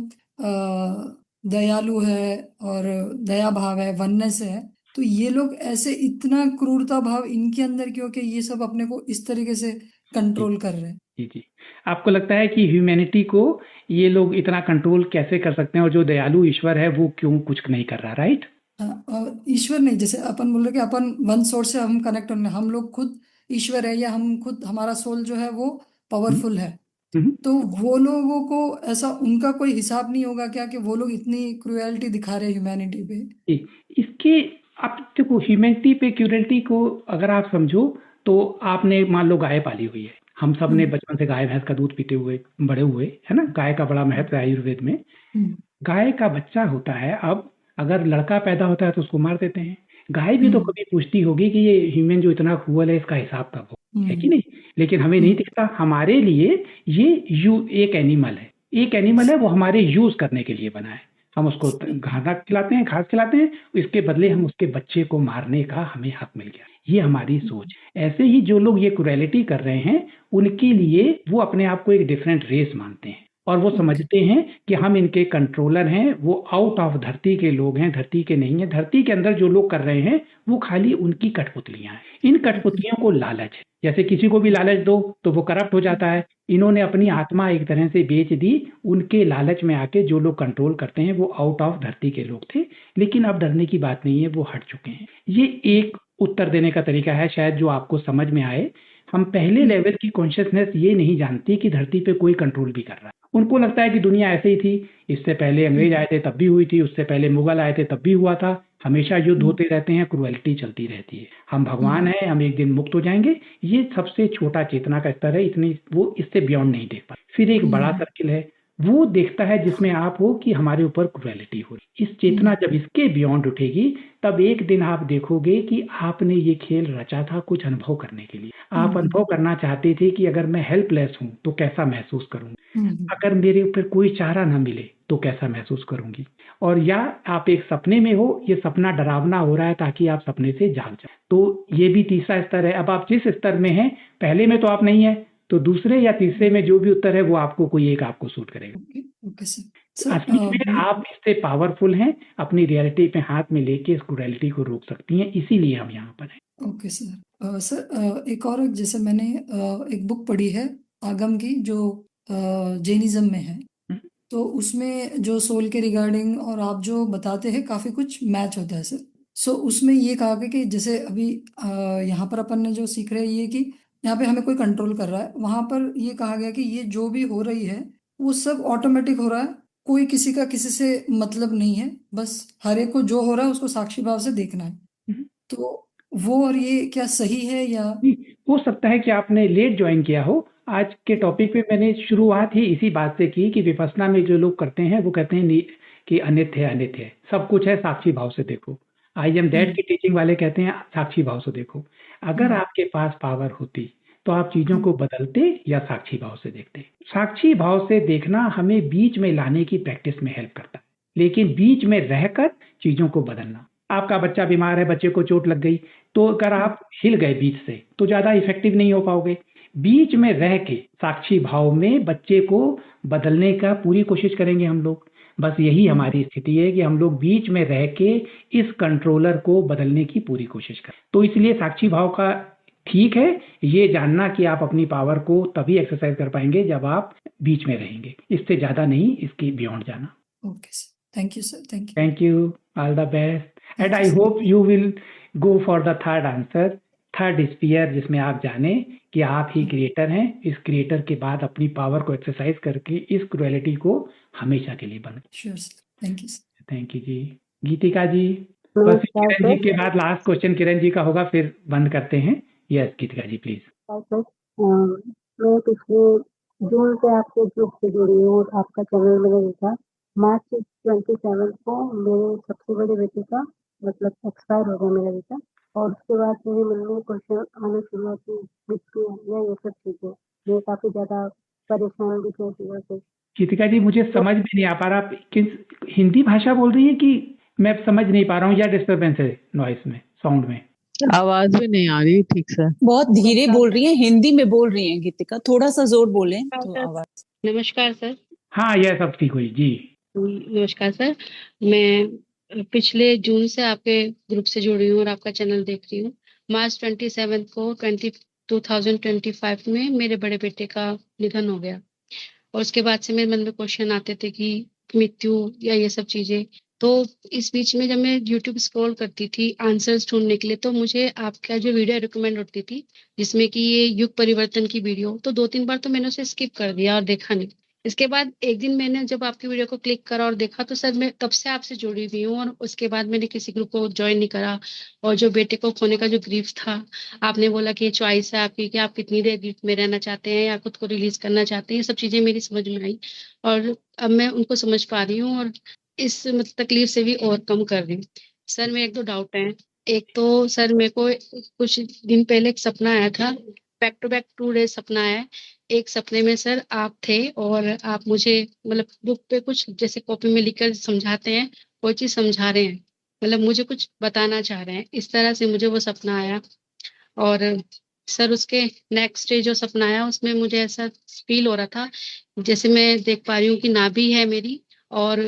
दयालु है और दया भाव है, वननेस है, तो ये लोग ऐसे इतना क्रूरता भाव इनके अंदर क्यों कि ये सब अपने को इस तरीके से कंट्रोल कर रहे हैं? जी, आपको लगता है कि ह्यूमैनिटी को ये लोग इतना कंट्रोल कैसे कर सकते हैं, और जो दयालु ईश्वर है वो क्यों कुछ नहीं कर रहा? राइट। ईश्वर नहीं, जैसे अपन बोल रहे कि अपन वन सोर्स से हम कनेक्ट होने, हम लोग खुद ईश्वर है, या हम खुद, हमारा सोल जो है वो पावरफुल है, तो वो लोगों को ऐसा उनका कोई हिसाब नहीं होगा क्या कि वो लोग इतनी क्रूएलिटी दिखा रहे हैं ह्यूमैनिटी पे? इसके आप देखो, ह्यूमैनिटी पे क्रूएलिटी को अगर आप समझो तो आपने मान लो गाय पाली हुई है। हम सब ने बचपन से गाय भैंस का दूध पीते हुए बड़े हुए, है ना। गाय का बड़ा महत्व है आयुर्वेद में। गाय का बच्चा होता है, अब अगर लड़का पैदा होता है तो उसको मार देते हैं। गाय भी तो कभी पूछती होगी कि ये ह्यूमन जो इतना क्रूअल है इसका हिसाब कब हो, है कि नहीं? लेकिन हमें नहीं दिखता। हमारे लिए ये एक एनिमल है, वो हमारे यूज करने के लिए बना है। हम उसको घास खिलाते हैं, इसके बदले हम उसके बच्चे को मारने का हमें हक मिल गया। ये हमारी सोच। ऐसे ही जो लोग ये क्रूएलिटी कर रहे हैं, उनके लिए वो अपने आप को एक डिफरेंट रेस मानते हैं और वो समझते हैं कि हम इनके कंट्रोलर हैं। वो आउट ऑफ धरती के लोग हैं, धरती के नहीं है। धरती के अंदर जो लोग कर रहे हैं वो खाली उनकी कठपुतलियां हैं। इन कठपुतलियों को लालच है, जैसे किसी को भी लालच दो तो वो करप्ट हो जाता है। इन्होंने अपनी आत्मा एक तरह से बेच दी। उनके लालच में आके जो लोग कंट्रोल करते हैं वो आउट ऑफ धरती के लोग थे, लेकिन अब डरने की बात नहीं है, वो हट चुके हैं। ये एक उत्तर देने का तरीका है शायद जो आपको समझ में आए। हम पहले लेवल की कॉन्शियसनेस ये नहीं जानती कि धरती पे कोई कंट्रोल भी कर रहा है। उनको लगता है कि दुनिया ऐसे ही थी, इससे पहले अंग्रेज आए थे तब भी हुई थी, उससे पहले मुगल आए थे तब भी हुआ था। हमेशा युद्ध होते रहते हैं, क्रूएलिटी चलती रहती है। हम भगवान हैं, हम एक दिन मुक्त हो जाएंगे। ये सबसे छोटा चेतना का स्तर है, इतनी वो इससे बियॉन्ड नहीं देख पाए। फिर एक बड़ा सर्किल है, वो देखता है जिसमें आप हो कि हमारे ऊपर क्रूएलिटी हो रही। इस चेतना जब इसके बियॉन्ड उठेगी, तब एक दिन आप देखोगे कि आपने ये खेल रचा था कुछ अनुभव करने के लिए। आप अनुभव करना चाहते थे कि अगर मैं हेल्पलेस हूं तो कैसा महसूस करूंगा, अगर मेरे ऊपर कोई चारा ना मिले तो कैसा महसूस करूंगी। और या आप एक सपने में हो, ये सपना डरावना हो रहा है ताकि आप सपने से जाग जाए, तो ये भी तीसरा स्तर है। अब आप जिस स्तर में हैं, पहले में तो आप नहीं है, तो दूसरे या तीसरे में जो भी उत्तर है वो आपको कोई एक आपको सूट करेगा। Okay sir. असली में आप इससे पावरफुल हैं, अपनी रियलिटी पे हाथ में लेके इस क्रूरैलिटी को रोक सकती हैं, इसीलिए हम यहाँ पर हैं। Okay sir. सर एक और जैसे मैंने एक बुक पढ़ी है आगम की, जो जैनिज्म में है, तो उसमें जो सोल के रिगार्डिंग और आप जो बताते हैं काफी कुछ मैच होता है सर। सो उसमें ये कहा गया कि जैसे अभी यहाँ पर अपन ने जो सीख रहे हैं ये कि यहाँ पे हमें कोई कंट्रोल कर रहा है, वहां पर ये कहा गया कि ये जो भी हो रही है वो सब ऑटोमेटिक हो रहा है, कोई किसी का किसी से मतलब नहीं है, बस हर एक को जो हो रहा है उसको साक्षी भाव से देखना है। तो वो, और ये क्या सही है या? हो सकता है कि आपने लेट ज्वाइन किया हो। आज के टॉपिक पे मैंने शुरुआत ही इसी बात से की कि विपश्यना में जो लोग करते हैं वो कहते हैं कि अनित्य है, अनित्य है, सब कुछ है, साक्षी भाव से देखो। आई एम दैट की टीचिंग वाले कहते हैं साक्षी भाव से देखो। अगर आपके पास पावर होती तो आप चीजों को बदलते या साक्षी भाव से देखते। साक्षी भाव से देखना हमें बीच में लाने की प्रैक्टिस में हेल्प करता है, लेकिन बीच में रहकर चीजों को बदलना। आपका बच्चा बीमार है, बच्चे को चोट लग गई, तो अगर आप हिल गए बीच से तो ज्यादा इफेक्टिव नहीं हो पाओगे। बीच में रह के साक्षी भाव में बच्चे को बदलने का पूरी कोशिश करेंगे हम लोग। बस यही हमारी स्थिति है कि हम लोग बीच में रह के इस कंट्रोलर को बदलने की पूरी कोशिश करें। तो इसलिए साक्षी भाव का ठीक है ये जानना कि आप अपनी पावर को तभी एक्सरसाइज कर पाएंगे जब आप बीच में रहेंगे, इससे ज्यादा नहीं, इसके बियॉन्ड जाना। Okay sir, thank you sir, thank you. Thank you, all the best, and I hope you will go for the third answer, third sphere, जिसमें आप जाने कि आप ही क्रिएटर हैं। इस क्रिएटर के बाद अपनी पावर को एक्सरसाइज करके इस क्रुएलिटी को हमेशा के लिए बंद। Sure sir, thank you sir. Thank you जी। गीतिका जी, बस किरण जी के बाद लास्ट क्वेश्चन किरण जी का होगा, फिर बंद करते हैं। Yes Geetika ji please. मैं पिछले जून से आपके ग्रुप से जुड़ी हूँ और आपका चैनल मैंने देखा। मार्च 27 को मेरे सबसे बड़े बेटे का मतलब एक्सपायर हो गया मेरा बेटा, और उसके बाद मेरे मन में क्वेश्चन आना शुरू हुआ कि मृत्यु या ये सब चीजें, मैं काफी ज्यादा परेशान भी थी चीजों से। गीतिका जी मुझे समझ में नहीं आ पा रहा, आप किस हिंदी भाषा बोल रही है कि मैं समझ नहीं पा रहा हूँ, या डिस्टर्बेंस है नॉइस में, साउंड में? आवाज भी नहीं आ रही ठीक से। बहुत धीरे बोल रही है, हिंदी में बोल रही है गीतिका, थोड़ा सा जोर बोले तो आवाज। नमस्कार सर। हाँ यह सब ठीक हुई जी। नमस्कार सर, मैं पिछले जून से आपके ग्रुप से जुड़ी हूँ और आपका चैनल देख रही हूँ। मार्च 27 को 2025 में मेरे बड़े बेटे का निधन हो गया, और उसके बाद से मेरे मन में क्वेश्चन आते थे कि मृत्यु या ये सब चीजें। तो इस बीच में जब मैं यूट्यूब स्क्रॉल करती थी आंसर्स ढूंढने के लिए, तो मुझे आपका जो वीडियो रिकमेंड होती थी जिसमें कि ये युग परिवर्तन की वीडियो, तो 2-3 बार तो मैंने उसे स्किप कर दिया और देखा नहीं। इसके बाद एक दिन मैंने जब आपकी वीडियो को क्लिक करा और देखा, तो सर मैं तब से आपसे जुड़ी हुई हूँ, और उसके बाद मैंने किसी ग्रुप को ज्वाइन नहीं करा। और जो बेटे को खोने का जो ग्रीफ था, आपने बोला कि ये चॉइस है आपकी कि आप कितनी देर ग्रीफ में रहना चाहते हैं या खुद को रिलीज करना चाहते हैं, ये सब चीजें मेरी समझ में आई और अब मैं उनको समझ पा रही हूँ और इस तकलीफ से भी ओवरकम कर रही हूँ। सर मेरे 1-2 डाउट हैं। एक तो सर मेरे को कुछ दिन पहले एक सपना आया था, बैक टू बैक 2 डेज सपना आया। एक सपने में सर आप थे और आप मुझे मतलब बुक पे कुछ जैसे कॉपी में लिखकर समझाते हैं, कोई चीज समझा रहे हैं, मतलब मुझे कुछ बताना चाह रहे हैं, इस तरह से मुझे वो सपना आया। और सर उसके नेक्स्ट डे जो सपना आया उसमें मुझे ऐसा फील हो रहा था जैसे मैं देख पा रही हूँ कि नाभि है मेरी, और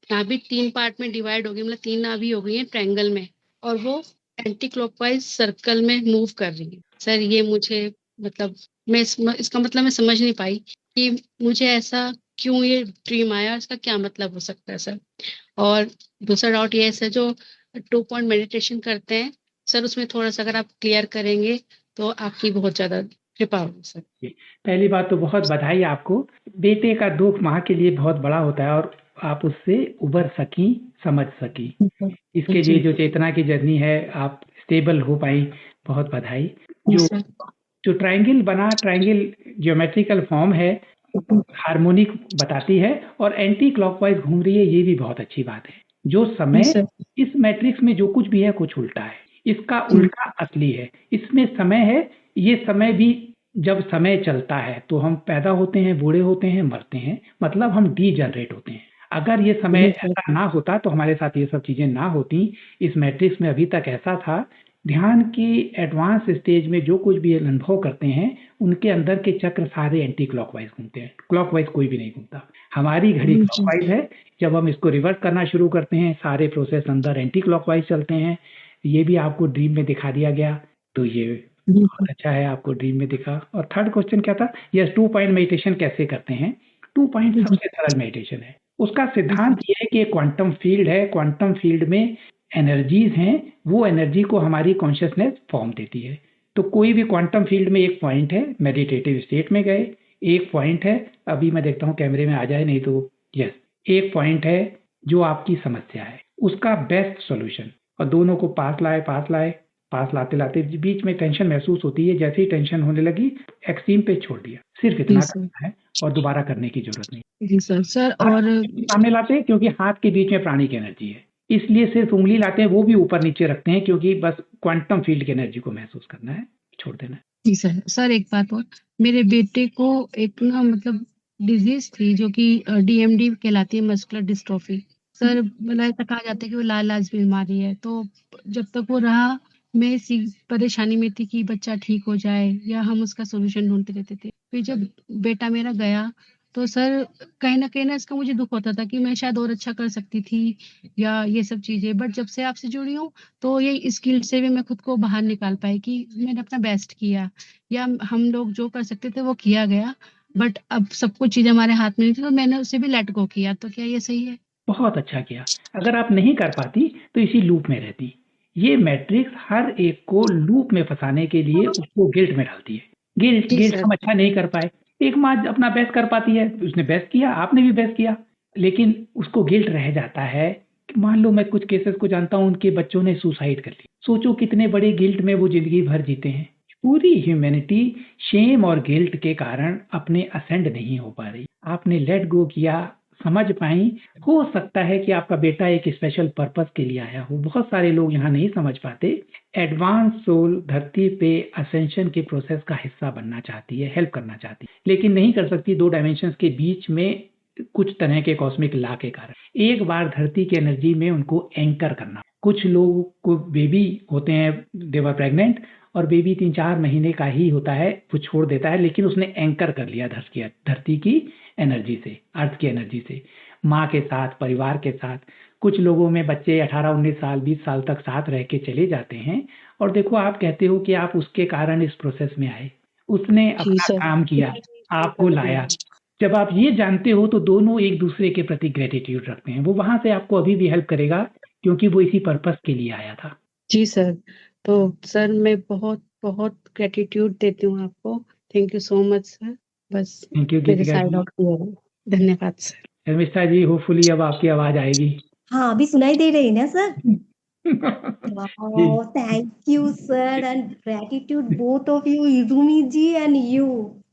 नाभि 3 पार्ट में डिवाइड हो गई, मतलब 3 नाभि हो गई है ट्रायंगल में, और वो एंटी क्लॉकवाइज सर्कल में मूव कर रही है। सर ये मुझे मतलब मैं इसका मतलब मैं समझ नहीं पाई कि मुझे ऐसा क्यों ये ड्रीम आया, इसका क्या मतलब हो सकता है सर। और दूसरा डाउट ये है सर, जो 2 पॉइंट मेडिटेशन करते हैं सर, उसमें थोड़ा सा अगर आप क्लियर करेंगे तो आपकी बहुत ज्यादा कृपा होगी सर। पहली बात तो बहुत बधाई आपको, बेटे का दुख माँ के लिए बहुत बड़ा होता है और आप उससे उबर सकी, समझ सकी, इसके लिए जो चेतना की जर्नी है आप स्टेबल हो पाई, बहुत बधाई। जो ट्रायंगल बना, ट्रायंगल ज्योमेट्रिकल फॉर्म है, हार्मोनिक बताती है और एंटी क्लॉकवाइज घूम रही है, ये भी बहुत अच्छी बात है। जो समय इस मैट्रिक्स में जो कुछ भी है कुछ उल्टा है, इसका उल्टा असली है। इसमें समय है, ये समय भी जब समय चलता है तो हम पैदा होते हैं, बूढ़े होते हैं, मरते हैं, मतलब हम डीजनरेट होते हैं। अगर ये समय जी सर ऐसा ना होता तो हमारे साथ ये सब चीजें ना होती। इस मैट्रिक्स में अभी तक ऐसा था। ध्यान की एडवांस स्टेज में जो कुछ भी अनुभव करते हैं उनके अंदर के चक्र सारे एंटी क्लॉकवाइज घूमते हैं, क्लॉकवाइज कोई भी नहीं घूमता। हमारी घड़ी जी क्लॉकवाइज है। जब हम इसको रिवर्स करना शुरू करते हैं सारे प्रोसेस अंदर एंटी क्लॉकवाइज चलते हैं। ये भी आपको ड्रीम में दिखा दिया गया, तो ये जी बहुत सर अच्छा है, आपको ड्रीम में दिखा। और थर्ड क्वेश्चन क्या था? यस, 2 पॉइंट मेडिटेशन कैसे करते हैं? 2 पॉइंट जी सबसे सरल मेडिटेशन है। उसका जी सिद्धांत सर ये है कि एक क्वांटम फील्ड है, क्वांटम फील्ड में एनर्जीज हैं, वो एनर्जी को हमारी कॉन्शियसनेस फॉर्म देती है। तो कोई भी क्वांटम फील्ड में एक पॉइंट है, मेडिटेटिव स्टेट में गए, एक पॉइंट है, अभी मैं देखता हूँ कैमरे में आ जाए नहीं तो, यस, एक पॉइंट है जो आपकी समस्या है, उसका बेस्ट सॉल्यूशन, और दोनों को पास लाए पास लाए, पास लाते लाते बीच में टेंशन महसूस होती है, जैसे ही टेंशन होने लगी एक्सट्रीम पे छोड़ दिया। सिर्फ जी इतना सर करना है और दोबारा करने की जरूरत नहीं। जी सर सर हाथ और सामने लाते हैं क्योंकि हाथ के बीच में प्राणिक एनर्जी है, इसलिए सिर्फ उंगली लाते हैं, वो भी ऊपर नीचे रखते हैं क्योंकि बस क्वांटम फील्ड की एनर्जी को महसूस करना है, छोड़ देना है। जी सर सर एक बात और, मेरे बेटे को एक ना मतलब डिजीज थी जो कि डीएमडी कहलाती है, मस्कुलर डिस्ट्रोफी। सर मतलब ऐसा कहा जाता है कि वो लाइलाज बीमारी है। तो जब तक वो रहा मैं इसी परेशानी में थी कि बच्चा ठीक हो जाए या हम उसका सोल्यूशन ढूंढते रहते थे। फिर जब बेटा मेरा गया तो सर कहीं ना इसका मुझे दुख होता था कि मैं शायद और अच्छा कर सकती थी या ये सब चीजें। बट जब से आपसे जुड़ी हूँ तो ये इस गिल्ट से भी मैं खुद को बाहर निकाल पाई कि मैंने अपना बेस्ट किया, या हम लोग जो कर सकते थे वो किया गया। बट अब सब कुछ चीजें हमारे हाथ में नहीं थी तो मैंने उसे भी लेट गो किया। तो क्या ये सही है? बहुत अच्छा किया। अगर आप नहीं कर पाती तो इसी लूप में रहती। ये मैट्रिक्स हर एक को लूप में फंसाने के लिए उसको गिल्ट में डालती है। गिल्ट जी गिल्ट सर हम अच्छा नहीं कर पाए। एक माँ अपना बेस्ट कर पाती है, उसने बेस्ट किया, आपने भी बेस्ट किया, लेकिन उसको गिल्ट रह जाता है कि मान लो मैं कुछ केसेस को जानता हूं, उनके बच्चों ने सुसाइड कर लिया। सोचो कितने बड़े गिल्ट में वो जिंदगी भर जीते हैं। पूरी ह्यूमैनिटी शेम और गिल्ट के कारण अपने असेंड नहीं हो पा रही। आपने लेट गो किया, समझ पाई। हो सकता है कि आपका बेटा एक स्पेशल पर्पस के लिए आया हो। बहुत सारे लोग यहाँ नहीं समझ पाते। एडवांस सोल धरती पे असेंशन के प्रोसेस का हिस्सा बनना चाहती है, हेल्प करना चाहती है, लेकिन नहीं कर सकती 2 डायमेंशंस के बीच में कुछ तरह के कॉस्मिक लॉ के कारण। एक बार धरती की एनर्जी में उनको एंकर करना। कुछ लोगों को बेबी होते हैं, देवर प्रेग्नेंट, और बेबी 3-4 महीने का ही होता है, वो छोड़ देता है, लेकिन उसने एंकर कर लिया धरती की एनर्जी से, अर्थ की एनर्जी से, माँ के साथ, परिवार के साथ। कुछ लोगों में बच्चे 18-19 साल 20 साल तक साथ रह के चले जाते हैं, और देखो आप कहते हो कि आप उसके कारण इस प्रोसेस में आए, उसने जी अपना सर काम किया, आपको लाया। जब आप ये जानते हो तो दोनों एक दूसरे के प्रति ग्रेटिट्यूड रखते हैं। वो वहां से आपको अभी भी हेल्प करेगा क्योंकि वो इसी पर्पस के लिए आया था। जी सर। तो सर मैं बहुत बहुत ग्रेटिट्यूड देती हूँ आपको। Thank you so much sir. बस थैंक यू मेरे गीतिका साइड जी। आउट क्लियर है। धन्यवाद सर। शर्मिष्ठा जी, होपफुली अब आपकी आवाज आएगी। हाँ, अभी सुनाई दे रही ना सर? जी Wow, thank you, sir, and gratitude both of you, Izumi ji and you.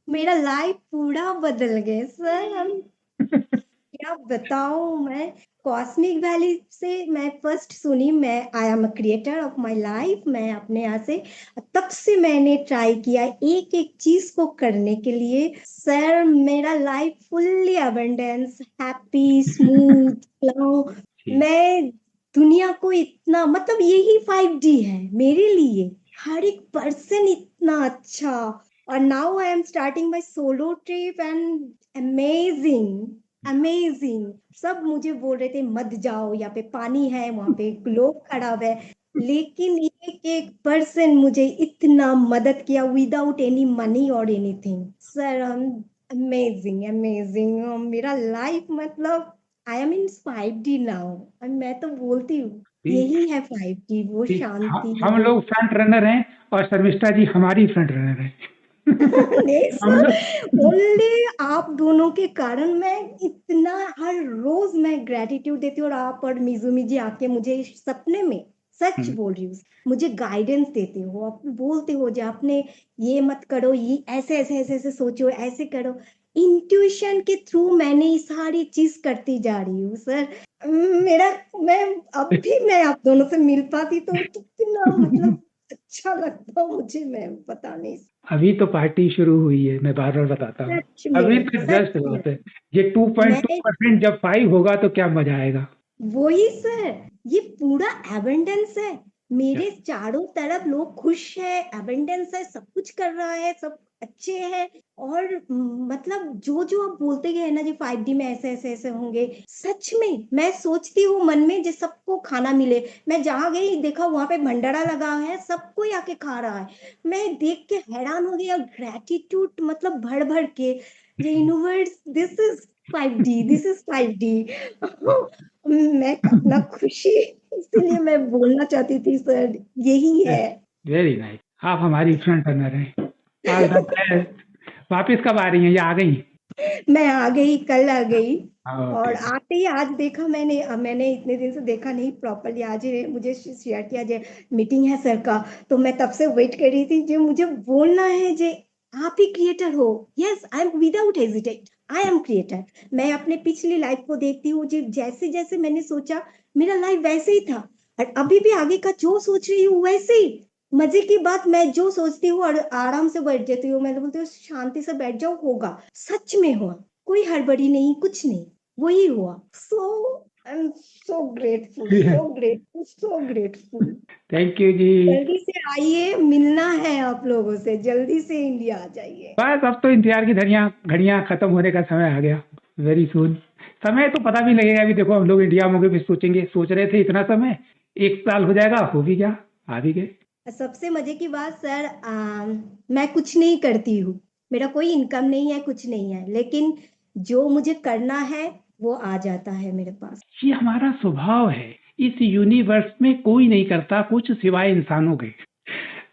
मेरा लाइफ पूरा बदल गया सर। हम क्या बताऊं, मैं कॉस्मिक वैली से मैं फर्स्ट सुनी। मैं I am a creator of my life. मैं अपने यहाँ से तब से मैंने ट्राई किया एक एक चीज को करने के लिए। सर मेरा life fully abundance, happy, smooth flow. मैं दुनिया को इतना मतलब यही 5D है मेरे लिए। हर एक पर्सन इतना अच्छा। और now I am starting my solo trip and amazing amazing. सब मुझे बोल रहे थे मत जाओ, यहाँ पे पानी है, वहां पे लोग खराब है, लेकिन एक एक पर्सन मुझे इतना मदद किया विदाउट एनी मनी और एनीथिंग। Sir amazing amazing. मेरा लाइफ मतलब I am in 5D now. मैं तो बोलती हूँ यही है 5D, वो शांति हम वो लोग फ्रंट रनर हैं और शर्मिष्ठा जी हमारी फ्रंट रनर हैं। नहीं हम सर, लोग ओनली आप दोनों के कारण मैं इतना हर रोज मैं ग्रेटिट्यूड देती हूँ। और आप और मिजुमी जी आके मुझे सपने में, सच बोल रही हूँ, मुझे गाइडेंस देते हो। आप बोलते हो जो आपने ये मत करो, ये ऐसे ऐसे ऐसे ऐसे सोचो, ऐसे करो। इंट्यूशन के थ्रू मैंने ये सारी चीज करती जा रही हूँ सर। मेरा मैं अब भी मैं आप दोनों से मिल पाती तो कितना मतलब अच्छा लगता मुझे, मैं बता नहीं सकती। अभी तो पार्टी शुरू हुई है, मैं बार बार बताता हूँ, सच अभी में, तो सच जस्ट में। बहुत है। ये मैं 2.2% जब 5 होगा तो क्या मजा आएगा। वही सर, ये पूरा एबंडेंस है, मेरे चारों तरफ लोग खुश है, एबंडेंस है, सब कुछ कर रहा है, सब अच्छे हैं। और मतलब जो जो आप बोलते गए ना जी 5D में ऐसे ऐसे ऐसे होंगे, सच में मैं सोचती हूँ मन में जो सबको खाना मिले। मैं जहाँ गई देखा वहां पे भंडारा लगा है, सबको आके खा रहा है। मैं देख के हैरान हो गई, और ग्रेटिट्यूड मतलब भर भर के, ये universe, this is 5D, this is 5D। मैं अपना खुशी, इसलिए मैं बोलना चाहती थी सर, यही है। वेरी नाइस, आप हमारी फ्रंट रनर हैं। All the best. वापिस कब आ रही हैं या आ गई? मैं आ गई, कल आ गई। और ओके। आते ही आज देखा मैंने इतने दिन से देखा नहीं प्रॉपरली, आज ही मुझे शेयर किया जे मीटिंग है सर का, तो मैं तब से वेट कर रही थी जो मुझे बोलना है जे आप ही क्रिएटर हो। Yes, I am without hesitate, I am creator. मैं अपने पिछली लाइफ को देखती हूँ, जो जैसे जैसे मैंने सोचा मेरा लाइफ वैसे ही था, और अभी भी आगे का जो सोच रही हूँ वैसे ही। मजे की बात, मैं जो सोचती हूँ और आराम से बैठ जाती हूँ, मैं तो बोलती हूँ शांति से बैठ जाओ, होगा, सच में हुआ, कोई हड़बड़ी नहीं, कुछ नहीं, वही हुआ। So I am so grateful, so grateful, so grateful. Thank you जी। जल्दी से आइए, मिलना है आप लोगों से, जल्दी से इंडिया आ जाइए। बस अब तो इंतजार की घड़ियां खत्म होने का समय आ गया, वेरी सून। समय तो पता भी लगेगा, अभी देखो हम लोग इंडिया में होंगे, फिर सोचेंगे, सोच रहे थे इतना समय, 1 साल हो जाएगा, हो भी गया, आ भी गए। सबसे मजे की बात सर, मैं कुछ नहीं करती हूँ, मेरा कोई इनकम नहीं है, कुछ नहीं है, लेकिन जो मुझे करना है वो आ जाता है मेरे पास। ये हमारा स्वभाव है, इस यूनिवर्स में कोई नहीं करता कुछ सिवाय इंसानों के।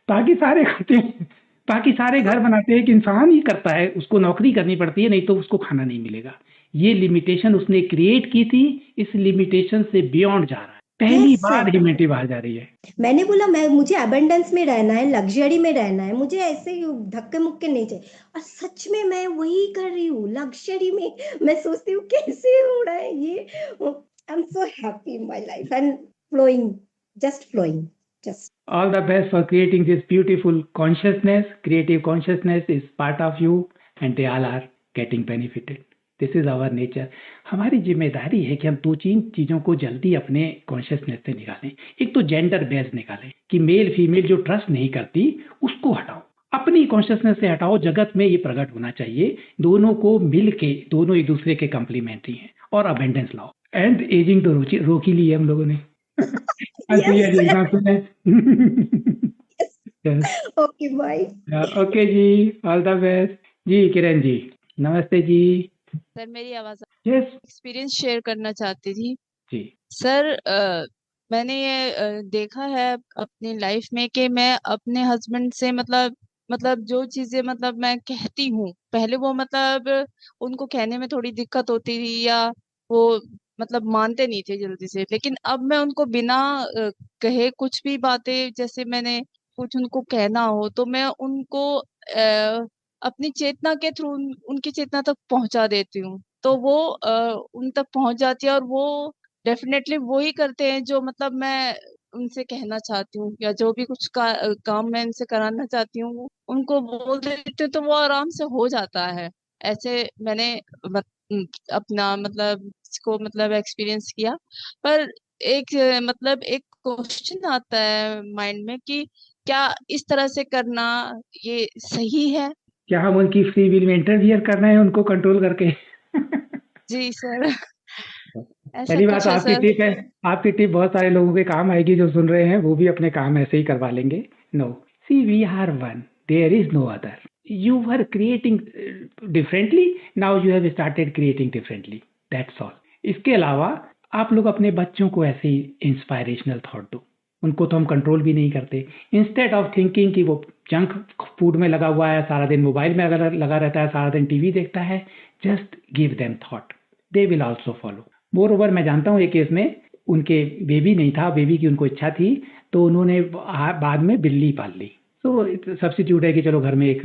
बाकी सारे खाते हैं, बाकी सारे घर बनाते हैं, एक इंसान ही करता है, उसको नौकरी करनी पड़ती है, नहीं तो उसको खाना नहीं मिलेगा। ये लिमिटेशन उसने क्रिएट की थी, इस लिमिटेशन से बियॉन्ड जा रहा है, पहली यस बार सर, ह्यूमैनिटी बाहर जा रही है। मैंने बोला मुझे एबंडेंस में रहना है, लग्जरी में रहना है, मुझे ऐसे धक्के मुक्के नहीं चाहिए। और सच में मैं वही कर रही हूँ, लग्जरी में। मैं सोचती हूँ कैसे हो रहा है ये। I am so happy in my life and flowing, just flowing, just All the best for creating this beautiful consciousness. Creative consciousness is part of you and they all are getting benefited. This is our nature. हमारी जिम्मेदारी है कि हम 2-3 चीजों को जल्दी अपने consciousness से निकालें। एक तो जेंडर बेस निकालें कि मेल फीमेल जो ट्रस्ट नहीं करती उसको हटाओ, अपनी कॉन्शियसनेस से हटाओ, जगत में ये प्रकट होना चाहिए, दोनों को मिल के, दोनों एक दूसरे के कम्प्लीमेंट्री हैं, और अबेंडेंस लाओ। एंड एजिंग तो रोक ही ली है हम लोगों ने। yes sir. Yes. Okay, bye. Okay जी, ऑल द बेस्ट जी। किरण जी, नमस्ते जी। सर मेरी आवाज यस एक्सपीरियंस शेयर करना चाहती थी जी। सर। मैंने ये देखा है अपनी लाइफ में कि मैं अपने हस्बैंड से मतलब जो चीजें मतलब मैं कहती हूँ, पहले वो मतलब उनको कहने में थोड़ी दिक्कत होती थी, या वो मतलब मानते नहीं थे जल्दी से, लेकिन अब मैं उनको बिना कहे कुछ भी बातें, जैसे मैंने कुछ उनको कहना हो तो मैं उनको अपनी चेतना के थ्रू उनकी चेतना तक पहुंचा देती हूँ, तो वो उन तक पहुंच जाती है, और वो डेफिनेटली वो ही करते हैं जो मतलब मैं उनसे कहना चाहती हूँ, या जो भी कुछ काम मैं इनसे कराना चाहती हूँ उनको बोल देती हूँ, तो वो आराम से हो जाता है। ऐसे मैंने अपना मतलब इसको मतलब एक्सपीरियंस किया। पर एक मतलब एक क्वेश्चन आता है माइंड में कि क्या इस तरह से करना ये सही है? क्या हम उनकी फ्री विल में इंटरफियर कर रहे हैं उनको कंट्रोल करके? जी सर, ऐसा पहली बात कुछ तो है आपकी सर। टिप है, आपकी टिप बहुत सारे लोगों के काम आएगी, जो सुन रहे हैं वो भी अपने काम ऐसे ही करवा लेंगे। No, see we are one, there is no other. You were creating differently, now you have started creating differently, that's all. इसके अलावा आप लोग अपने बच्चों को ऐसे ही इंस्पायरेशनल थॉट दो, उनको तो हम कंट्रोल भी नहीं करते। इंस्टेड ऑफ थिंकिंग कि वो जंक फूड में लगा हुआ है, सारा दिन मोबाइल में अगर लगा रहता है, सारा दिन टीवी देखता है, just give them thought, they will also follow. More over मैं जानता हूँ एक केस में उनके बेबी नहीं था, बेबी की उनको इच्छा थी, तो उन्होंने बाद में बिल्ली पाल ली। तो सब्स्टिट्यूट है कि चलो घर में एक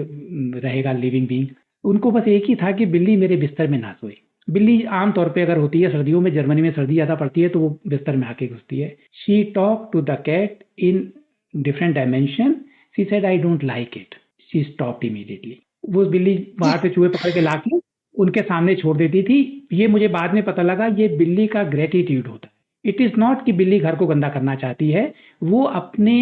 रहेगा लिविंग बीइंग। उनको बस एक ही था कि बिल्ली मेरे बिस्तर में ना सोए। बिल्ली आमतौर पे अगर होती है सर्दियों में, जर्मनी में सर्दी ज्यादा पड़ती है, तो वो बिस्तर में आके घुसती है। She talk to the cat in different dimension. She said, I don't like it. She stopped immediately. वो बिल्ली बाहर से चूहे पकड़ के लाके उनके सामने छोड़ देती थी। ये मुझे बाद में पता लगा, ये बिल्ली का ग्रेटिट्यूड होता है। इट इज नॉट कि बिल्ली घर को गंदा करना चाहती है, वो अपने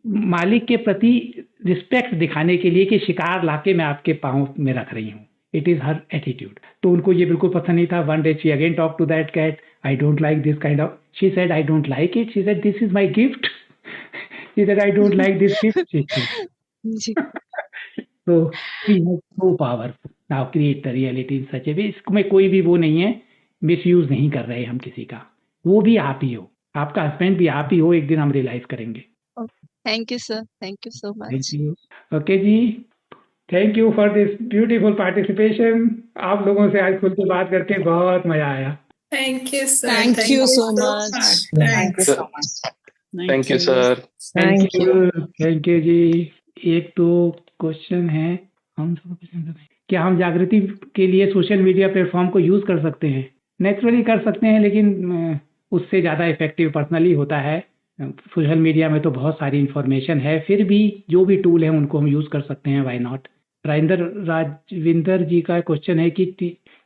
मालिक के प्रति रिस्पेक्ट दिखाने के लिए कि शिकार लाके मैं आपके पाँव में रख रही हूँ। It is her attitude. तो उनको ये बिल्कुल पसंद नहीं था। One day she again talk to that cat, I don't like this kind of, she said I don't like it, she said this is my gift, she said I don't like this gift. So we have so powerful now create the reality in such a way, इसमें कोई भी वो नहीं है, misuse नहीं कर रहे हम किसी का। वो भी आप ही हो, आपका हस्बैंड भी आप ही हो, एक दिन हम रियलाइज करेंगे। Thank you sir, thank you so much. Thank you. Okay जी, thank you for this beautiful participation. आप लोगों से आज खुल के बात करके बहुत मजा आया। Thank you, sir. Thank you so much. Thank you so much. Thank you, sir. Thank you जी। एक तो क्वेश्चन है, हम क्या हम जागृति के लिए सोशल मीडिया प्लेटफॉर्म को यूज कर सकते हैं? नेचुरली कर सकते हैं, लेकिन उससे ज़्यादा इफेक्टिव पर्सनली होता है। सोशल मीडिया में तो बहुत सारी इंफॉर्मेशन है, फिर भी जो भी टूल है उनको हम यूज कर सकते हैं, व्हाई नॉट। राजविंदर जी का क्वेश्चन है कि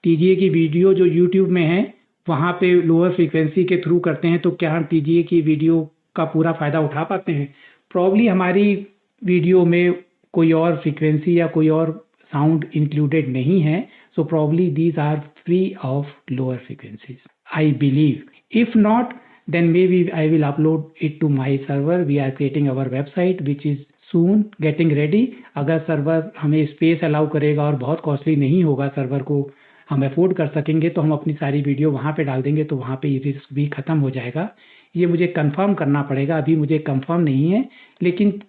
टीजीए की वीडियो जो यूट्यूब में है वहाँ पे लोअर फ्रीक्वेंसी के थ्रू करते हैं, तो क्या हम टीजीए की वीडियो का पूरा फायदा उठा पाते हैं? प्रॉब्ली हमारी वीडियो में कोई और फ्रीक्वेंसी या कोई और साउंड इंक्लूडेड नहीं है, so probably these are free of lower frequencies, I believe. If not, then maybe I will upload it to my server. We are creating our website which is soon getting ready. अगर server हमें space allow करेगा और बहुत costly नहीं होगा, server को हम afford कर सकेंगे, तो हम अपनी सारी वीडियो वहाँ पे डाल देंगे, तो वहाँ पे रिस्क भी खत्म हो जाएगा। ये मुझे कंफर्म करना पड़ेगा, अभी मुझे कंफर्म नहीं है, लेकिन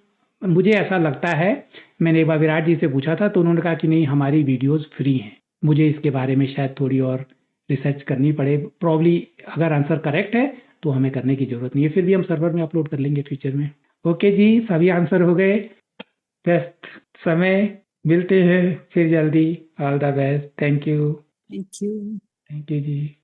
मुझे ऐसा लगता है। मैंने एक बार विराट जी से पूछा था तो उन्होंने कहा कि नहीं, हमारी वीडियोस फ्री हैं। मुझे इसके बारे में शायद थोड़ी और रिसर्च करनी पड़े। प्रॉब्ली अगर आंसर करेक्ट है तो हमें करने की जरूरत नहीं है, फिर भी हम सर्वर में अपलोड कर लेंगे फ्यूचर में। ओके जी, सभी आंसर हो गए। बेस्ट समय, मिलते हैं फिर जल्दी। All the best. Thank you. Thank you. Thank you ji.